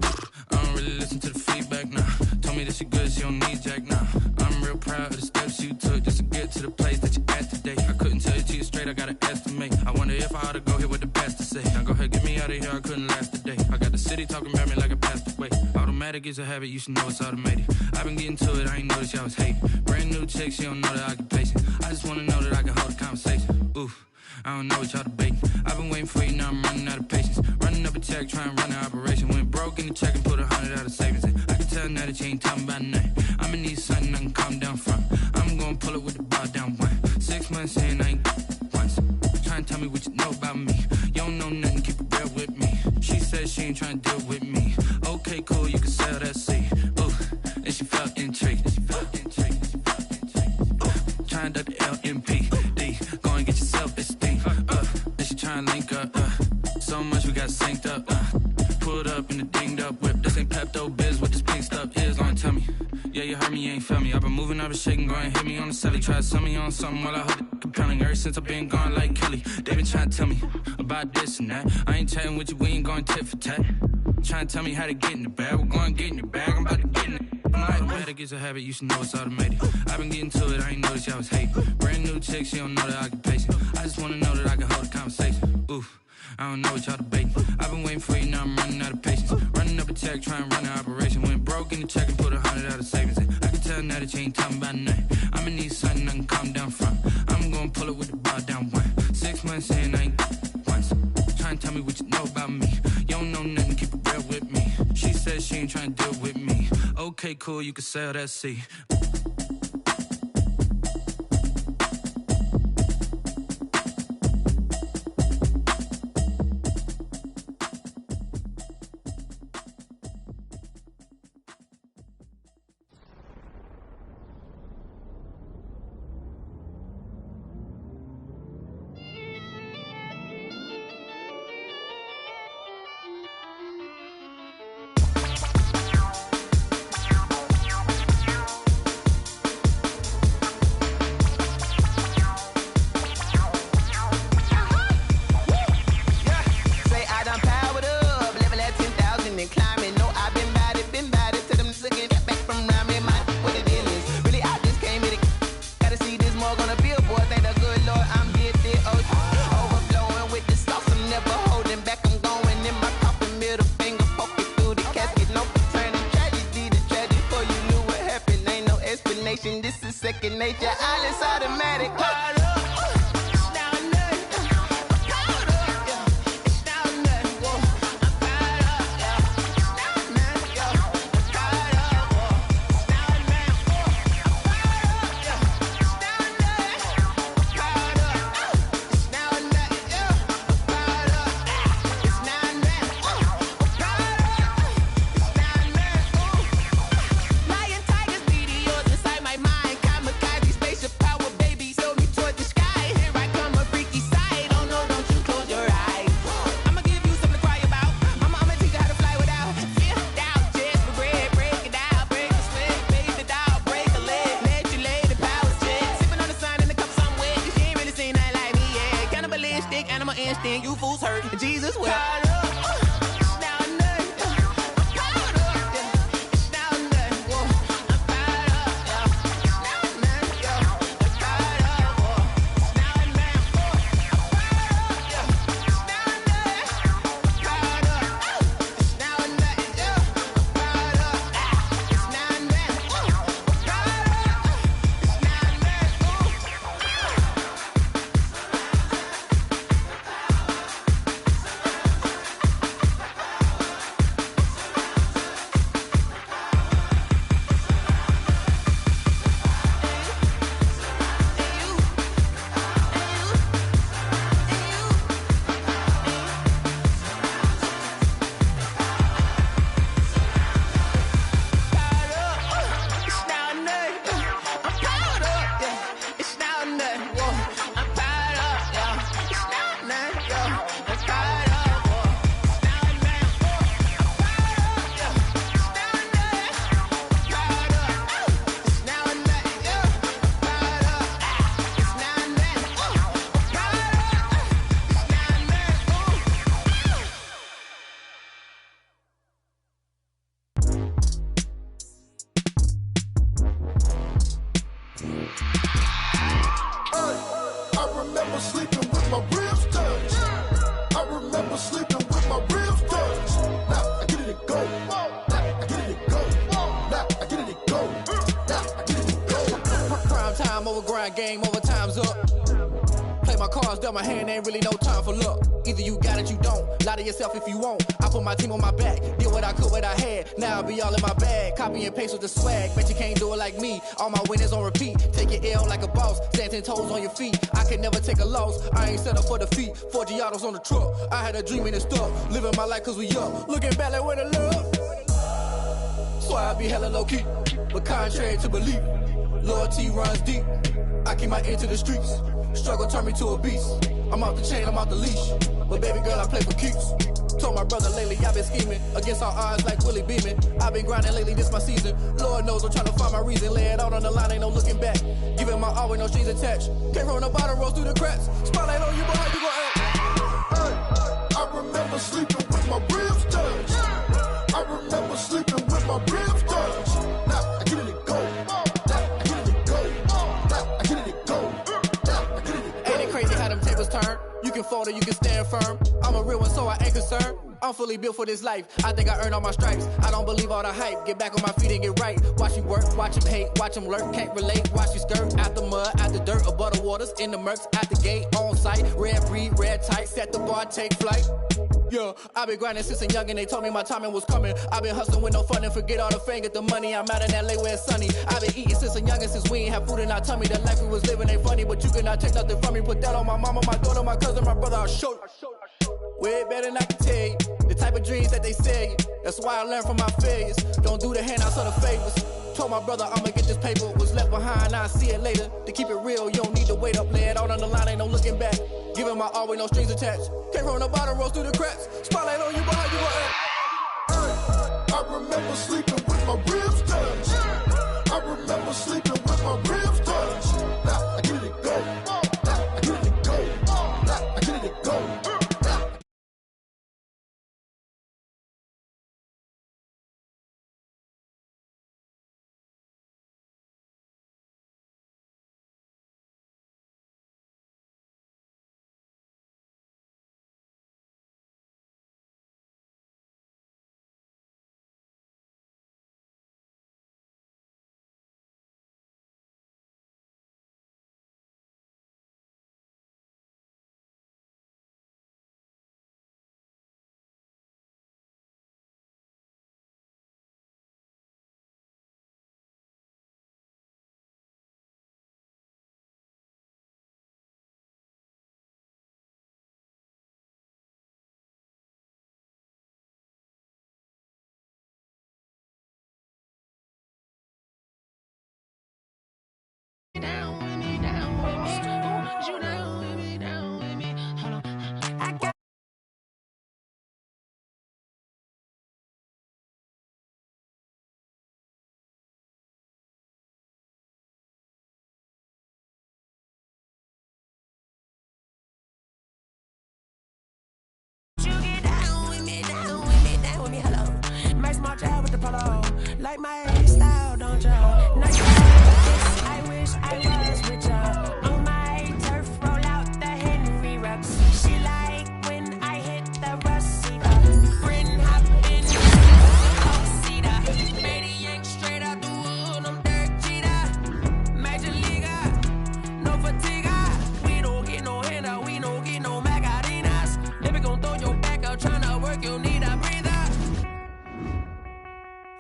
I don't really listen to the feedback, nah. Told me that she good, she don't need jack, nah. I'm real proud of the steps you took just to get to the place that you at today. I couldn't tell you to you straight, I gotta estimate. I wonder if I ought to go here with the best to say. Now go ahead, get me out of here, I couldn't last a day. I got the city talking about me like I passed away. Automatic is a habit, you should know it's automated. I've been getting to it, I ain't noticed y'all was hating. Brand new chick, she don't know the occupation. I just wanna know that I can hold a conversation. Oof, I don't know what y'all debating. I've been waiting for you, now I'm running out of patience. Running up a check, trying to run an operation. Went broke in the check and put 100 out of savings in. I can tell now that you ain't talking about nothing. I'ma need something I can calm down from. I'm gonna pull it with the bar down one. 6 months in, I ain't once. Trying to tell me what you know about me. You don't know nothing, keep it real with me. She says she ain't trying to deal with me. Okay, cool, you can sell that seat. Ooh, and she felt intrigued. Trying to duck the LMPD. Go and get your self-esteem. Then she trying to link up. So much we got synced up. Pulled up in the dinged up whip. This ain't Pepto-Biz, what this pink stuff is. Don't tell me. Yeah, you heard me, you ain't felt me. I've been moving, I've been shaking, go and hit me on the celly. Try to sell me on something while I hold it compelling. Ever since I've been gone like Kelly, they been trying to tell me about this and that. I ain't chatting with you, we ain't going tit for tat. Trying to tell me how to get in the bag. We're going to get in the bag, I'm about to get in it. Automatic is a habit, you should know it's automated. I've been getting to it, I ain't noticed y'all was hating. Brand new chick, she don't know the occupation. I just wanna know that I can hold a conversation. Oof, I don't know what y'all debating. I've been waiting for you, now I'm running out of patience. Running up a check, trying to run an operation. Went broke in the check and put 100 out of savings in. I can tell now that you ain't talking about nothing. I'ma need something I can calm down from. I'm gonna pull it with the bar down one. 6 months in, I ain't once. Trying to tell me what you know about me. You don't know nothing, keep it real with me. She says she ain't trying to deal with me. Okay, cool, you can sell that seat. This is second nature, all is automatic. Lion, tigers, meteors inside my mind. Kamikaze, spaceship power, baby. Show me torch I remember sleeping with my ribs touched. I remember sleeping with my ribs touched. Now I get it and go. Now I get it and go. Now I get it and go. Now I get it and go. Prime time over grind, game over, time's up. Play my cards, dealt my hand, ain't really no time for luck. Either you got it, you don't. Lie to yourself if you won't. I put my team on my back, did what I could, what I had. Now I'll be all in my bag, copy and paste with the swag. Bet you can't do it like me. All my winners on repeat. Take your L like a boss, stand 10 toes on your feet. I can never take a loss. I ain't set up for defeat. 4 Giottos on the truck. I had a dream and it stuck. Living my life cause we up. Looking back like where the love. So I be hella low key, but contrary to belief, loyalty runs deep. I keep my ear to the streets. Struggle turned me to a beast. I'm off the chain, I'm off the leash. But baby girl, I play for keeps. Told my brother lately, I've been scheming against all odds like Willie Beeman. I've been grinding lately, this my season. Lord knows I'm trying to find my reason. Lay it out on the line, ain't no looking back. Giving my all with no strings attached. Came from the bottom, rose through the cracks. Spotlight on you, boy, how you gon' act? I remember sleeping with my ribs touched. I remember sleeping with my ribs touched. Now I get it and go. Now I get it and go. Now I get it and go. Now I get it and go. Ain't it crazy how them tables turn? You can fold or you can stand firm. I'm a real one, so I ain't concerned. I'm fully built for this life. I think I earned all my stripes. I don't believe all the hype. Get back on my feet and get right. Watch you work, watch him hate, watch him lurk. Can't relate, watch you skirt. Out the mud, out the dirt, above the waters, in the murks, out the gate, on site. Red breed, red tight, set the bar, take flight. Yeah, I been grinding since a young and they told me my timing was coming. I been hustling with no fun and forget all the fame, get the money. I'm out in LA where it's sunny. I been eating since a young and since we ain't have food in our tummy. The life we was living ain't funny, but you cannot take nothing from me. Put that on my mama, my daughter, my cousin, my brother, I'll show you. Way better than I can tell you. The type of dreams that they sell you. That's why I learned from my failures. Don't do the handouts or the favors. Told my brother I'ma get this paper. Was left behind, I'll see it later. To keep it real, you don't need to wait up. Lay it out on the line, ain't no looking back. Giving my all with no strings attached. Came from the bottom, rose through the cracks. Spotlight on you, boy, how you gon' act? I remember sleeping with my ribs touched. I remember sleeping with my ribs touched. Now I get it and go. Now I get it and go. Now I get it and go. Like my style, don't y'all? Nice I wish I was with y'all. On my turf, roll out the Henry rocks. She like when I hit the receiver. Bryn hoppin', Cedar. Matey yank straight out the wood. I'm Derek Jeter. Major Leaguer, no fatigue. We don't get no handout, we don't get no Macarinas. Never gon' throw your back out, tryna work, you need a breather.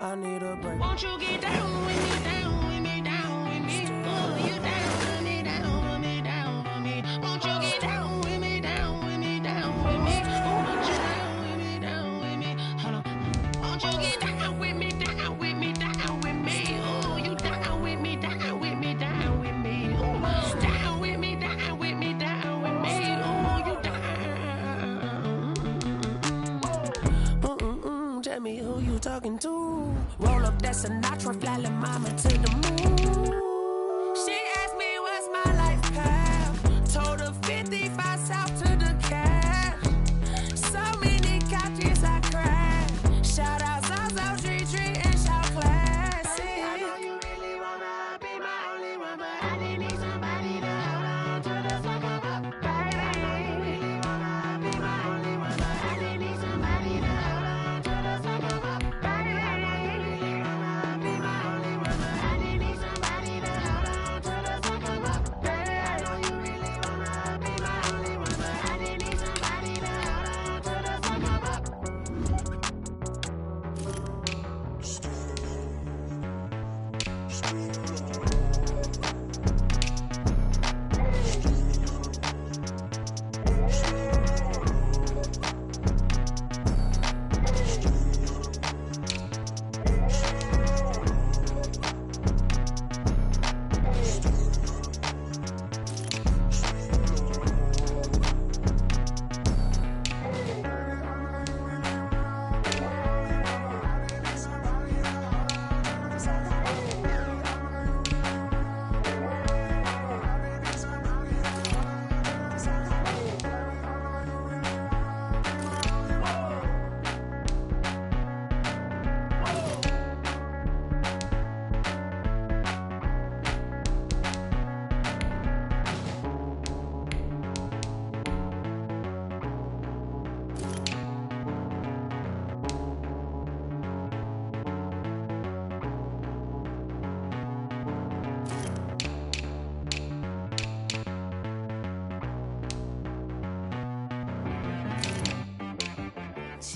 I need a break. Won't you get down with me, down with me, down with me? Oh, you down with me, down with me, down with me. Won't you get down with me, down with me, down with me? Oh, won't you down with me, down with me? Hold on. Won't you get down with me, down with me, down with me? Oh, you down with me, down with me, down with me? Oh, down with me, down with me, down with me? Oh, you down. Tell me who you talking to. Roll up that Sinatra, fly la mama to the moon. She asked me what's my life path. Told her 55 south to the cab. So many couches I cried. Shout out South Street Tree.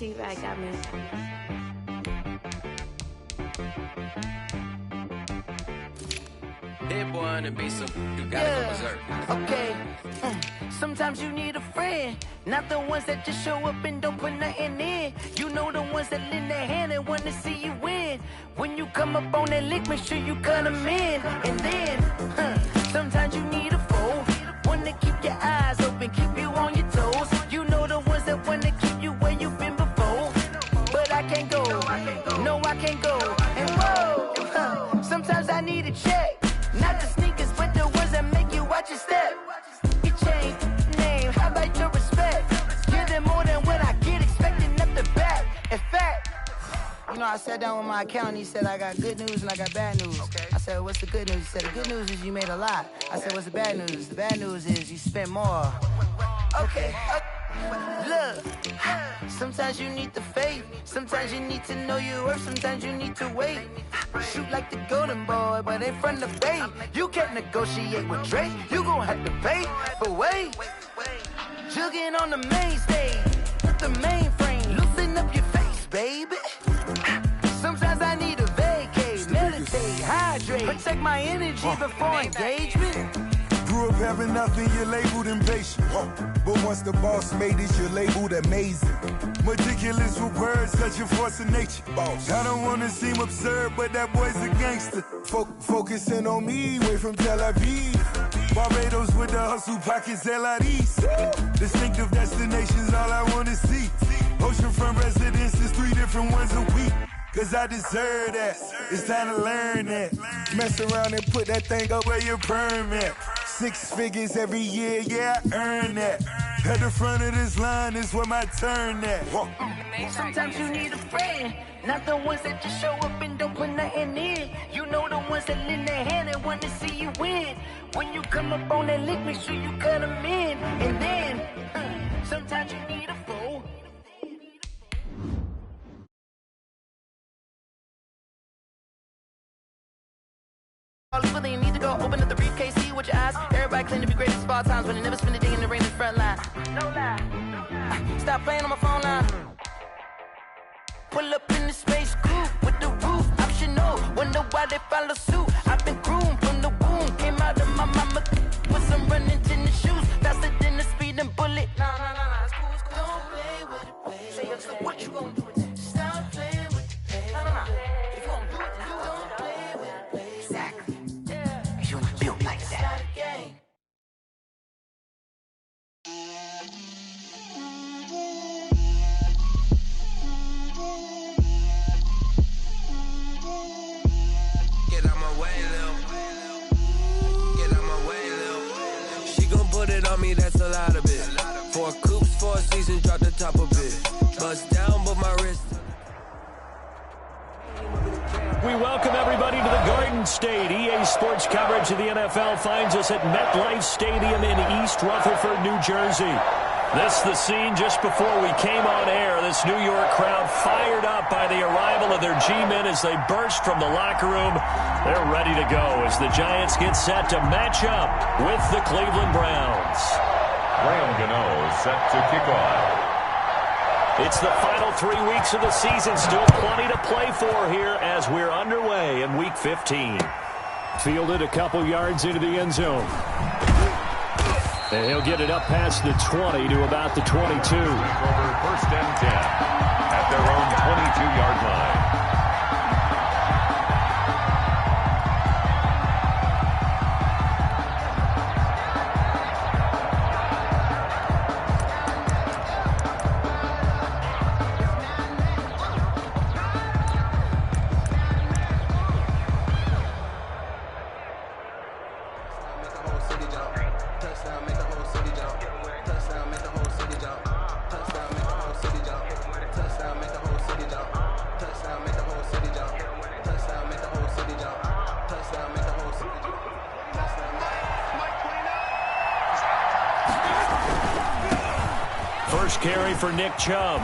T-Rack got me. Hit boy on the beat, so you gotta go berserk. Okay. Sometimes you need a friend, not the ones that just show up and don't put nothing in. You know the ones that lend their hand and want to see you win. When you come up on that lick, make sure you cut them in. And then, sometimes you need a foe, one to keep your eyes open, keep you on your toes. You know the ones that want to keep you where you've been before. But I can't go, no I can't go. And whoa, sometimes I need a check. Not the sneakers, but the ones that make you watch your step. You change name, how about your respect? Give them more than what I get, expecting up the back. In fact, you know, I sat down with my accountant, he said I got good news and I got bad news. I said, what's the good news? He said, the good news is you made a lot. I said, what's the bad news? The bad news is you spent more. Okay. Look, sometimes you need the faith, sometimes you need to know your worth, sometimes you need to wait. Shoot like the golden boy, but in front of Bay. You can't negotiate with Drake, you gon' have to pay. But wait, jugging on the main stage, the mainframe, loosen up your face, baby. Sometimes I need a vacate, meditate, hydrate, protect my energy before engagement. Grew up having nothing, you're labeled impatient. But once the boss made it, you're labeled amazing. Meticulous with words, such a force of nature. I don't wanna seem absurd, but that boy's a gangster. Focusing on me, way from Tel Aviv. Barbados with the hustle pockets, LIDs. Distinctive destinations, all I wanna see. Oceanfront residences, 3 different ones a week. Cause I deserve that, it's time to learn that. Mess around and put that thing up where your permit. 6 figures every year, yeah, I earn that. At the front of this line is where my turn at. Sometimes you need a friend, not the ones that just show up and don't put nothing in. You know the ones that lend their hand and want to see you win. When you come up on that lick, make sure you cut them in. And then, sometimes you need a foe. But you need to go open up the briefcase, see with your eyes. Everybody claim to be greatest of all times, but they never spend a day in the rain in the front line. No lie. Stop playing on my phone line. Pull up in the space coupe with the roof optional. Wonder why they follow suit. I've been groomed from the womb. Came out of my mama with some running tennis shoes. Faster than the speeding bullet. No, it's cool, it's cool. Don't play with it, baby. Say, yo, so what you gonna do with it? Stop playing with it, baby. No. If you gonna do it, you don't play with it, baby. Exactly. You ain't built like that. Get out my way, Lil. Get out my way, Lil. She gon' put it on me, that's a lot of it. 4 coops, 4 seasons, drop the top of it. Bust down, but my wrist. We welcome everybody to the Garden State. EA Sports coverage of the NFL finds us at MetLife Stadium in East Rutherford, New Jersey. This the scene just before we came on air. This New York crowd fired up by the arrival of their G-men as they burst from the locker room. They're ready to go as the Giants get set to match up with the Cleveland Browns. Graham Gano set to kick off. It's the final 3 weeks of the season. Still plenty to play for here as we're underway in Week 15. Fielded a couple yards into the end zone. And he'll get it up past the 20 to about the 22. Over 1st and 10 at their own 22-yard line. First carry for Nick Chubb.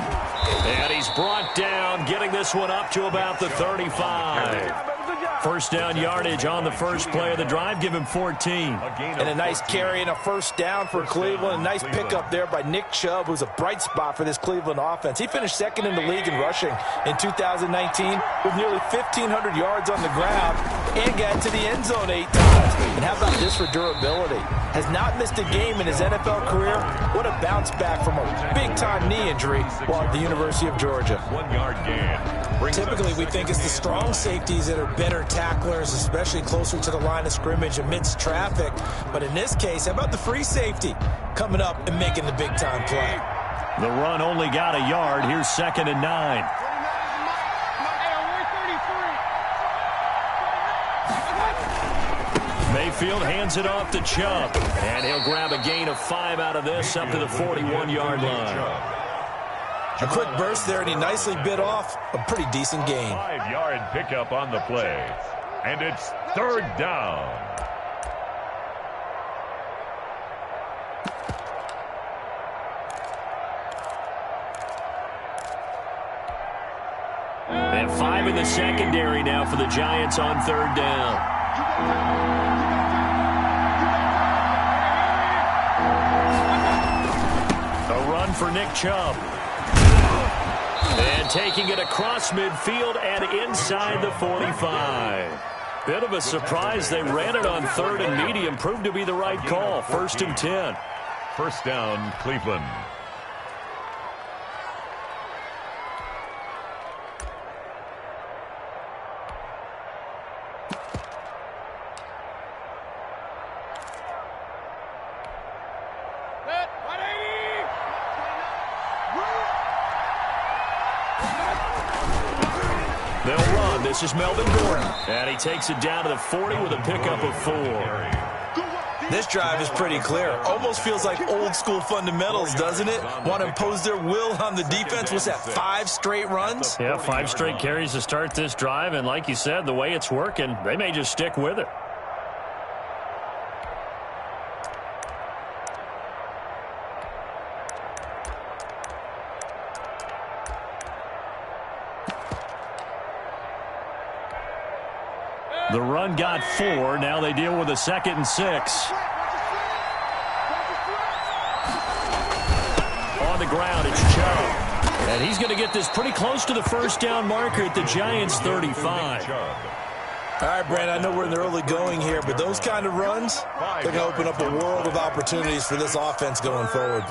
And he's brought down, getting this one up to about the 35. First down yardage on the first play of the drive. Give him 14. And a nice carry and a first down for Cleveland. A nice pickup there by Nick Chubb, who's a bright spot for this Cleveland offense. He finished second in the league in rushing in 2019 with nearly 1,500 yards on the ground and got to the end zone 8 times. And how about this for durability? Has not missed a game in his NFL career. What a bounce back from a big-time knee injury while at the University of Georgia. 1 yard gain. Typically, we think it's the strong safeties that are better tacklers, especially closer to the line of scrimmage amidst traffic. But in this case, how about the free safety coming up and making the big-time play? The run only got a yard. Here's 2nd and 9. Mayfield hands it off to Chubb, and he'll grab a gain of 5 out of this up to the 41-yard line. A quick burst there, and he nicely bit off a pretty decent gain. 5-yard pickup on the play, and it's 3rd down. And 5 in the secondary now for the Giants on 3rd down. A run for Nick Chubb. And taking it across midfield and inside the 45. Bit of a surprise. They ran it on 3rd and medium. Proved to be the right call. 1st and 10. First down, Cleveland. They'll run. This is Melvin Gordon. And he takes it down to the 40 with a pickup of 4. This drive is pretty clear. Almost feels like old school fundamentals, doesn't it? Want to impose their will on the defense. What's that, 5 straight runs? Yeah, 5 straight carries to start this drive. And like you said, the way it's working, they may just stick with it. The run got 4. Now they deal with a 2nd and 6. On the ground, it's Chubb. And he's going to get this pretty close to the first down marker at the Giants' 35. All right, Brandon, I know we're in the early going here, but those kind of runs, they're going to open up a world of opportunities for this offense going forward.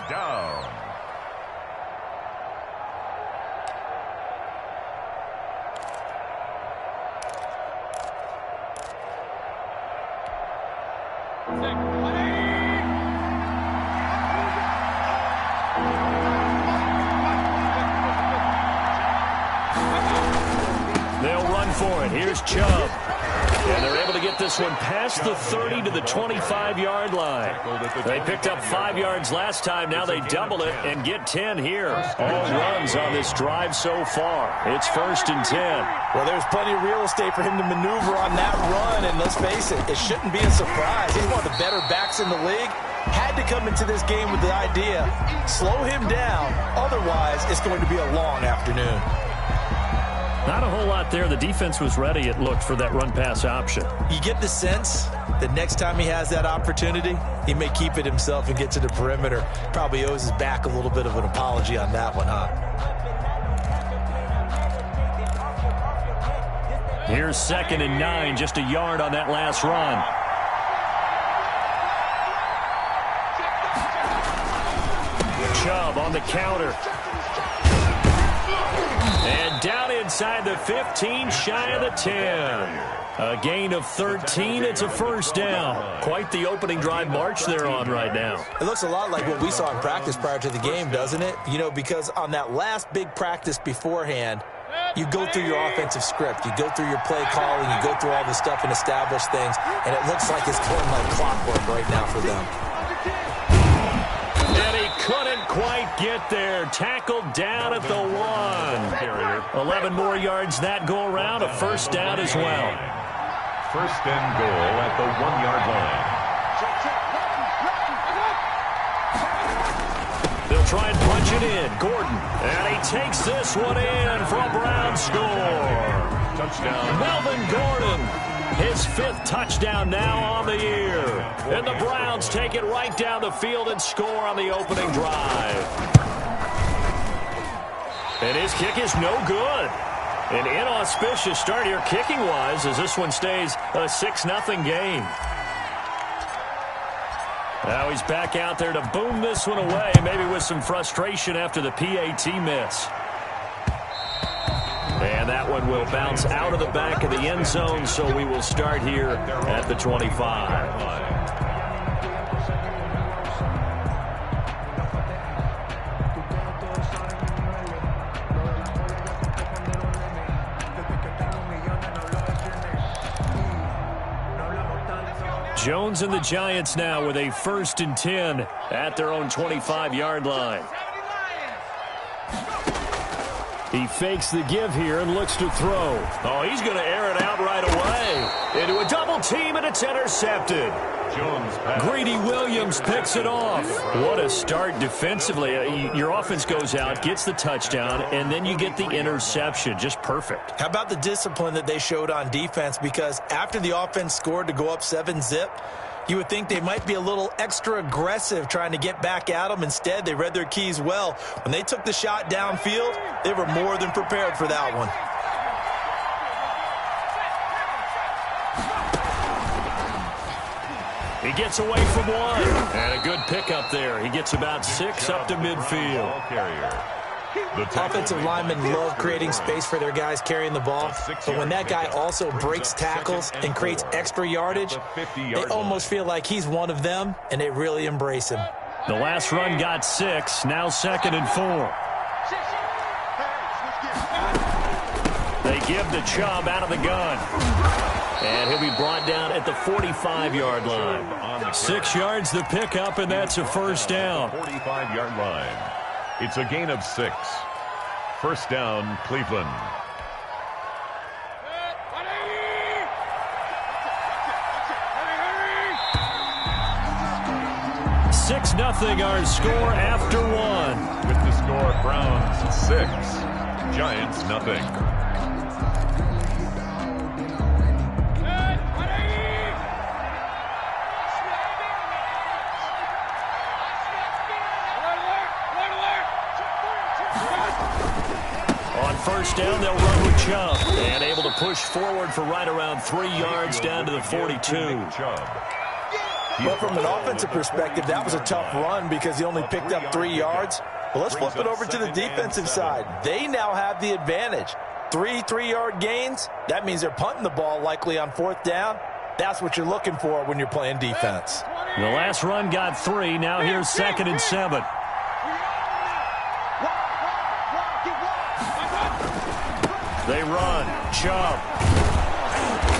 They'll run for it. Here's Chubb. And they're able to get this one past the 30 to the 25-yard line. They picked up 5 yards last time. Now they double it and get 10 here. All runs on this drive so far. It's 1st and 10. Well, there's plenty of real estate for him to maneuver on that run. And let's face it, it shouldn't be a surprise. He's one of the better backs in the league. Had to come into this game with the idea, slow him down. Otherwise, it's going to be a long afternoon. Not a whole lot there. The defense was ready, it looked, for that run-pass option. You get the sense that next time he has that opportunity, he may keep it himself and get to the perimeter. Probably owes his back a little bit of an apology on that one, huh? Here's 2nd and 9, just a yard on that last run. Chubb on the counter. And down inside the 15, shy of the 10. A gain of 13. It's a first down. Quite the opening drive march they're on right now. It looks a lot like what we saw in practice prior to the game, doesn't it? You know, because on that last big practice beforehand, you go through your offensive script. You go through your play calling. You go through all the stuff and establish things. And it looks like it's going like clockwork right now for them. And he couldn't quite get there. Tackled down at the 1. 11 more yards that go around. A first down as well. First and goal at the 1-yard line. They'll try and punch it in. Gordon. And he takes this one in for a Brown score. Touchdown. Melvin Gordon. His 5th touchdown now on the year. And the Browns take it right down the field and score on the opening drive. And his kick is no good. An inauspicious start here kicking-wise as this one stays a 6-0 game. Now he's back out there to boom this one away, maybe with some frustration after the PAT miss. And that one will bounce out of the back of the end zone, so we will start here at the 25. Jones and the Giants now with a 1st and 10 at their own 25-yard line. He fakes the give here and looks to throw. Oh, he's going to air it out right away. Into a double team, and it's intercepted. Greedy Williams picks it off. What a start defensively. Your offense goes out, gets the touchdown, and then you get the interception. Just perfect. How about the discipline that they showed on defense? Because after the offense scored to go up 7-zip, you would think they might be a little extra aggressive trying to get back at them. Instead, they read their keys well. When they took the shot downfield, they were more than prepared for that one. He gets away from one. And a good pickup there. He gets about 6 up to midfield. Offensive linemen love creating space for their guys carrying the ball, but when that guy also breaks tackles and creates extra yardage, they almost feel like he's one of them, and they really embrace him. The last run got 6, now 2nd and 4. They give the Chubb out of the gun. And he'll be brought down at the 45-yard line. 6 yards the pickup, and that's a 1st down. 45-yard line. It's a gain of 6. 1st down, Cleveland. Six 6-0 our score after 1. With the score, Browns 6, Giants nothing. On 1st down, they'll run with Chubb. And able to push forward for right around 3 yards down to the 42. Well, from an offensive perspective, that was a tough run because he only picked up 3 yards. Well, let's flip it over to the defensive side. They now have the advantage. 3 3-yard gains, that means they're punting the ball likely on 4th down. That's what you're looking for when you're playing defense. The last run got 3. Now here's 2nd and 7. They run. Chubb.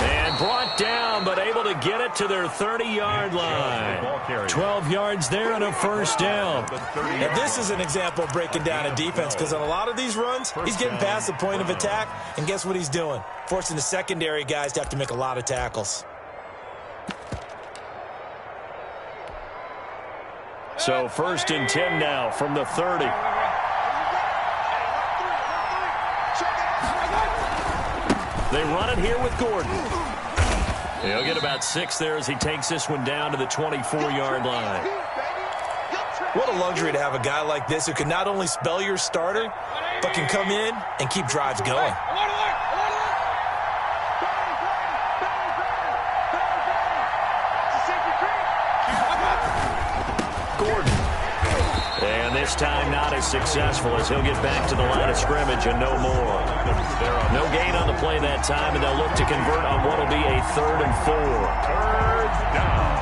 And brought down, but able to get it to their 30-yard line. 12 yards there and a 1st down. Now, this is an example of breaking down a defense because on a lot of these runs, he's getting past the point of attack, and guess what he's doing? Forcing the secondary guys to have to make a lot of tackles. So 1st and 10 now from the 30. They run it here with Gordon. He'll get about 6 there as he takes this one down to the 24-yard line. What a luxury to have a guy like this who can not only spell your starter, but can come in and keep drives going. Gordon. And this time not as successful as he'll get back to the line of scrimmage and no more. No gain on the play that time, and they'll look to convert on what will be a 3rd and 4. 3rd down.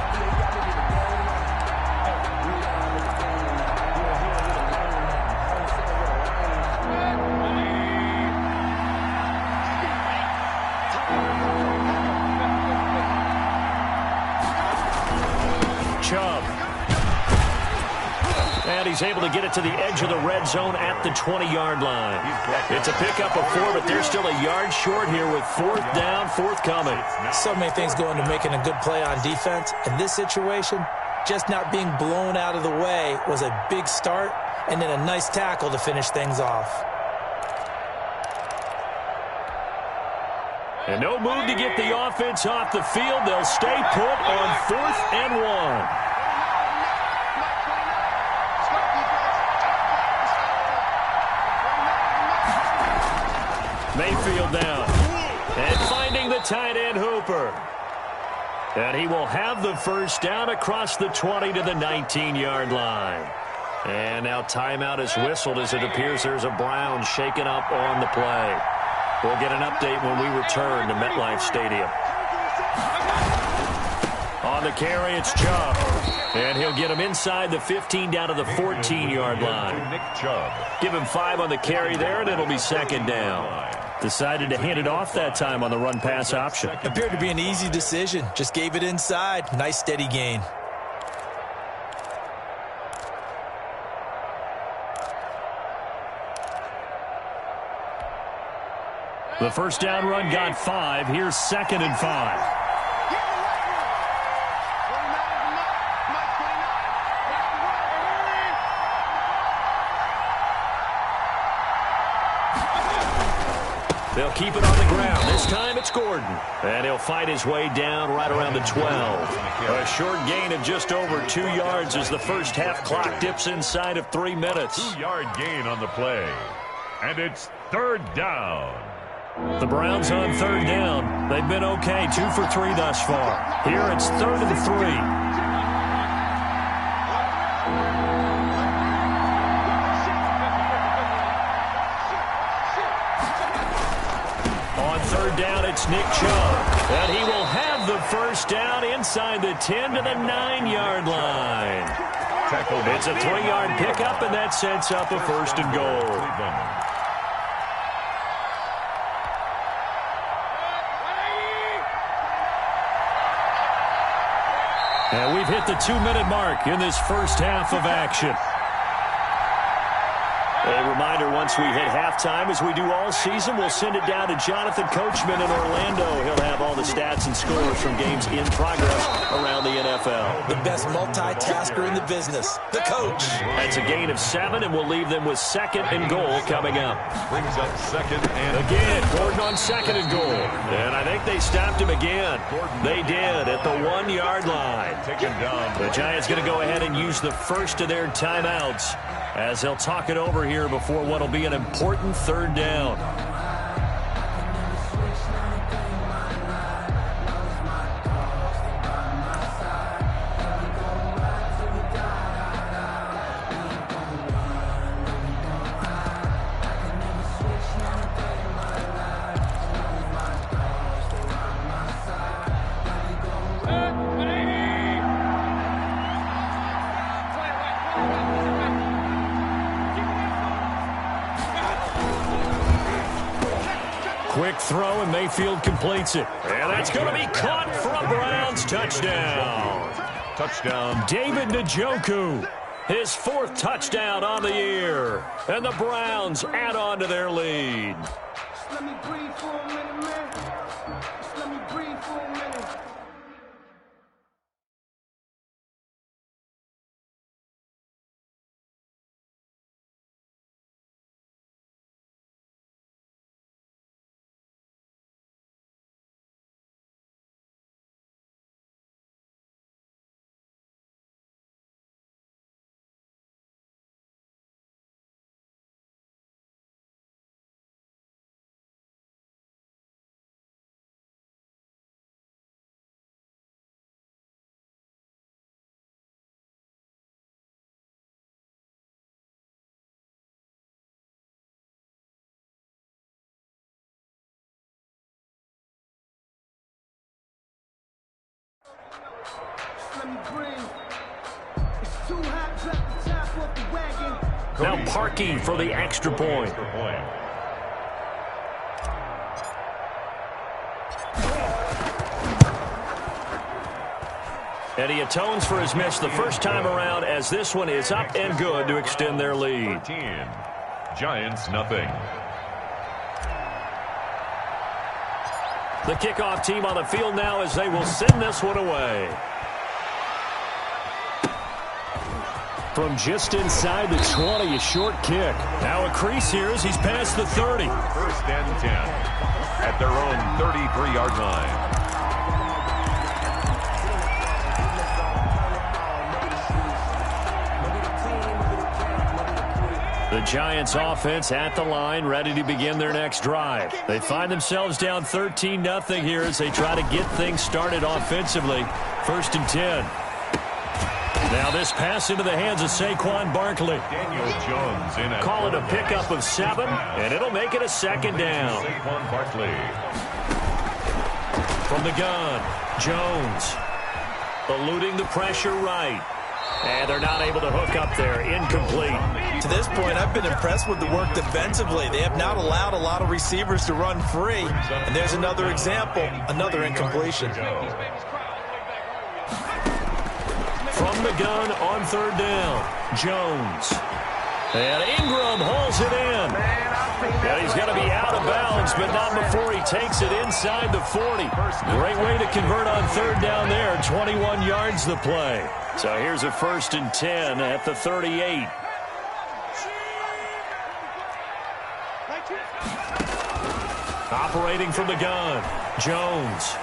Chubb. And he's able to get it to the edge of the red zone at the 20-yard line. It's a pickup of 4, but they're still a yard short here with 4th down, forthcoming. So many things go into making a good play on defense. In this situation, just not being blown out of the way was a big start and then a nice tackle to finish things off. And no move to get the offense off the field. They'll stay put on 4th and 1. Mayfield down. And finding the tight end Hooper. And he will have the first down across the 20 to the 19-yard line. And now timeout is whistled as it appears there's a Brown shaken up on the play. We'll get an update when we return to MetLife Stadium. On the carry, it's Chubb. And he'll get him inside the 15 down to the 14-yard line. Nick Chubb. Give him 5 on the carry there, and it'll be 2nd down. Decided to hand it off that time on the run-pass option. Appeared to be an easy decision. Just gave it inside. Nice, steady gain. The first down run got 5. Here's 2nd and 5. They'll keep it on the ground. This time it's Gordon. And he'll fight his way down right around the 12. A short gain of just over 2 yards as the first half clock dips inside of 3 minutes. 2-yard gain on the play. And it's 3rd down. The Browns on 3rd down. They've been okay, 2 for 3 thus far. Here it's 3rd and 3. On 3rd down, it's Nick Chubb. And he will have the first down inside the 10 to the 9-yard line. It's a 3-yard pickup, and that sets up a 1st and goal. And we've hit the 2-minute mark in this first half of action. A reminder, once we hit halftime, as we do all season, we'll send it down to Jonathan Coachman in Orlando. He'll have all the stats and scores from games in progress around the NFL. The best multitasker in the business, the coach. That's a gain of 7, and we'll leave them with 2nd and goal coming up. Brings up 2nd and again, Gordon on 2nd and goal. And I think they stopped him again. They did at the 1-yard line. Taken down. The Giants going to go ahead and use the first of their timeouts as they'll talk it over here before what will be an important 3rd down. Quick throw, and Mayfield completes it. And that's going to be caught for a Browns touchdown. Touchdown. David Njoku, his 4th touchdown on the year. And the Browns add on to their lead. Let me breathe for a minute, man. Let me breathe for a minute. Let me breathe. It's too hot, drop the top off the wagon. Now Parkey for the extra point. And he atones for his miss the first time around, as this one is up and good to extend their lead. 13. Giants nothing. The kickoff team on the field now as they will send this one away. from just inside the 20, a short kick. Now a crease here as he's past the 30. First and 10 at their own 33-yard line. The Giants offense at the line, ready to begin their next drive. They find themselves down 13-0 here as they try to get things started offensively. First and 10. Now this pass into the hands of Saquon Barkley. Daniel Jones in at Call it a pickup of 7, and it'll make it a second down. Saquon Barkley. From the gun, Jones eluding the pressure right. And they're not able to hook up there. Incomplete. To this point, I've been impressed with the work defensively. They have not allowed a lot of receivers to run free. And there's another example, another incompletion. From the gun on third down, Jones. And Ingram hauls it in. And he's going to be out of bounds, but not before he takes it inside the 40. Great way to convert on third down there. 21 yards the play. So here's a first and 10 at the 38. Operating from the gun, Jones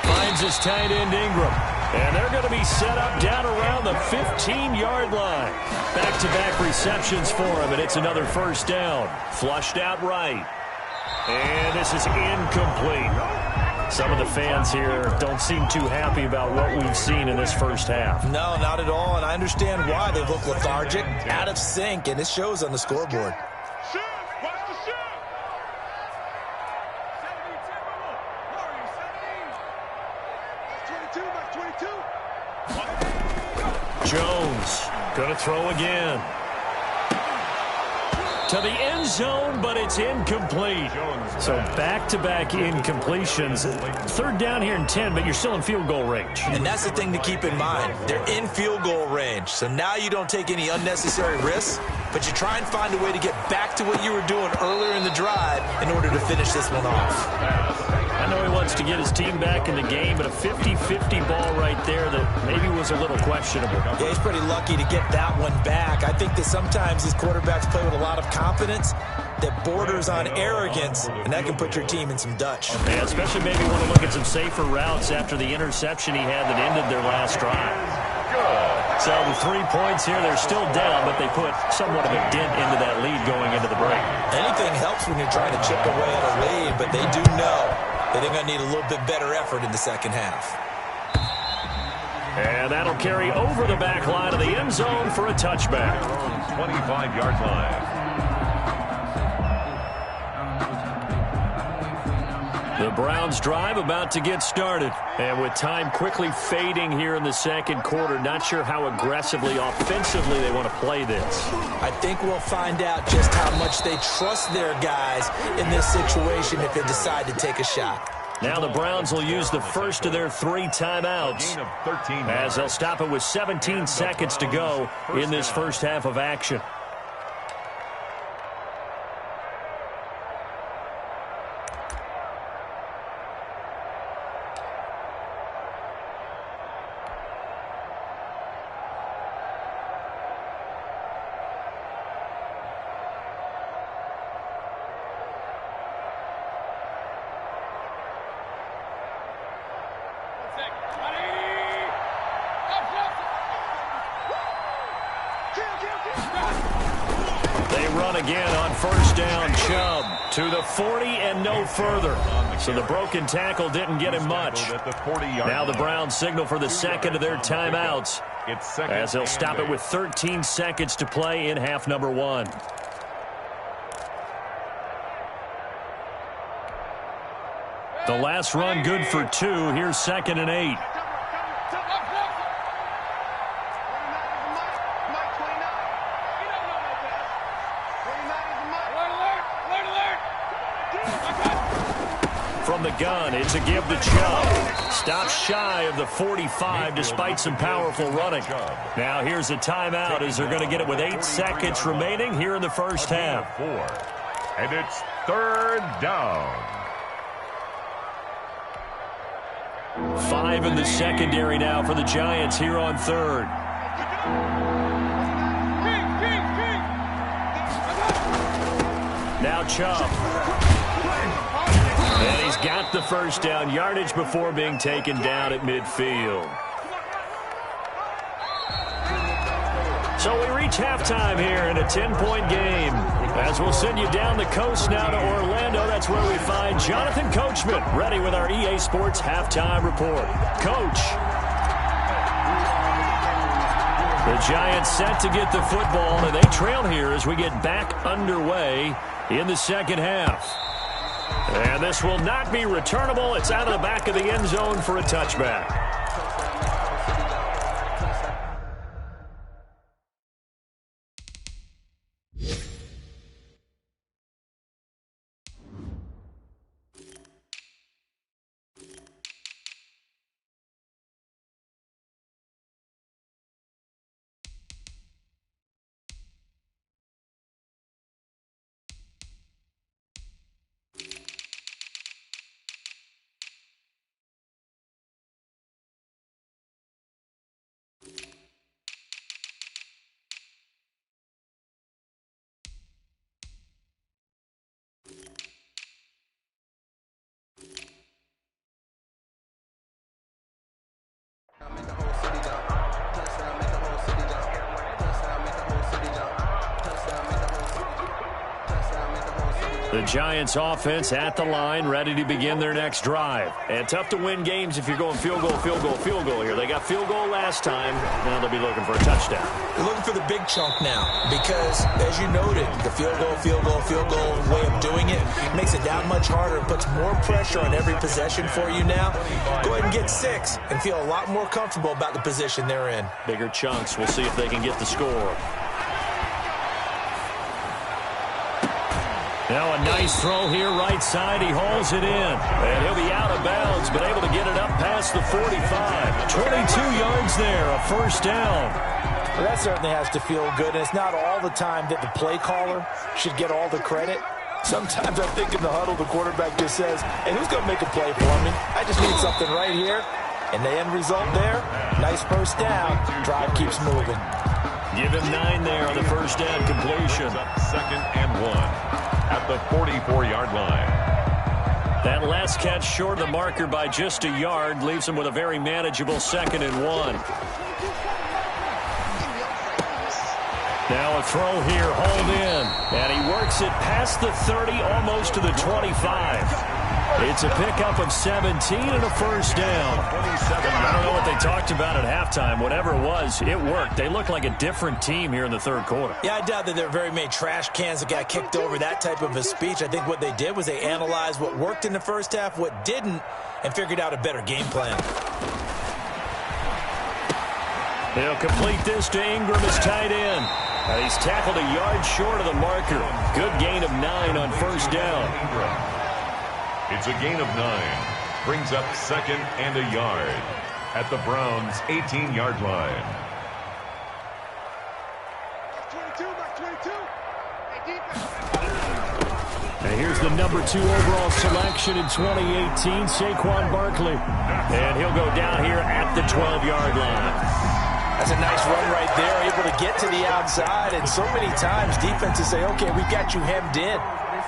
finds his tight end Ingram. And they're going to be set up down around the 15-yard line. Back-to-back receptions for him, and it's another first down. Flushed out right. And this is incomplete. Some of the fans here don't seem too happy about what we've seen in this first half. No, not at all, and I understand why. They look lethargic, out of sync, and it shows on the scoreboard. Jones going to throw again. To the end zone, but it's incomplete. So back-to-back incompletions. Third down here and 10, but you're still in field goal range. And that's the thing to keep in mind. They're in field goal range. So now you don't take any unnecessary risks, but you try and find a way to get back to what you were doing earlier in the drive in order to finish this one off. I know he wants to get his team back in the game, but a 50-50 ball right there that maybe was a little questionable. Yeah, he's pretty lucky to get that one back. I think that sometimes these quarterbacks play with a lot of confidence that borders on arrogance, and that can put your team in some Dutch. Yeah, especially maybe want to look at some safer routes after the interception he had that ended their last drive. So the 3 points here, they're still down, but they put somewhat of a dent into that lead going into the break. Anything helps when you're trying to chip away at a lead, but they do know that they're going to need a little bit better effort in the second half. And that'll carry over the back line of the end zone for a touchback. 25-yard line. The Browns drive about to get started. And with time quickly fading here in the second quarter, not sure how aggressively, offensively they want to play this. I think we'll find out just how much they trust their guys in this situation if they decide to take a shot. Now the Browns will use the first of their 3 timeouts as they'll stop it with 17 seconds to go in this first half of action. Again on first down, Chubb to the 40 and no further. So the broken tackle didn't get him much. Now the Browns signal for the second of their timeouts as they'll stop it with 13 seconds to play in half number 1. The last run good for 2. Here's 2nd and 8. From the gun, it's a give to Chubb. Stops shy of the 45 despite some powerful running. Now here's a timeout as they're going to get it with 8 seconds remaining here in the first half. And it's 3rd down. 5 in the secondary now for the Giants here on 3rd. Now Chubb. And he's got the first down yardage before being taken down at midfield. So we reach halftime here in a 10-point game. As we'll send you down the coast now to Orlando, that's where we find Jonathan Coachman ready with our EA Sports halftime report. Coach. The Giants set to get the football, and they trail here as we get back underway in the second half. And this will not be returnable. It's out of the back of the end zone for a touchback. The Giants offense at the line, ready to begin their next drive. And tough to win games if you're going field goal, field goal, field goal here. They got field goal last time. Now they'll be looking for a touchdown. They're looking for the big chunk now because, as you noted, the field goal, field goal, field goal way of doing it makes it that much harder. It puts more pressure on every possession for you now. Go ahead and get 6 and feel a lot more comfortable about the position they're in. Bigger chunks. We'll see if they can get the score. Now a nice throw here, right side. He hauls it in. And he'll be out of bounds, but able to get it up past the 45. 22 yards there, a first down. Well, that certainly has to feel good, and it's not all the time that the play caller should get all the credit. Sometimes I think in the huddle, the quarterback just says, hey, who's going to make a play for me? I just need something right here. And the end result there, nice first down. Drive keeps moving. Give him 9 there on the first down completion. Second and 1. At the 44-yard line. That last catch short of the marker by just a yard leaves him with a very manageable 2nd and 1. Now a throw here, hold in. And he works it past the 30, almost to the 25. It's a pickup of 17 and a first down. I don't know what they talked about at halftime. Whatever it was, it worked. They look like a different team here in the third quarter. Yeah, I doubt that there are very many trash cans that got kicked over, that type of a speech. I think what they did was they analyzed what worked in the first half, what didn't, and figured out a better game plan. They'll complete this to Ingram as tight end. He's tackled a yard short of the marker. Good gain of 9 on first down. It's a gain of 9. Brings up 2nd and a yard at the Browns' 18-yard line. And here's the number 2 overall selection in 2018, Saquon Barkley. And he'll go down here at the 12-yard line. That's a nice run right there, able to get to the outside. And so many times defenses say, okay, we got you hemmed in.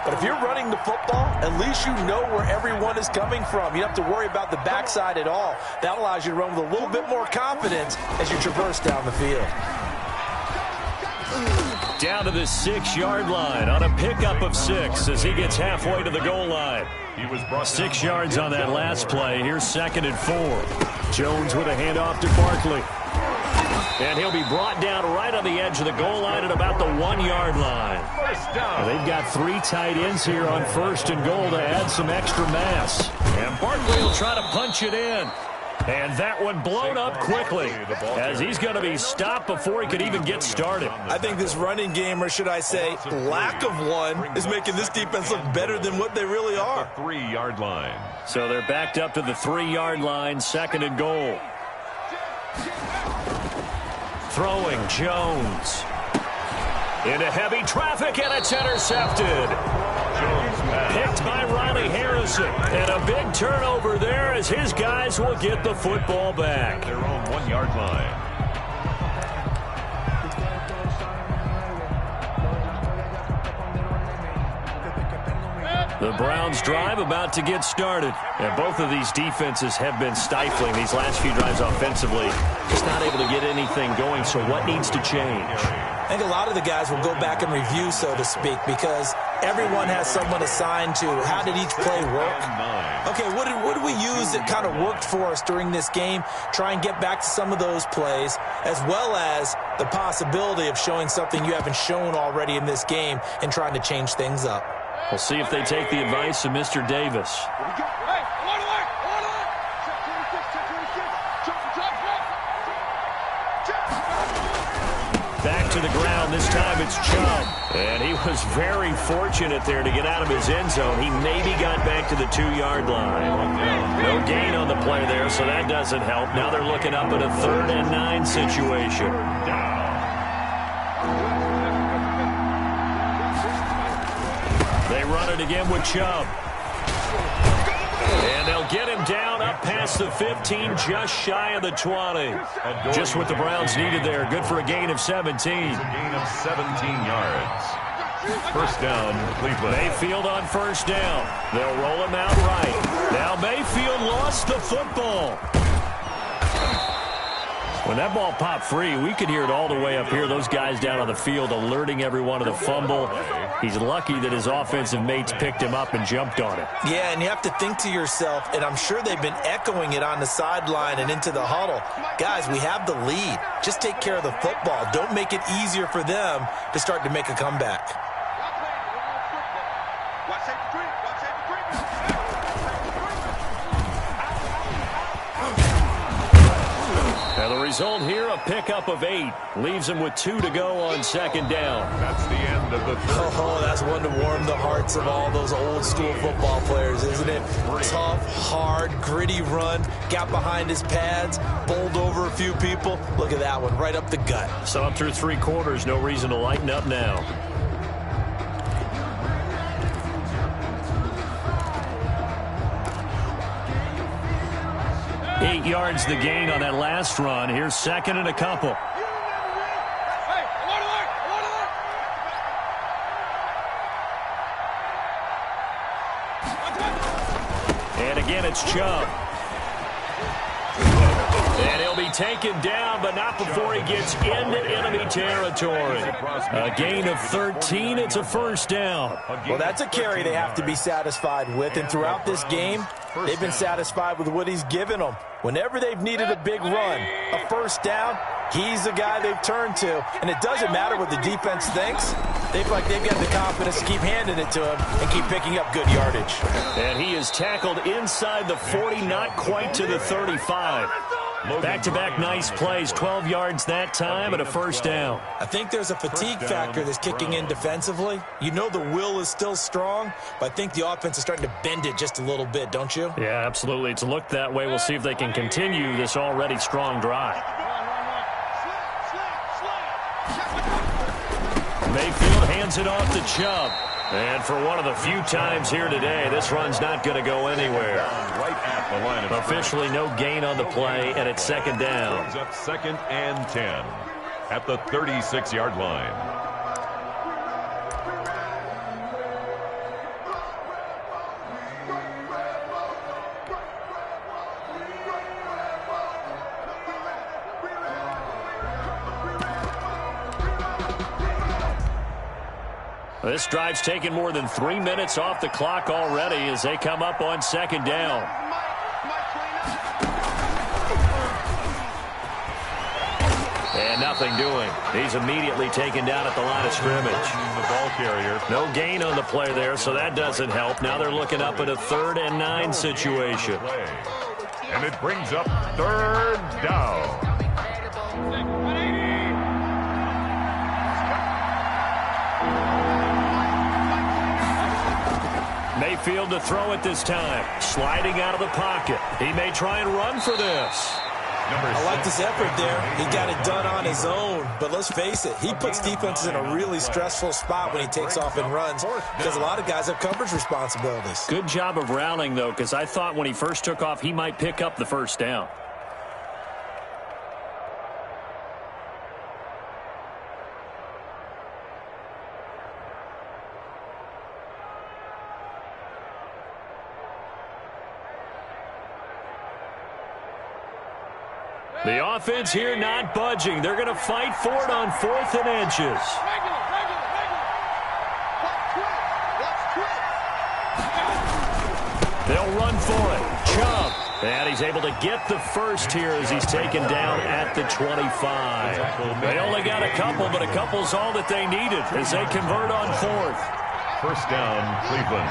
But if you're running the football, at least you know where everyone is coming from. You don't have to worry about the backside at all. That allows you to run with a little bit more confidence as you traverse down the field. Down to the 6-yard line on a pickup of 6 as he gets halfway to the goal line. 6 yards on that last play. Here's 2nd and 4. Jones with a handoff to Barkley. And he'll be brought down right on the edge of the goal line at about the 1-yard line. They've got 3 tight ends here on 1st and goal to add some extra mass. And Barkley will try to punch it in. And that one blown up quickly as he's going to be stopped before he could even get started. I think this running game, or should I say lack of one, is making this defense look better than what they really are. 3-yard line. So they're backed up to the 3-yard line, 2nd and goal. Throwing Jones into heavy traffic, and it's intercepted. Picked by Riley Harrison, and a big turnover there as his guys will get the football back. Their own 1-yard line. The Browns drive about to get started. And both of these defenses have been stifling these last few drives offensively. Just not able to get anything going, so what needs to change? I think a lot of the guys will go back and review, so to speak, because everyone has someone assigned to how did each play work. Okay, what did we use that kind of worked for us during this game? Try and get back to some of those plays, as well as the possibility of showing something you haven't shown already in this game and trying to change things up. We'll see if they take the advice of Mr. Davis. Back to the ground. This time it's Chubb. And he was very fortunate there to get out of his end zone. He maybe got back to the 2-yard line. No gain on the play there, so that doesn't help. Now they're looking up at a 3rd and 9 situation. They run it again with Chubb. And they'll get him down up past the 15, just shy of the 20. Just what the Browns needed there. Good for a gain of 17. It's a gain of 17 yards. First down, Cleveland. Mayfield on first down. They'll roll him out right. Now Mayfield lost the football. When that ball popped free, we could hear it all the way up here. Those guys down on the field alerting everyone of the fumble. He's lucky that his offensive mates picked him up and jumped on it. Yeah, and you have to think to yourself, and I'm sure they've been echoing it on the sideline and into the huddle. Guys, we have the lead. Just take care of the football. Don't make it easier for them to start to make a comeback. Now the result here, a pickup of 8. Leaves him with 2 to go on second down. That's the end of the third. Oh, that's one to warm the hearts of all those old school football players, isn't it? Tough, hard, gritty run. Got behind his pads, bowled over a few people. Look at that one, right up the gut. So up through 3 quarters, no reason to lighten up now. Eight yards the gain on that last run. Here's second and a couple. And again, it's Chubb. And he'll be taken down, but not before he gets into enemy territory. A gain of 13. It's a first down. Well, that's a carry they have to be satisfied with. And throughout this game, they've been satisfied with what he's given them. Whenever they've needed a big run, a first down, he's the guy they've turned to. And it doesn't matter what the defense thinks. They've got the confidence to keep handing it to him and keep picking up good yardage. And he is tackled inside the 40, not quite to the 35. Back-to-back nice plays, 12 yards that time and a first down. I think there's a fatigue factor that's kicking in defensively. You know the will is still strong, but I think the offense is starting to bend it just a little bit, don't you? Yeah, absolutely. It's looked that way. We'll see if they can continue this already strong drive. Mayfield hands it off to Chubb. And for one of the few times here today, this run's not going to go anywhere. Right at the line of officially no gain on the play, and it's second down. Brings up 2nd and 10 at the 36-yard line. This drive's taken more than 3 minutes off the clock already as they come up on second down. And nothing doing. He's immediately taken down at the line of scrimmage. The ball carrier. No gain on the play there, so that doesn't help. Now they're looking up at a 3rd and 9 situation. And it brings up 3rd down. Mayfield to throw it this time. Sliding out of the pocket. He may try and run for this. I like this effort there. He got it done on his own. But let's face it, he puts defenses in a really stressful spot when he takes off and runs because a lot of guys have coverage responsibilities. Good job of rallying, though, because I thought when he first took off, he might pick up the first down. The offense here not budging. They're going to fight for it on 4th and inches. They'll run for it. Chubb. And he's able to get the first here as he's taken down at the 25. They only got a couple, but a couple's all that they needed as they convert on 4th. First down, Cleveland.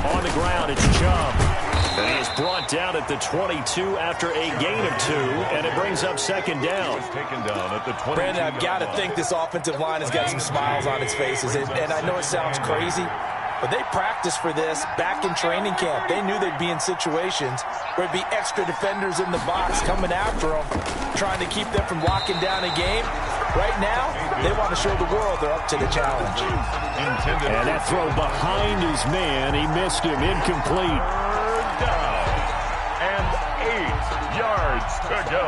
On the ground, it's Chubb. And he is brought down at the 22 after a gain of 2, and it brings up 2nd down. Taken down at the 22. Brandon, I've got to think this offensive line has got some smiles on its faces. And I know it sounds crazy, but they practiced for this back in training camp. They knew they'd be in situations where it'd be extra defenders in the box coming after them, trying to keep them from locking down a game. Right now, they want to show the world they're up to the challenge. And that throw behind his man, he missed him, incomplete. Down. And 8 yards to go.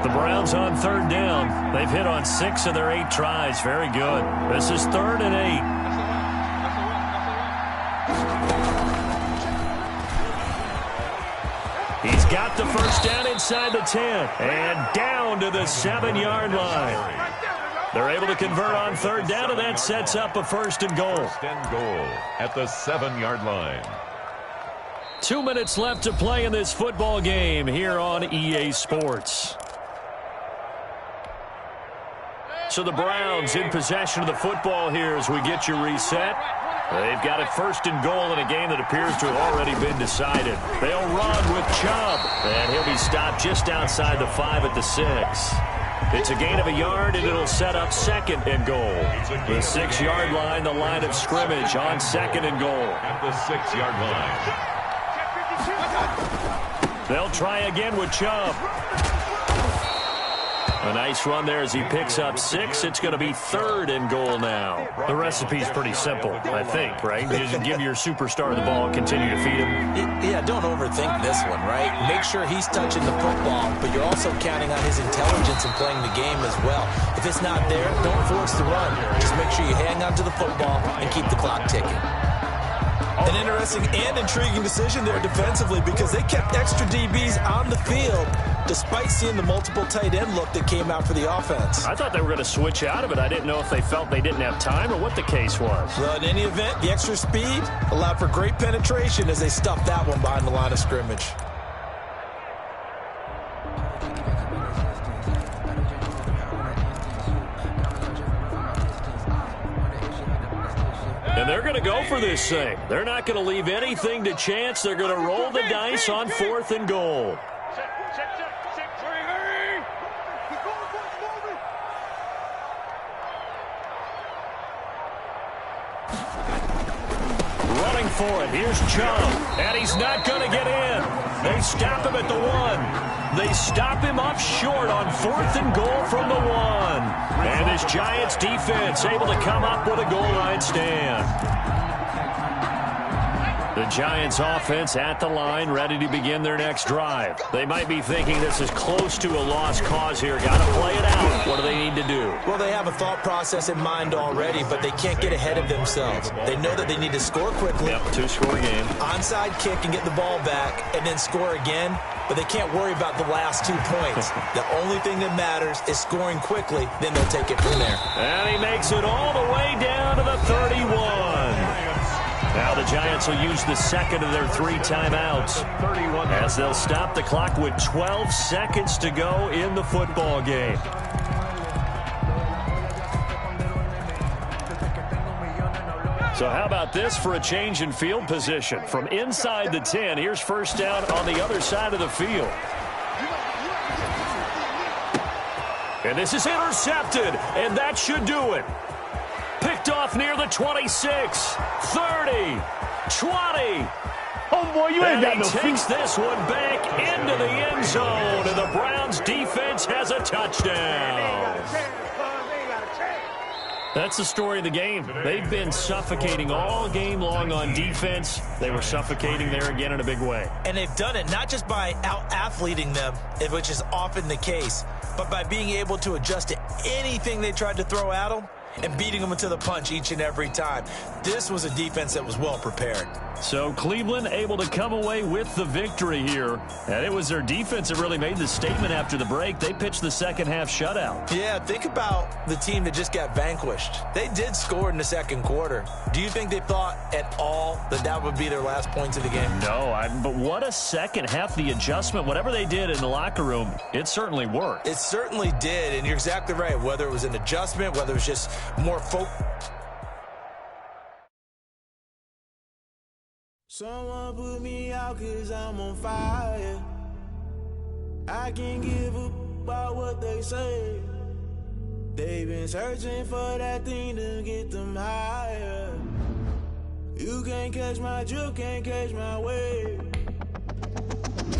The Browns on 3rd down. They've hit on 6 of their 8 tries. Very good. This is 3rd and 8. He's got the first down inside the 10 and down to the 7-yard line. They're able to convert on 3rd down, and that sets up a 1st and goal. 1st and goal at the 7-yard line. 2 minutes left to play in this football game here on EA Sports. So the Browns in possession of the football here as we get you reset. They've got it 1st and goal in a game that appears to have already been decided. They'll run with Chubb, and he'll be stopped just outside the 5 at the 6. It's a gain of a yard, and it'll set up 2nd and goal. The 6-yard line, the line of scrimmage on 2nd and goal. At the 6-yard line. They'll try again with Chubb. A nice run there as he picks up 6. It's going to be 3rd and goal now. The recipe's pretty simple, I think, right? You just give your superstar the ball and continue to feed him. Yeah, don't overthink this one, right? Make sure he's touching the football, but you're also counting on his intelligence in playing the game as well. If it's not there, don't force the run. Just make sure you hang on to the football and keep the clock ticking. An interesting and intriguing decision there defensively because they kept extra DBs on the field despite seeing the multiple tight end look that came out for the offense. I thought they were going to switch out of it. I didn't know if they felt they didn't have time or what the case was. Well, in any event, the extra speed allowed for great penetration as they stuffed that one behind the line of scrimmage. And they're going to go for this thing. They're not going to leave anything to chance. They're going to roll the dice on 4th and goal. Running for it. Here's Chubb. And he's not going to get in. They stop him at the 1. They stop him up short on 4th and goal from the 1. And this Giants defense able to come up with a goal line stand. The Giants offense at the line, ready to begin their next drive. They might be thinking this is close to a lost cause here. Got to play it out. What do they need to do? Well, they have a thought process in mind already, but they can't get ahead of themselves. They know that they need to score quickly. Yep, 2-score game. Onside kick and get the ball back, and then score again. But they can't worry about the last 2 points. The only thing that matters is scoring quickly, then they'll take it from there. And he makes it all the way down to the 31. Now the Giants will use the 2nd of their 3 timeouts as they'll stop the clock with 12 seconds to go in the football game. So how about this for a change in field position? From inside the 10, here's 1st down on the other side of the field. And this is intercepted, and that should do it. Picked off near the 26, 30, 20. Oh, boy, you ain't got no feet. Takes this one back into the end zone, and the Browns defense has a touchdown. That's the story of the game. They've been suffocating all game long on defense. They were suffocating there again in a big way. And they've done it not just by out-athleting them, which is often the case, but by being able to adjust to anything they tried to throw at them and beating them to the punch each and every time. This was a defense that was well prepared. So Cleveland able to come away with the victory here. And it was their defense that really made the statement after the break. They pitched the second half shutout. Yeah, think about the team that just got vanquished. They did score in the second quarter. Do you think they thought at all that that would be their last points of the game? No, but what a second half. The adjustment, whatever they did in the locker room, it certainly worked. It certainly did, and you're exactly right. Whether it was an adjustment, whether it was just more focus. Someone put me out 'cause I'm on fire. I can't give up about what they say. They've been searching for that thing to get them higher. You can't catch my drift, can't catch my wave.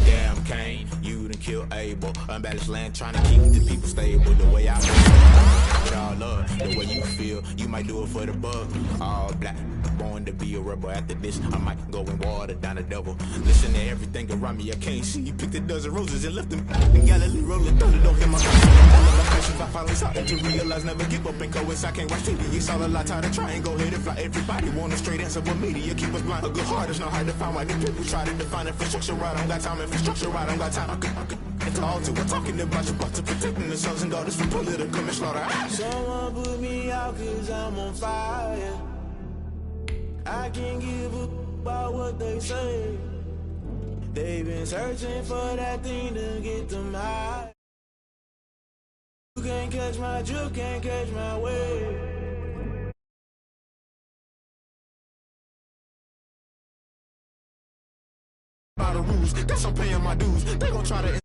Damn, Kane, you done killed Abel. Unbalanced land, trying to keep the people stable. The way I feel, with all love. The way you feel, you might do it for the bug. All black, born to be a rebel. After this, I might go and water down the devil. Listen to everything around me, I can't see. You picked a dozen roses and left them in Galilee rolling through the door. Hit my I finally started to realize never give up and go inside. Can't watch TV, it's all a lot. Tired of trying, go ahead and fly. Everybody want a straight answer, but media keep us blind. A good heart is not hard to find. Why these people try to define infrastructure right? I don't got time, infrastructure right, I don't got time. I could it's all to. We're talking about your butt to protecting the sons and daughters from political manslaughter. Someone put me out 'cause I'm on fire. I can't give up about what they say. They've been searching for that thing to get them high. You can't catch my drift, can't catch my wave. By the rules, guess I'm paying my dues. They gon' try to